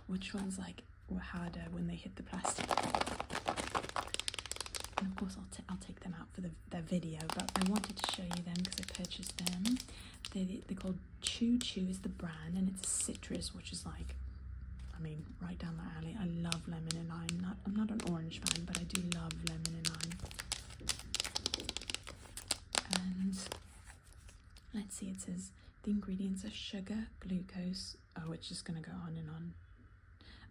which ones like were harder when they hit the plastic. And of course I'll take them out for the video, but I wanted to show you them because I purchased them. They're called Choo Choo is the brand, and it's citrus, which is like, I mean, right down my alley. I love lemon and lime. I'm not an orange fan, but I do love lemon and lime. And let's see, it says the ingredients are sugar, glucose. Oh, it's just gonna go on and on.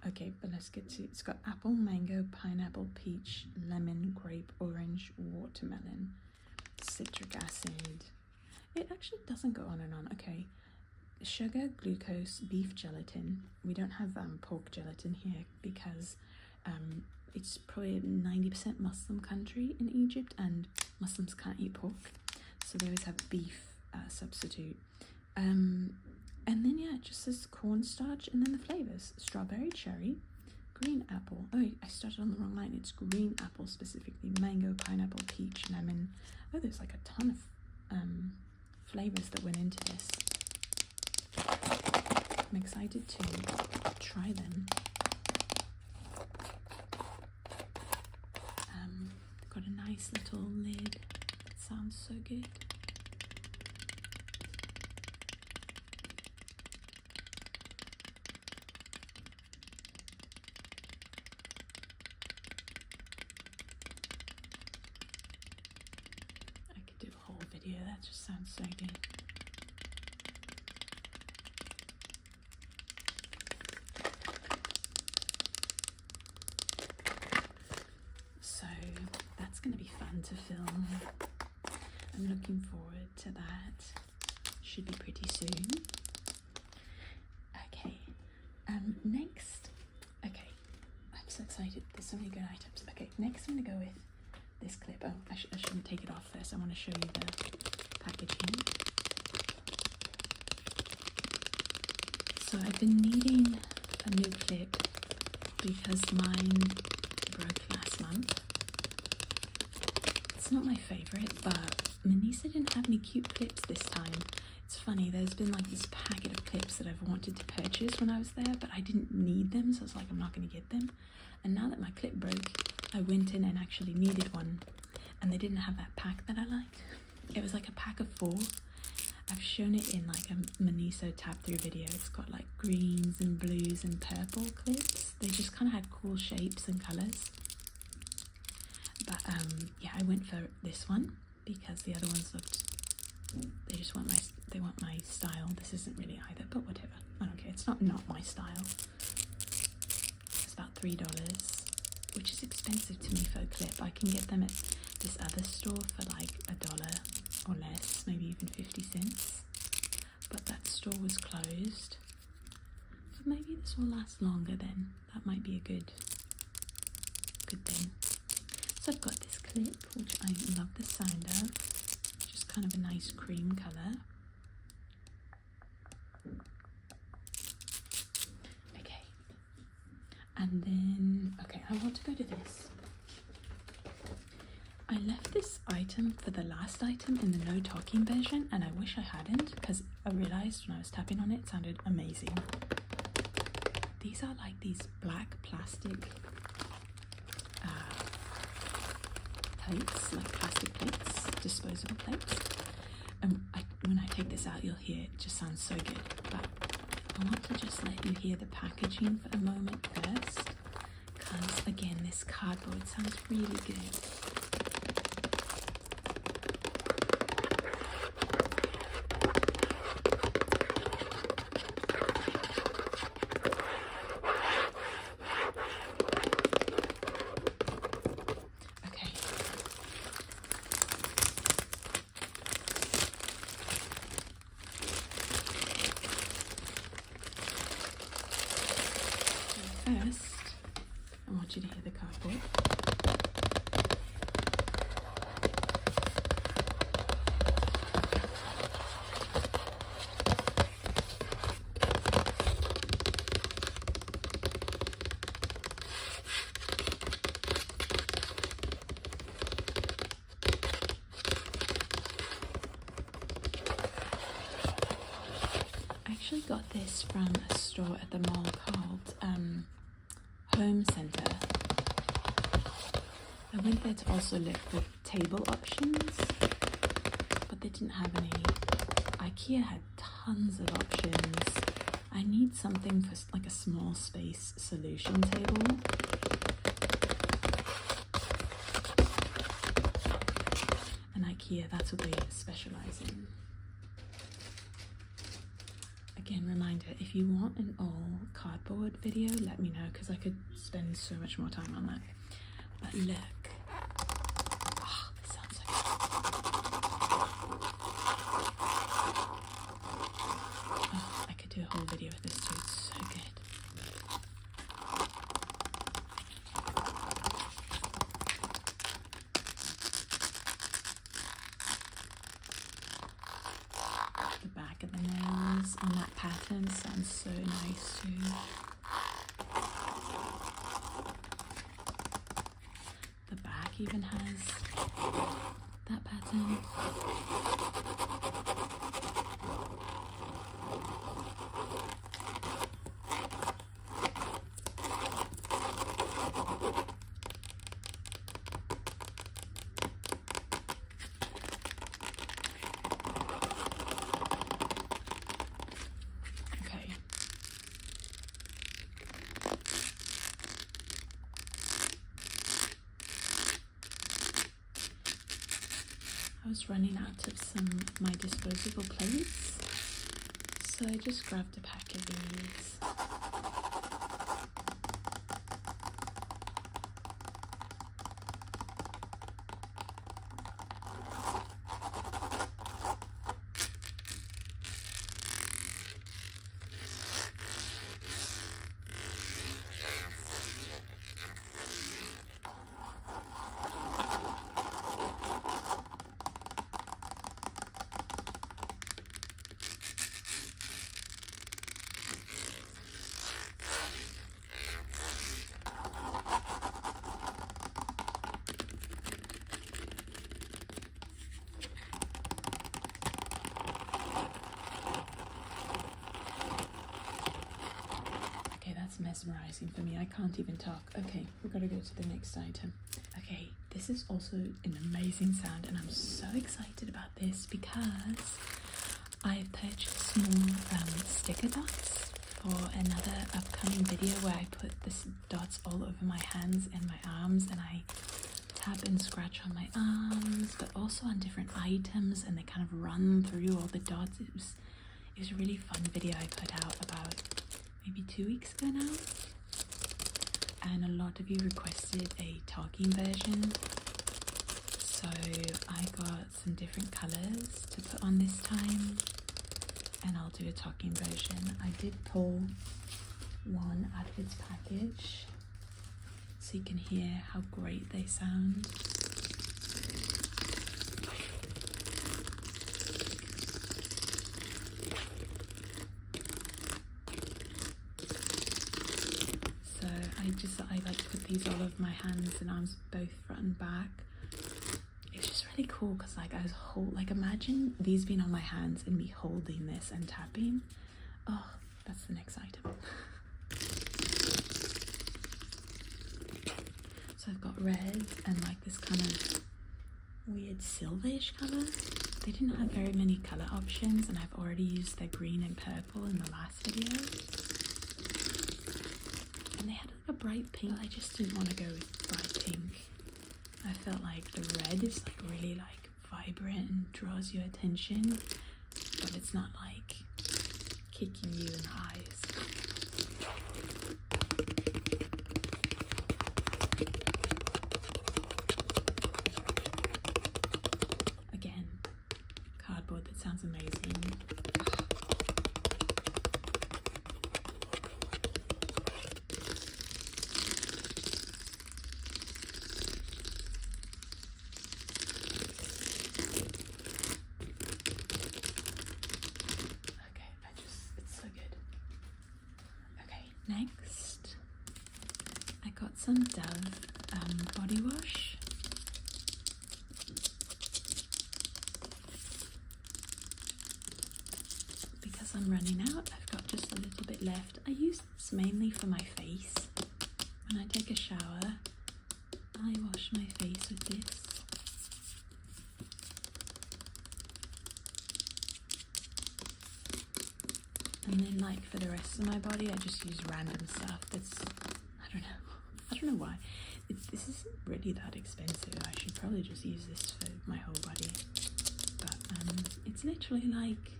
Okay, but let's get to, it's got apple, mango, pineapple, peach, lemon, grape, orange, watermelon, citric acid. It actually doesn't go on and on. Okay, sugar, glucose, beef gelatin. We don't have pork gelatin here because it's probably a 90% Muslim country in Egypt, and Muslims can't eat pork, so they always have beef substitute. And then yeah, it just says cornstarch, and then the flavors: strawberry, cherry, green apple. Oh, I started on the wrong line. It's green apple specifically, mango, pineapple, peach, lemon. Oh, there's like a ton of flavors that went into this. I'm excited to try them. Got a nice little lid. It sounds so good. I could do a whole video. That just sounds so good. So that's going to be fun to film. I'm looking forward to that. Should be pretty soon. Okay, next, okay, I'm so excited. There's so many good items. Okay, next I'm going to go with this clip. Oh, I shouldn't take it off first. I want to show you the packaging. So I've been needing a new clip because mine broke last month. It's not my favorite, but Manisa didn't have any cute clips this time. It's funny, there's been like this packet of clips that I've wanted to purchase when I was there, but I didn't need them, so I was like, I'm not going to get them. And now that my clip broke, I went in and actually needed one, and they didn't have that pack that I liked. It was like a pack of 4. I've shown it in like a Maniso tap through video. It's got like greens and blues and purple clips. They just kind of had cool shapes and colors. But yeah, I went for this one because the other ones looked, they just want my style. This isn't really either, but whatever. I don't care. It's not my style. It's about $3, which is expensive to me for a clip. I can get them at this other store for like $1 or less, maybe even 50 cents. But that store was closed. So maybe this will last longer then. That might be a good thing. So I've got this clip, which I love the sound of. Just kind of a nice cream colour. Okay. And then, okay, I want to go to this. I left this item for the last item in the no talking version, and I wish I hadn't, because I realised when I was tapping on it, it sounded amazing. These are like these black plastic plates, like plastic plates, disposable plates. And when I take this out, you'll hear it just sounds so good. But I want to just let you hear the packaging for a moment first, because again, this cardboard sounds really good. First, I want you to hear the cardboard. I actually got this from a store at the mall called Home Center. I went there to also look for table options, but they didn't have any. IKEA had tons of options. I need something for like a small space solution table. And IKEA, that's what they specialize in. Again, reminder, if you want an all cardboard video, let me know, because I could spend so much more time on that. But look. Oh, this sounds so good. Oh, I could do a whole video with this too. It's so good. The back of the nail. is so nice too. The back even has that pattern. I was running out of some of my disposable plates, so I just grabbed a pack of these. Mesmerizing for me. I can't even talk. Okay, we've got to go to the next item. Okay, this is also an amazing sound, and I'm so excited about this because I've purchased more sticker dots for another upcoming video where I put this dots all over my hands and my arms, and I tap and scratch on my arms, but also on different items, and they kind of run through all the dots. It was a really fun video I put out about maybe 2 weeks ago now, and a lot of you requested a talking version, so I got some different colors to put on this time, and I'll do a talking version. I did pull one out of its package so you can hear how great they sound. I like to put these all over my hands and arms, both front and back. It's just really cool because like imagine these being on my hands and me holding this and tapping. Oh, that's the next item. So I've got red and like this kind of weird silverish color. They didn't have very many color options, and I've already used their green and purple in the last video. And they had like a bright pink. I just didn't want to go with bright pink. I felt like the red is like really like vibrant and draws your attention, but it's not like kicking you in the eyes. Again, cardboard that sounds amazing. Next, I got some Dove body wash. Because I'm running out, I've got just a little bit left. I use this mainly for my face. When I take a shower, I wash my face with this. And then like for the rest of my body, I just use random stuff that's, I don't know why. This isn't really that expensive. I should probably just use this for my whole body. But it's literally like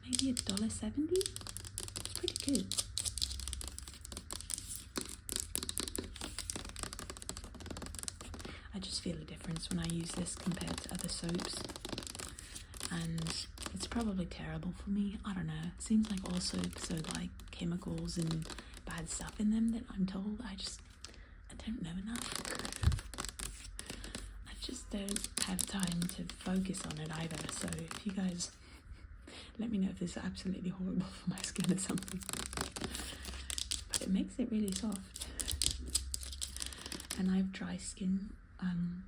maybe $1.70. It's pretty good. I just feel a difference when I use this compared to other soaps. And it's probably terrible for me. I don't know. It seems like all soaps are like chemicals and bad stuff in them that I'm told. I don't know enough. I just don't have time to focus on it either. So if you guys Let me know if this is absolutely horrible for my skin or something. But it makes it really soft. And I have dry skin on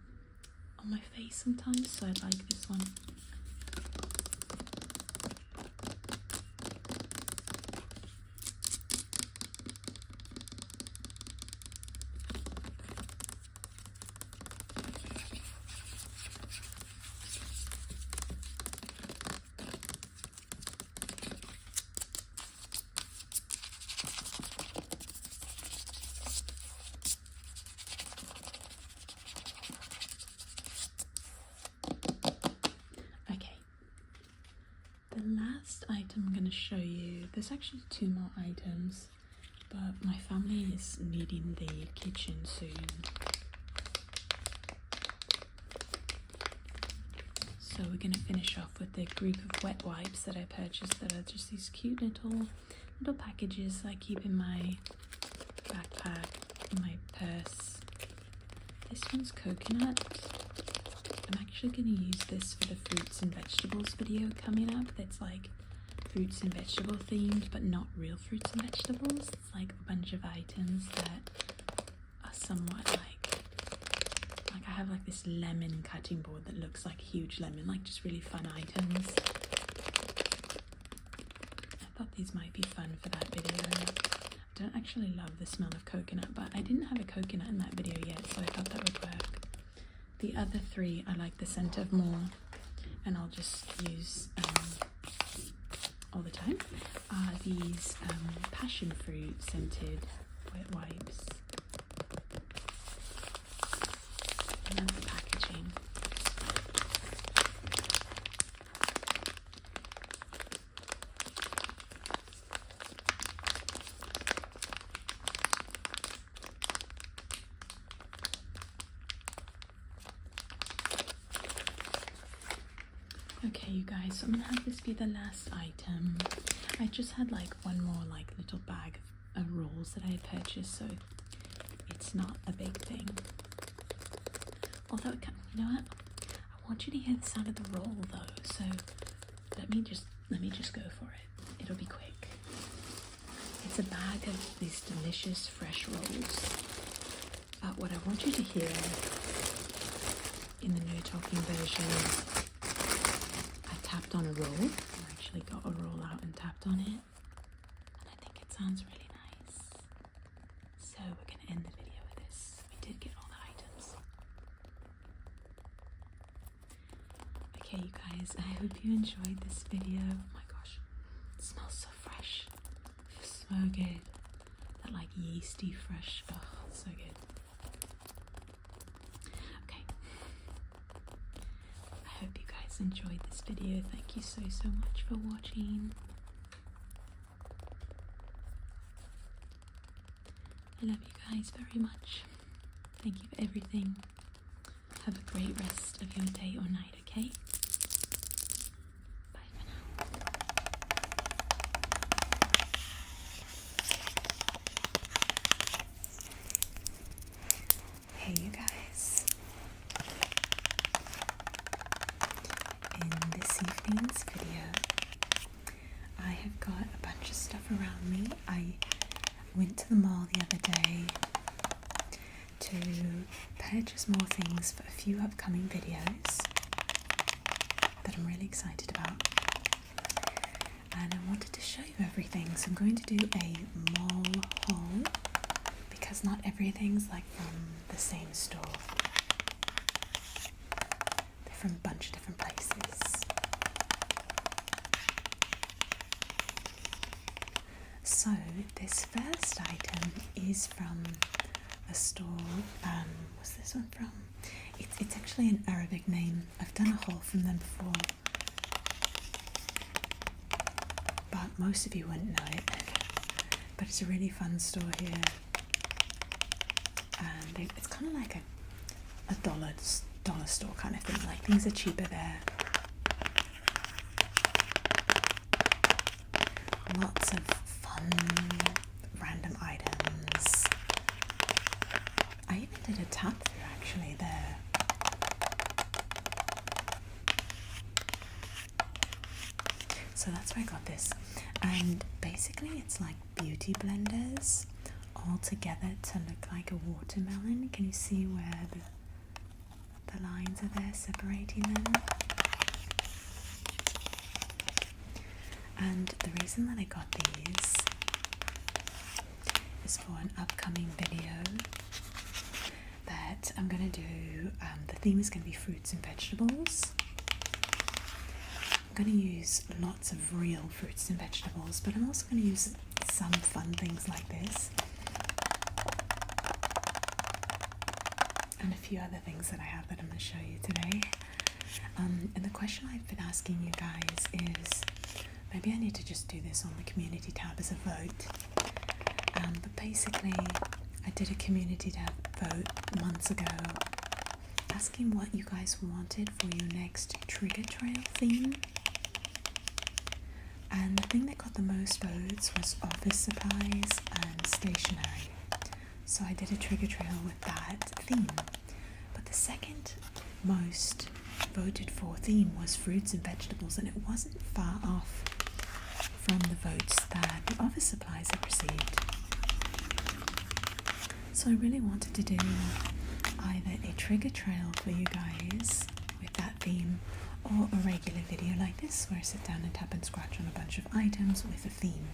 my face sometimes, so I like this one. The last item I'm going to show you, there's actually 2 more items, but my family is needing the kitchen soon. So we're going to finish off with the group of wet wipes that I purchased that are just these cute little packages I keep in my backpack, in my purse. This one's coconut. I'm actually going to use this for the fruits and vegetables video coming up. That's like fruits and vegetable themed, but not real fruits and vegetables. It's like a bunch of items that are somewhat like I have like this lemon cutting board that looks like a huge lemon, like just really fun items. I thought these might be fun for that video. I don't actually love the smell of coconut, but I didn't have a coconut in that video yet, so I thought that would work. The other 3 I like the scent of more, and I'll just use all the time, are these passion fruit scented wet wipes. I love the packaging. Okay, you guys, so I'm gonna have this be the last item. I just had like one more like little bag of rolls that I had purchased, so it's not a big thing. Although, you know what? I want you to hear the sound of the roll though, so let me just go for it. It'll be quick. It's a bag of these delicious fresh rolls. But what I want you to hear in the no talking version, tapped on a roll. I actually got a roll out and tapped on it, and I think it sounds really nice. So we're going to end the video with this. We did get all the items. Okay, you guys, I hope you enjoyed this video. Oh my gosh, it smells so fresh. It feels so good. That like yeasty fresh. Oh, so good. Enjoyed this video. Thank you so much for watching. I love you guys very much. Thank you for everything. Have a great rest of your day or night, okay? Bye for now. Hey you guys. In this evening's video, I have got a bunch of stuff around me. I went to the mall the other day to purchase more things for a few upcoming videos that I'm really excited about. And I wanted to show you everything, so I'm going to do a mall haul because not everything's like from the same store. From a bunch of different places. So this first item is from a store, what's this one from? It's actually an Arabic name. I've done a haul from them before, but most of you wouldn't know it. But it's a really fun store here, and it's kind of like a dollar store kind of thing. Like things are cheaper there. Lots of fun random items. I even did a tap through actually there. So that's where I got this, and basically it's like beauty blenders all together to look like a watermelon. Can you see where the lines are there separating them? And the reason that I got these is for an upcoming video that I'm going to do. The theme is going to be fruits and vegetables. I'm going to use lots of real fruits and vegetables, but I'm also going to use some fun things like this and a few other things that I have that I'm going to show you today. And the question I've been asking you guys is, maybe I need to just do this on the community tab as a vote. But basically, I did a community tab vote months ago asking what you guys wanted for your next trigger trail theme. And the thing that got the most votes was office supplies and stationery. So I did a trigger trail with that theme. But the second most voted for theme was fruits and vegetables, and it wasn't far off from the votes that the office supplies had received. So I really wanted to do either a trigger trail for you guys with that theme, or a regular video like this where I sit down and tap and scratch on a bunch of items with a theme.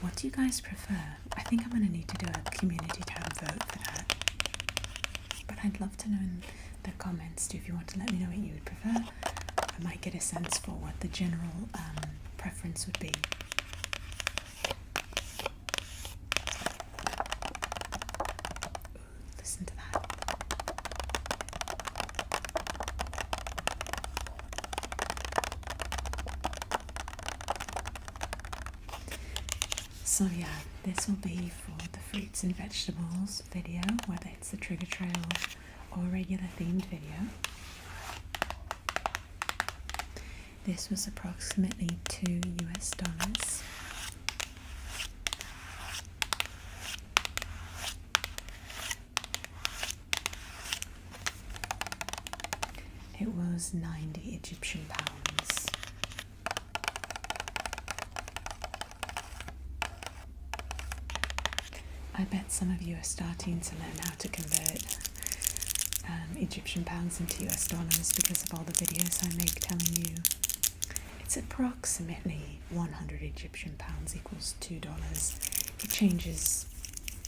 What do you guys prefer? I think I'm going to need to do a community tab vote for that. But I'd love to know in the comments too, if you want to let me know what you would prefer. I might get a sense for what the general preference would be. Ooh, listen to that. So yeah, this will be for the fruits and vegetables video, whether it's the trigger trail or a regular themed video. This was approximately $2 US. It was 90 Egyptian pounds. I bet some of you are starting to learn how to convert Egyptian pounds into US dollars because of all the videos I make telling you it's approximately 100 Egyptian pounds equals $2. It changes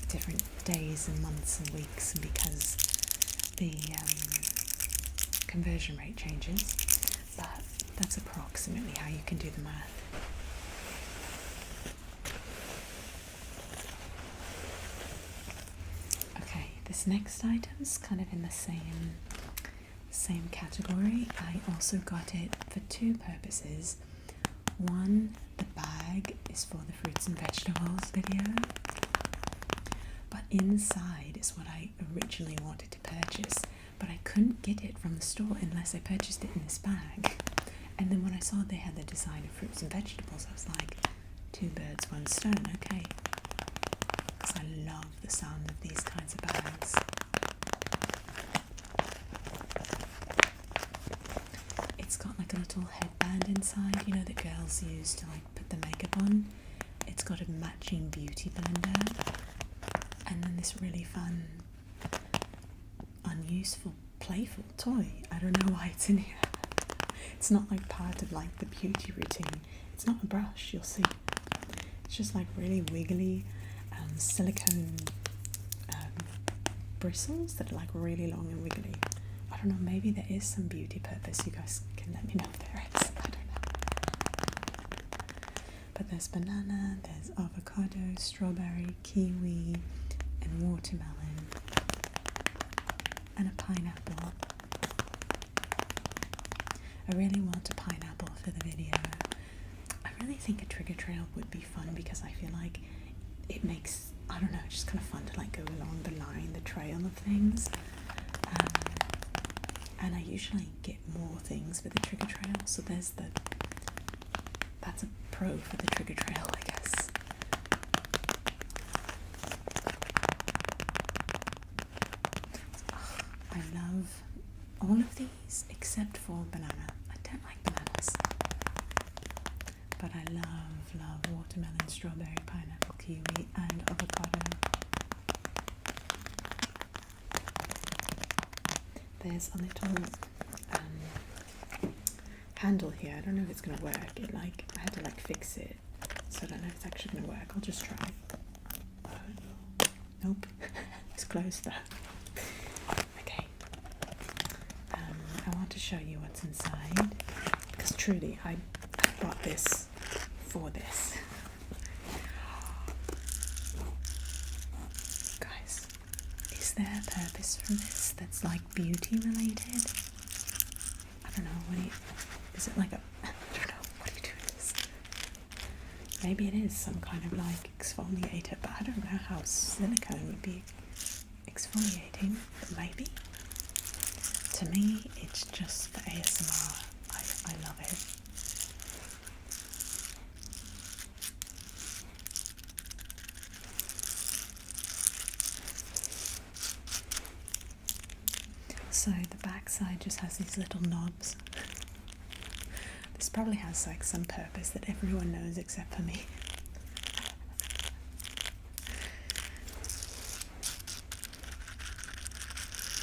different days and months and weeks because the conversion rate changes, but that's approximately how you can do the math. This next item's kind of in the same category. I also got it for two purposes. One, the bag is for the fruits and vegetables video, but inside is what I originally wanted to purchase, but I couldn't get it from the store unless I purchased it in this bag. And then when I saw they had the design of fruits and vegetables, I was like, two birds, one stone, okay. I love the sound of these kinds of bags. It's got like a little headband inside, you know, that girls use to like put the makeup on. It's got a matching beauty blender, and then this really fun, unuseful, playful toy. I don't know why it's in here. It's not like part of like the beauty routine. It's not a brush, you'll see. It's just like really wiggly silicone bristles that are like really long and wiggly. I don't know, maybe there is some beauty purpose. You guys can let me know if there is. I don't know. But there's banana, there's avocado, strawberry, kiwi, and watermelon, and a pineapple. I really want a pineapple for the video. I really think a trigger trail would be fun because I feel like it makes, I don't know, just kind of fun to like go along the line, the trail of things. And I usually get more things for the trigger trail, so that's a pro for the trigger trail, I guess. I love all of these except for banana. I don't like bananas. but I love watermelon, strawberry, pineapple, kiwi, and avocado. There's a little handle here. I don't know if it's gonna work. I had to fix it, so I don't know if it's actually gonna work. I'll just try. Nope, it's closed though. Okay. I want to show you what's inside because truly I bought this for this. Guys, is there a purpose for this that's beauty related? I don't know, is it I don't know, what do you do with this? Maybe it is some kind of exfoliator, but I don't know how silicone would be exfoliating, but maybe. To me, it's just for ASMR. I love it. So the back side just has these little knobs. This probably has some purpose that everyone knows except for me.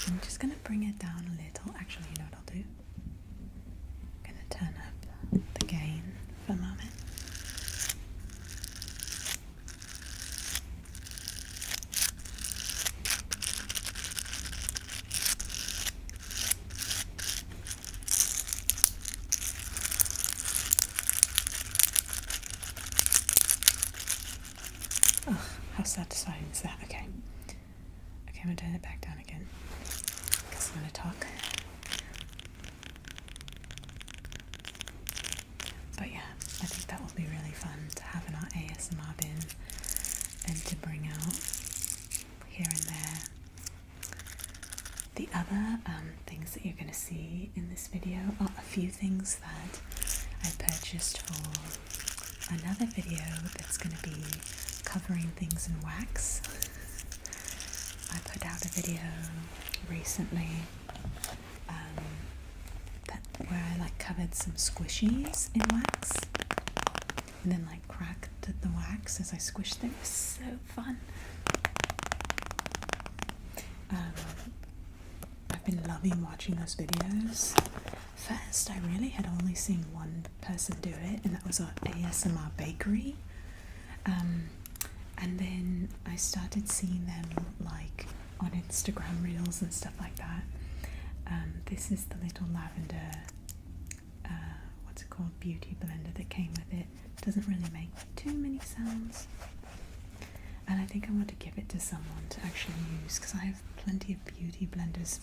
I'm just going to bring it down a little. Actually, you know what I'll do? I'm going to turn up the gain for a moment. Oh, how satisfying is that? Okay, I'm going to turn it back down again. Because I'm going to talk. But yeah, I think that will be really fun to have in our ASMR bin and to bring out here and there. The other things that you're going to see in this video are a few things that I purchased for another video that's going to be covering things in wax. I put out a video recently where I covered some squishies in wax and then cracked the wax as I squished them. It was so fun. I've been loving watching those videos. First, I really had only seen one person do it, and that was our ASMR Bakery. And then I started seeing them on Instagram Reels and stuff like that. This is the little lavender, what's it called, beauty blender that came with it. Doesn't really make too many sounds. And I think I want to give it to someone to actually use because I have plenty of beauty blenders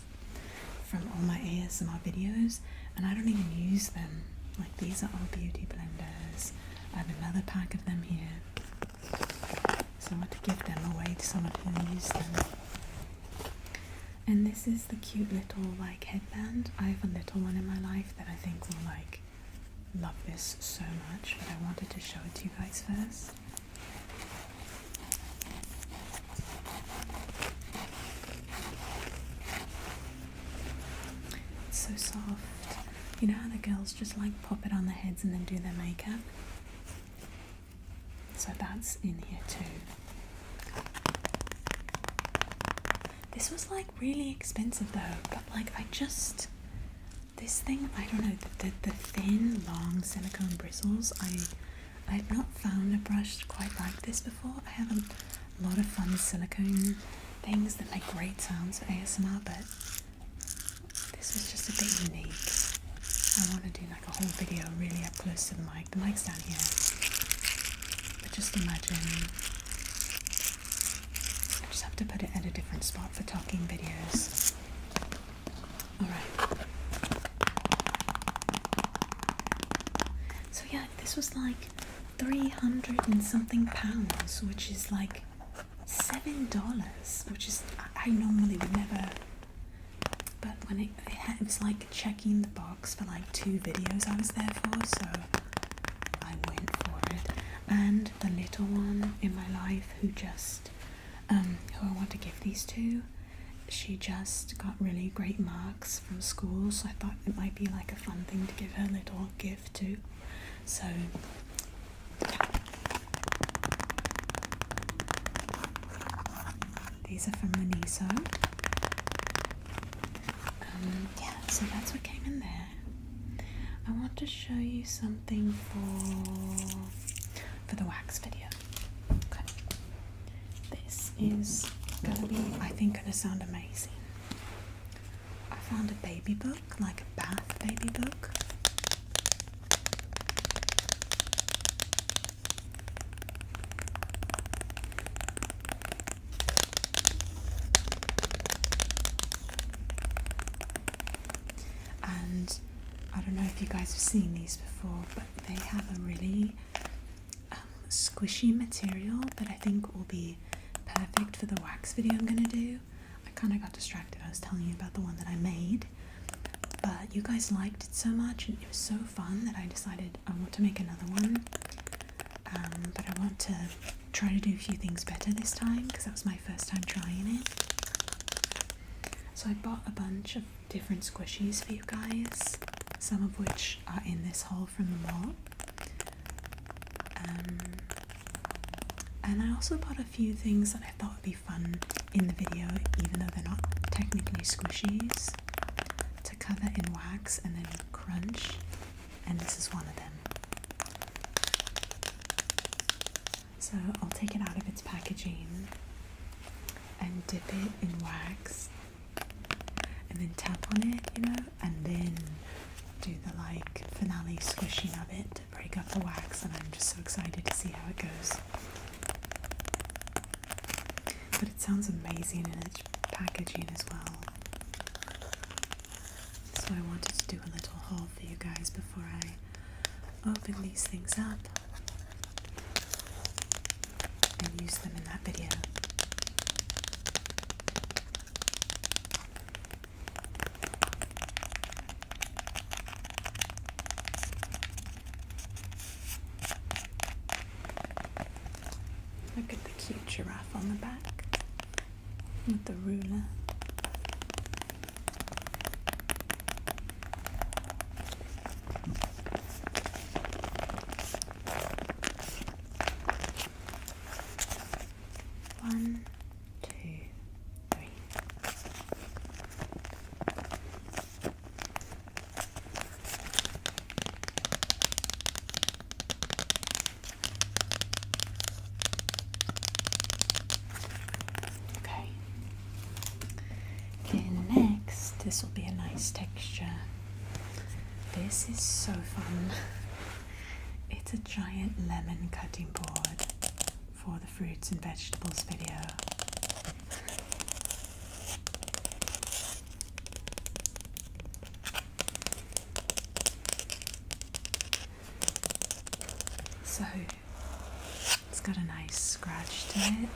from all my ASMR videos and I don't even use them. These are all beauty blenders. I have another pack of them here. So I want to give them away to someone who will use them. And this is the cute little headband. I have a little one in my life that I think will love this so much, but I wanted to show it to you guys first. It's so soft. You know how the girls just pop it on their heads and then do their makeup? So that's in here too. This was really expensive though, but this thing, I don't know, the thin, long silicone bristles, I've not found a brush quite like this before. I have a lot of fun silicone things that make great sounds for ASMR, but this was just a bit unique. I want to do a whole video really up close to the mic. The mic's down here. But just imagine, I just have to put it at a different spot for talking videos. Alright. So yeah, this was 300 and something pounds, which is $7, which is, I normally would never, but when it was checking the box for 2 videos I was there for, so I went for it. And the little one in my life who who I want to give these to, she just got really great marks from school, so I thought it might be a fun thing to give her a little gift to. So These are from Miniso. Yeah, so that's what came in there. I want to show you something for the wax video. Okay. This is gonna be, I think, gonna sound amazing. I found a baby book, like a bath baby book. And I don't know if you guys have seen these before, but they have a really squishy material that I think will be perfect for the wax video I'm gonna do. I kind of got distracted. I was telling you about the one that I made, but you guys liked it so much and it was so fun that I decided I want to make another one. But I want to try to do a few things better this time because that was my first time trying it. So I bought a bunch of different squishies for you guys, some of which are in this haul from the mall. And I also bought a few things that I thought would be fun in the video, even though they're not technically squishies, to cover in wax and then crunch, and this is one of them. So I'll take it out of its packaging and dip it in wax and then tap on it, you know, and then do the like finale squishing of it to break up the wax, and I'm just so excited to see how it goes. But it sounds amazing in its packaging as well. So I wanted to do a little haul for you guys before I open these things up and use them in that video. Look at the cute giraffe on the back with the ruler. One, two, three. Okay. Then next, this will be a nice texture. This is so fun. It's a giant lemon cutting board for the fruits and vegetables video. So it's got a nice scratch to it.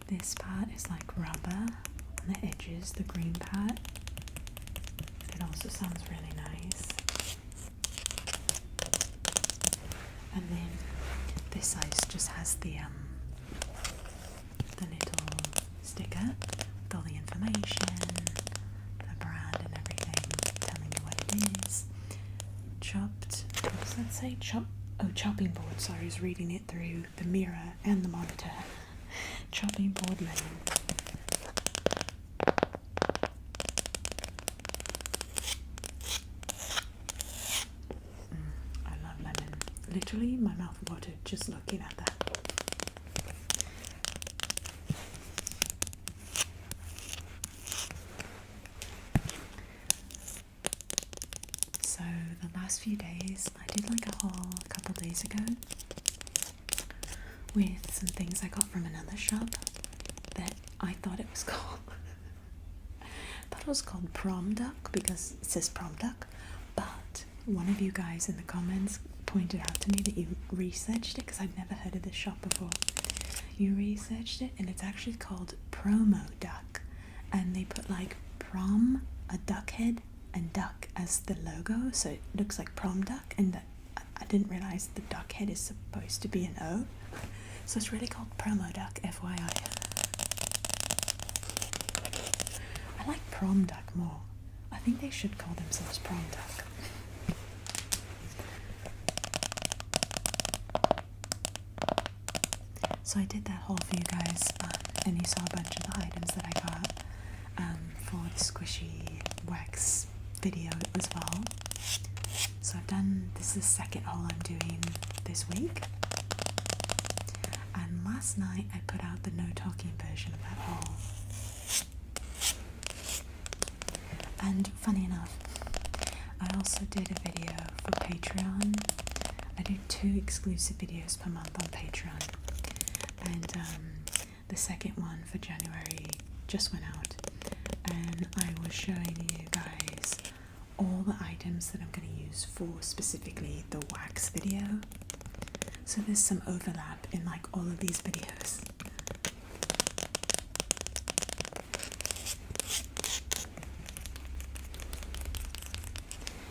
This part is like rubber on the edges, the green part. It also sounds really nice. And then this side just has the little sticker with all the information, the brand and everything, telling you what it is. Chopped, what does that say? Chopping board. Sorry, I was reading it through the mirror and the monitor. Chopping board lemon. I love lemon. Literally, my mouth watered just looking at that. So the last few days, I did like a haul a couple days ago with some things I got from another shop that I thought it was called. I thought it was called prom duck because it says prom duck, but one of you guys in the comments pointed out to me that you researched it because I'd never heard of this shop before. You researched it and it's actually called promo duck, and they put like prom, a duck head, and duck as the logo, so it looks like prom duck, and I didn't realize the duck head is supposed to be an O. So it's really called promo duck, FYI. I like prom duck more. I think they should call themselves prom duck. So I did that haul for you guys, and you saw a bunch of the items that I got for the squishy wax video as well. So this is the second haul I'm doing this week. And last night I put out the no talking version of that haul. And funny enough, I also did a video for Patreon. I do 2 exclusive videos per month on Patreon. And the second one for January just went out. And I was showing you guys all the items that I'm going to use for specifically the wax video. So there's some overlap in like all of these videos.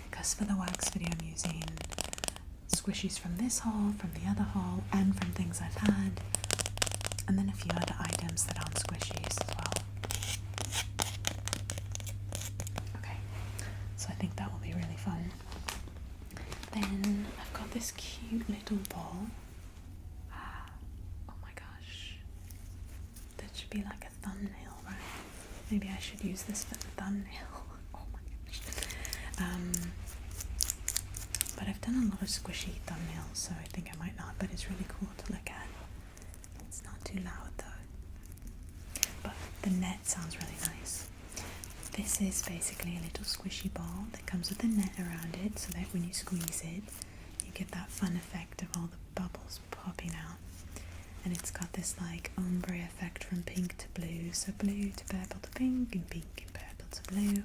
Because for the wax video I'm using squishies from this haul, from the other haul, and from things I've had, and then a few other items that aren't squishies as well. Okay, so I think that will be really fun. Then I've got this cute little ball. Oh my gosh, that should be like a thumbnail, right? Maybe I should use this for the thumbnail. Oh my gosh. But I've done a lot of squishy thumbnails, so I think I might not, but it's really cool to look at. It's not too loud though. But the net sounds really nice. This is basically a little squishy ball that comes with a net around it, so that when you squeeze it, you get that fun effect of all the bubbles popping out. And it's got this like ombre effect from pink to blue, so blue to purple to pink, and pink and purple to blue.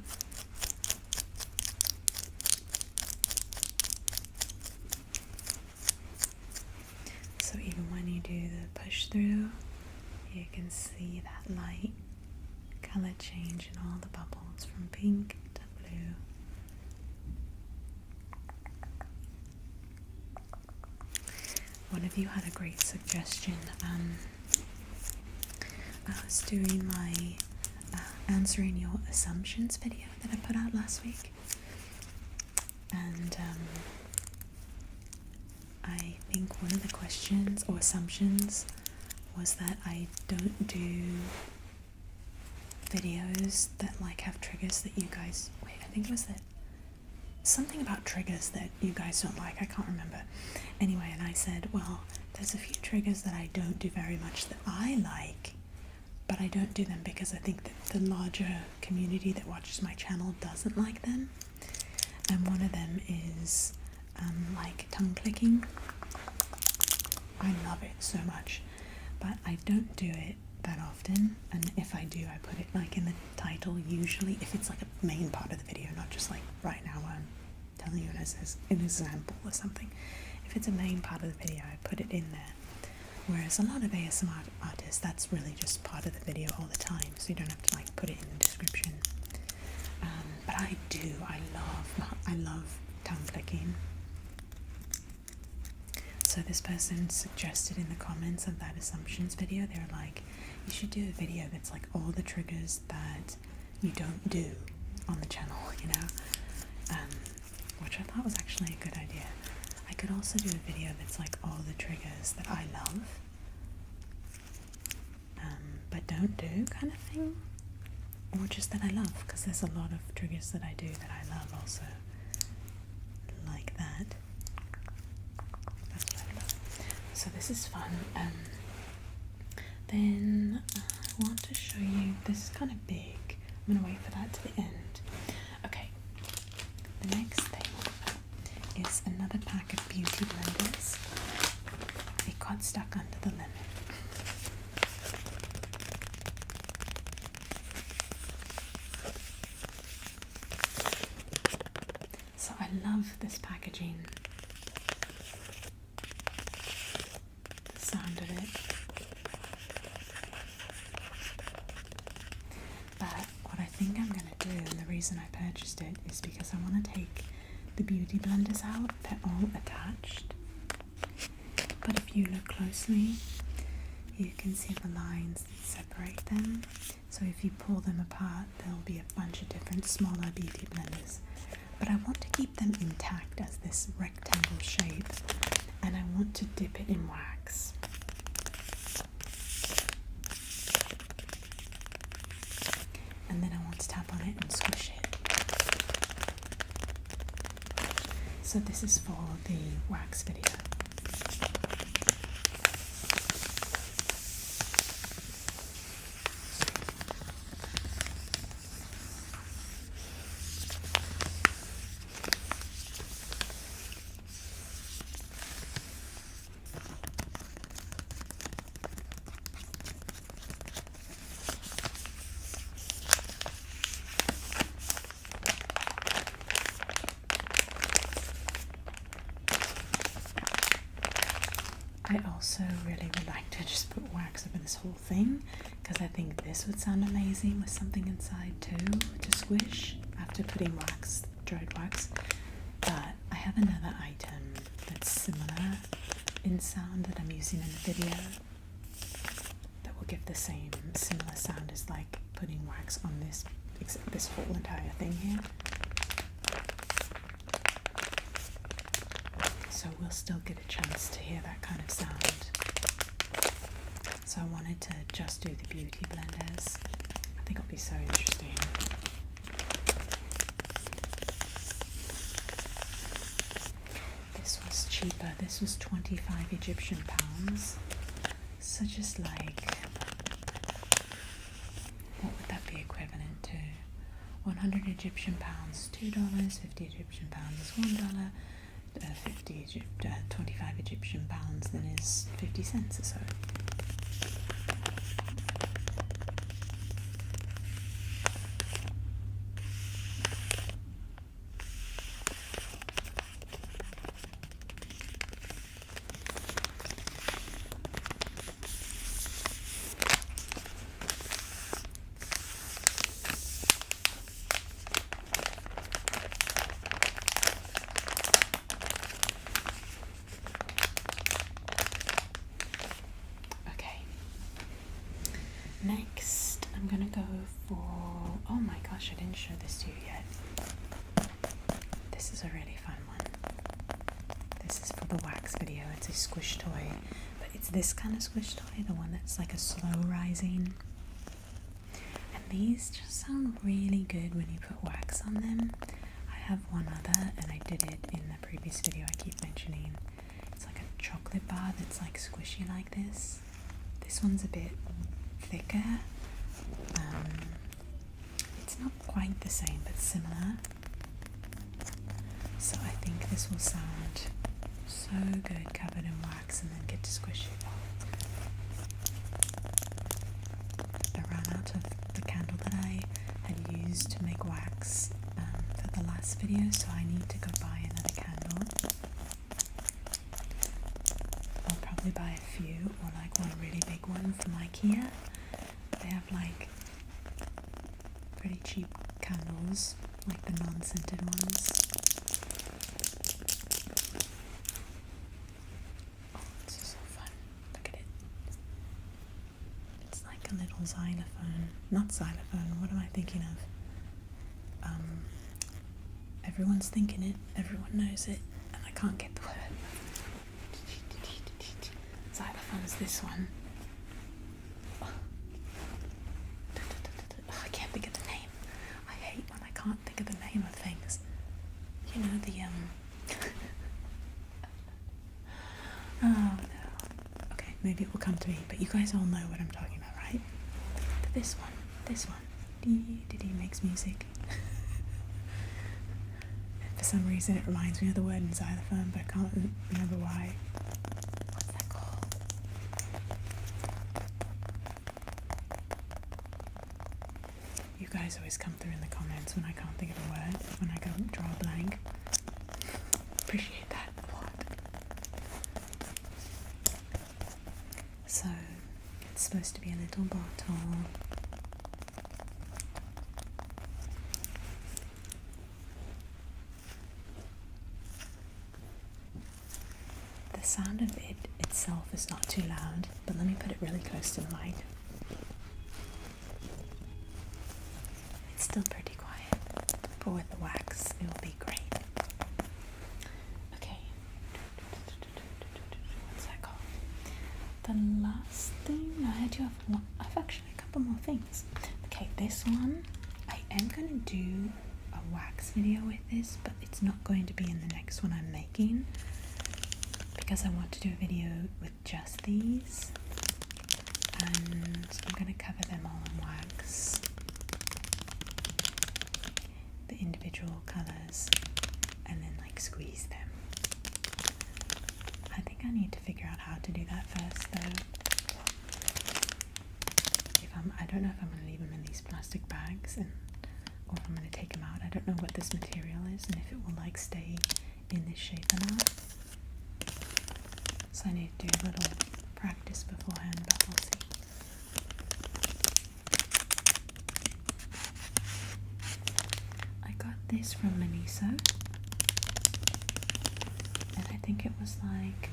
So even when you do the push through, you can see that light color change in all the bubbles from pink to blue. One of you had a great suggestion. I was doing my answering your assumptions video that I put out last week, and I think one of the questions or assumptions was that I don't do videos that like have triggers that you guys, wait, I think it was that something about triggers that you guys don't like, I can't remember. Anyway, and I said, well, there's a few triggers that I don't do very much that I like, but I don't do them because I think that the larger community that watches my channel doesn't like them. And one of them is like tongue clicking. I love it so much, but I don't do it that often, and if I do, I put it like in the title usually, if it's like a main part of the video, not just like right now where I'm telling you an example or something. If it's a main part of the video, I put it in there. Whereas a lot of ASMR artists, that's really just part of the video all the time, so you don't have to like put it in the description. But I do, I love tongue clicking. So this person suggested in the comments of that assumptions video, they were like, you should do a video that's like all the triggers that you don't do on the channel, you know, which I thought was actually a good idea. I could also do a video that's like all the triggers that I love, but don't do kind of thing, or just that I love, because there's a lot of triggers that I do that I love also, like that. That's what I love. So this is fun. Then I want to show you, this is kind of big, I'm going to wait for that to the end. Okay, the next thing is another pack of beauty blenders. It got stuck under the lemon. So I love this packaging, the sound of it. But what I think I'm going to do, and the reason I purchased it, is because I want to take the beauty blenders out. They're all attached. But if you look closely, You can see the lines that separate them. So if you pull them apart, there'll be a bunch of different smaller beauty blenders. But I want to keep them intact as this rectangle shape, and I want to dip it in wax. And then I want to tap on it and squish it. So this is for the wax video. I also really would like to just put wax over this whole thing, because I think this would sound amazing with something inside too to squish after putting wax, dried wax. But I have another item that's similar in sound that I'm using in the video that will give the same similar sound as like putting wax on this, except this whole entire thing here. So we'll still get a chance to hear that kind of sound. So I wanted to just do the beauty blenders. I think it'll be so interesting. This was cheaper. This was 25 Egyptian pounds. So just like, what would that be equivalent to? 100 Egyptian pounds, $2, 50 Egyptian pounds is $1. 25 Egyptian pounds then is 50 cents or so. Next, I'm gonna go for, oh my gosh, I didn't show this to you yet. This is a really fun one. This is for the wax video. It's a squish toy, but it's this kind of squish toy, the one that's like a slow rising. And these just sound really good when you put wax on them. I have one other, and I did it in the previous video I keep mentioning. It's like a chocolate bar that's like squishy like this. This one's a bit thicker. It's not quite the same, but similar. So I think this will sound so good covered in wax and then get to squish it. I ran out of the candle that I had used to make wax for the last video, so I need to go buy another candle. I'll probably buy a few, or like one really big one from IKEA. They have like pretty cheap candles, like the non-scented ones. Oh, this is so fun. Look at it. It's like a little xylophone. Not xylophone, what am I thinking of? Everyone's thinking it, everyone knows it, and I can't get the word. Xylophone is this one. Can't think of the name of things. You know, the oh no. Okay, maybe it will come to me, but you guys all know what I'm talking about, right? This one. He makes music. For some reason it reminds me of the word in xylophone, but I can't remember why. What's that called? You guys always come through in the comments when I can't think of a word, when I go draw a blank. Appreciate that a lot. So, it's supposed to be a little bottle. The sound of it itself is not too loud, but let me put it really close to the mic. It's still pretty quiet, but with the wax it will be great. Okay, what's that called? The last thing I have actually a couple more things. Okay, this one I am going to do a wax video with this, but it's not going to be in the next one I'm making because I want to do a video with just these, and I'm going to cover them all in wax, the individual colours, and then like squeeze them. I think I need to figure out how to do that first though. I don't know if I'm going to leave them in these plastic bags or if I'm going to take them out. I don't know what this material is and if it will like stay in this shape or not. So I need to do a little practice beforehand, but we'll see. I got this from Miniso, and I think it was like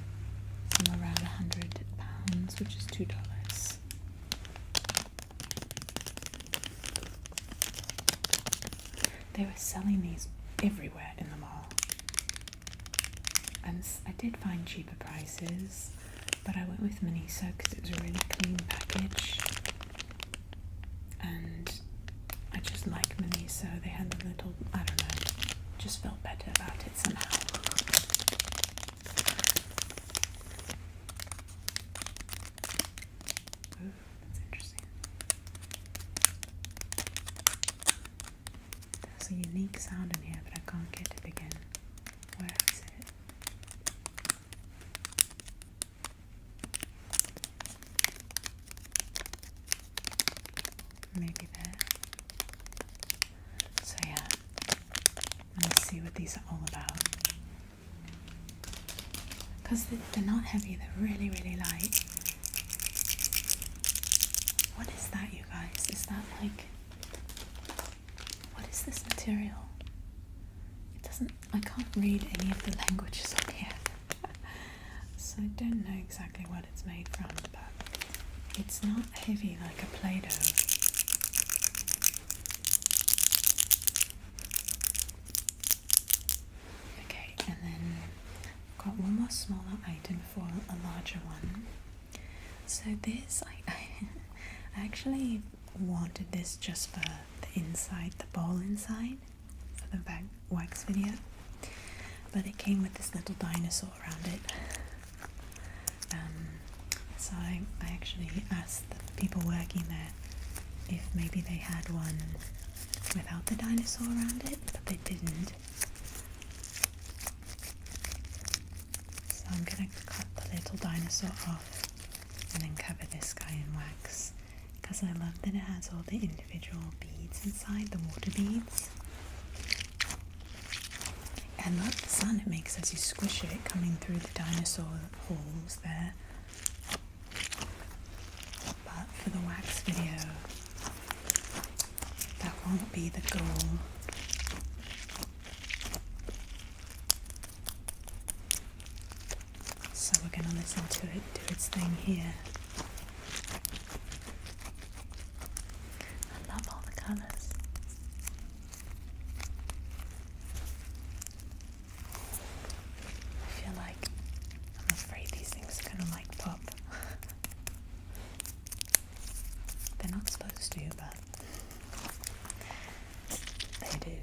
somewhere around £100, which is $2. They were selling these everywhere in the mall, and I did find cheaper prices, but I went with Miniso because it was a really clean package, and I just like Miniso. They had a little, I don't know, just felt better about it somehow. Ooh, that's interesting. There's a unique sound in here, but I can't get it again. Where is it? Maybe there. So yeah, let's see what these are all about. Because they're not heavy, they're really, really light. What is that, you guys? Is that like... what is this material? It doesn't... I can't read any of the languages on here. So I don't know exactly what it's made from, but it's not heavy like a Play-Doh. Okay, and then I've got one more smaller item for a larger one. So this, I actually wanted this just for the inside, the ball inside, for the wax video, but it came with this little dinosaur around it. So I actually asked the people working there if maybe they had one without the dinosaur around it, but they didn't. So I'm gonna cut the little dinosaur off and then cover this guy in wax, because I love that it has all the individual beads inside, the water beads. And I love the sound it makes as you squish it coming through the dinosaur holes there. But for the wax video, that won't be the goal. So we're going to listen to it do its thing here. I love all the colours. I feel like I'm afraid these things are going to like pop. They're not supposed to, but they do.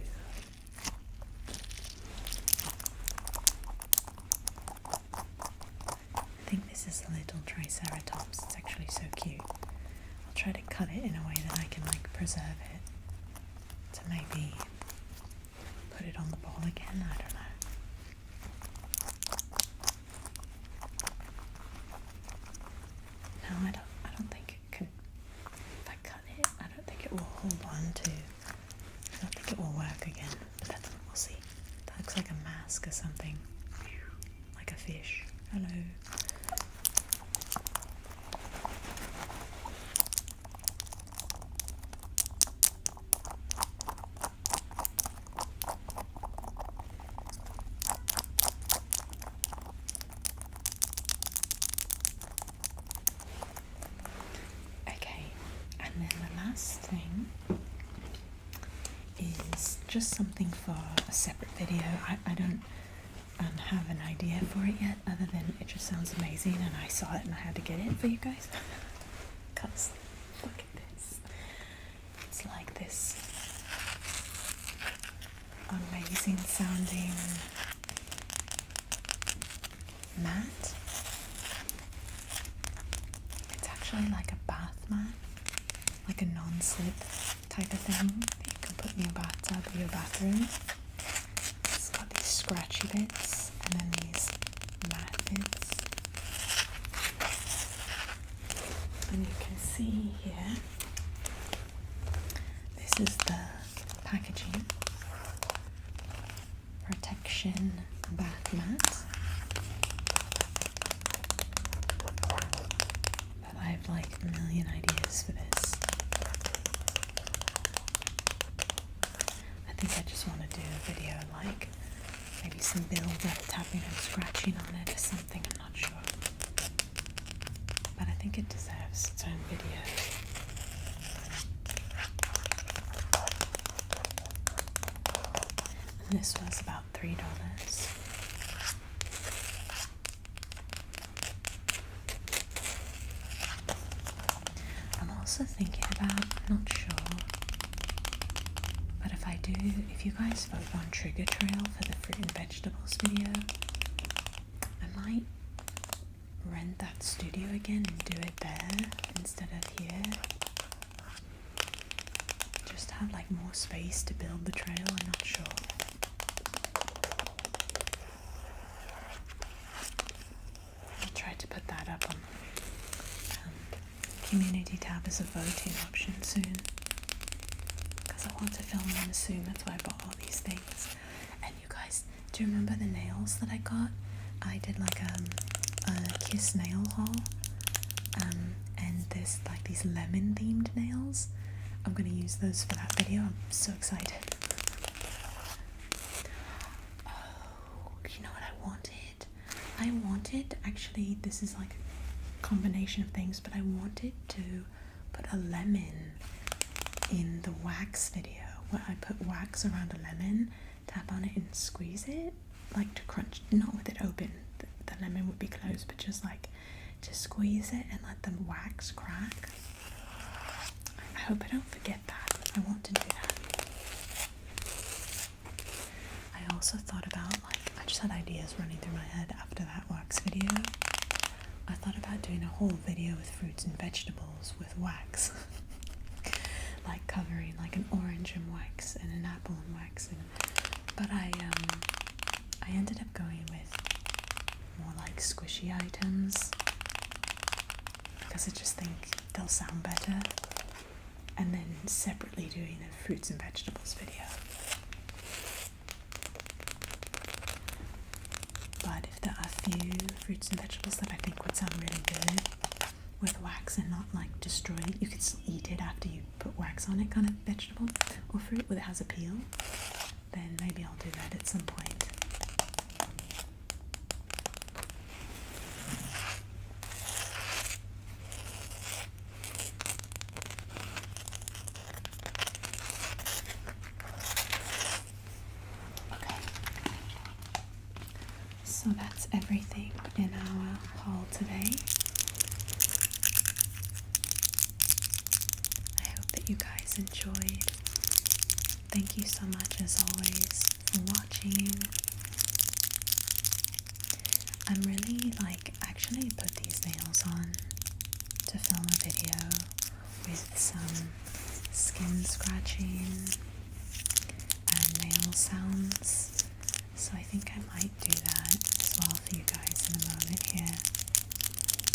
I think this is a little Triceratops. It's actually so cute. I'll try to cut it in a way that I can like preserve it to maybe put it on the ball again. I don't know. No, I don't think it can. If I cut it, I don't think it will hold on to. I don't think it will work again. But that's what we'll see. That looks like a mask or something. Like a fish. Hello. just something for a separate video. I don't have an idea for it yet, other than it just sounds amazing and I saw it and I had to get it for you guys. Because look at this. It's like this amazing sounding mat. It's actually like a bath mat, like a non-slip type of thing that you can put in your bathtub or your bathroom. It's got these scratchy bits and then these matte bits. And you can see here, this is the packaging. Protection bath mat. But I have like a million ideas for this. I think I just want to do a video like maybe some builder tapping and scratching on it or something, I'm not sure. But I think it deserves its own video. And this was about $3. I'm also thinking about, I'm not sure, but if you guys vote on Trigger Trail for the fruit and vegetables video, I might rent that studio again and do it there instead of here. Just have like more space to build the trail, I'm not sure. I'll try to put that up on community tab as a voting option soon, because I want to film them soon. That's why I bought all these things. And you guys, do you remember the nails that I got? I did like a Kiss nail haul, and there's like these lemon themed nails. I'm gonna use those for that video. I'm so excited. Oh, you know what I wanted? I wanted, actually, this is like a combination of things, but I wanted to put a lemon in the wax video, where I put wax around a lemon, tap on it and squeeze it, like to crunch, not with it open, the lemon would be closed, but just like to squeeze it and let the wax crack. I hope I don't forget that. I want to do that. I also thought about, like, I just had ideas running through my head after that wax video. I thought about doing a whole video with fruits and vegetables with wax. Like covering like an orange in wax and an apple in wax, but I ended up going with more like squishy items because I just think they'll sound better, and then separately doing a fruits and vegetables video. But if there are a few fruits and vegetables that I think would sound really good with wax and not like destroy it, you could still eat it after you put wax on it, kind of vegetable or fruit where it has a peel, then maybe I'll do that at some point. Okay, so that's everything in our haul today. You guys enjoyed. Thank you so much as always for watching. I'm really actually put these nails on to film a video with some skin scratching and nail sounds, so I think I might do that as well for you guys in a moment here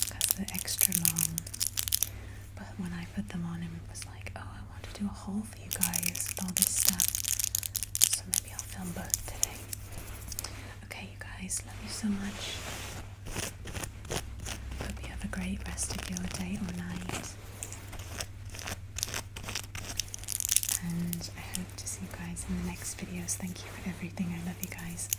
because they're extra long. But when I put them on, it was like, oh, I want to do a haul for you guys with all this stuff. So maybe I'll film both today. Okay, you guys, love you so much. Hope you have a great rest of your day or night. And I hope to see you guys in the next videos. Thank you for everything. I love you guys.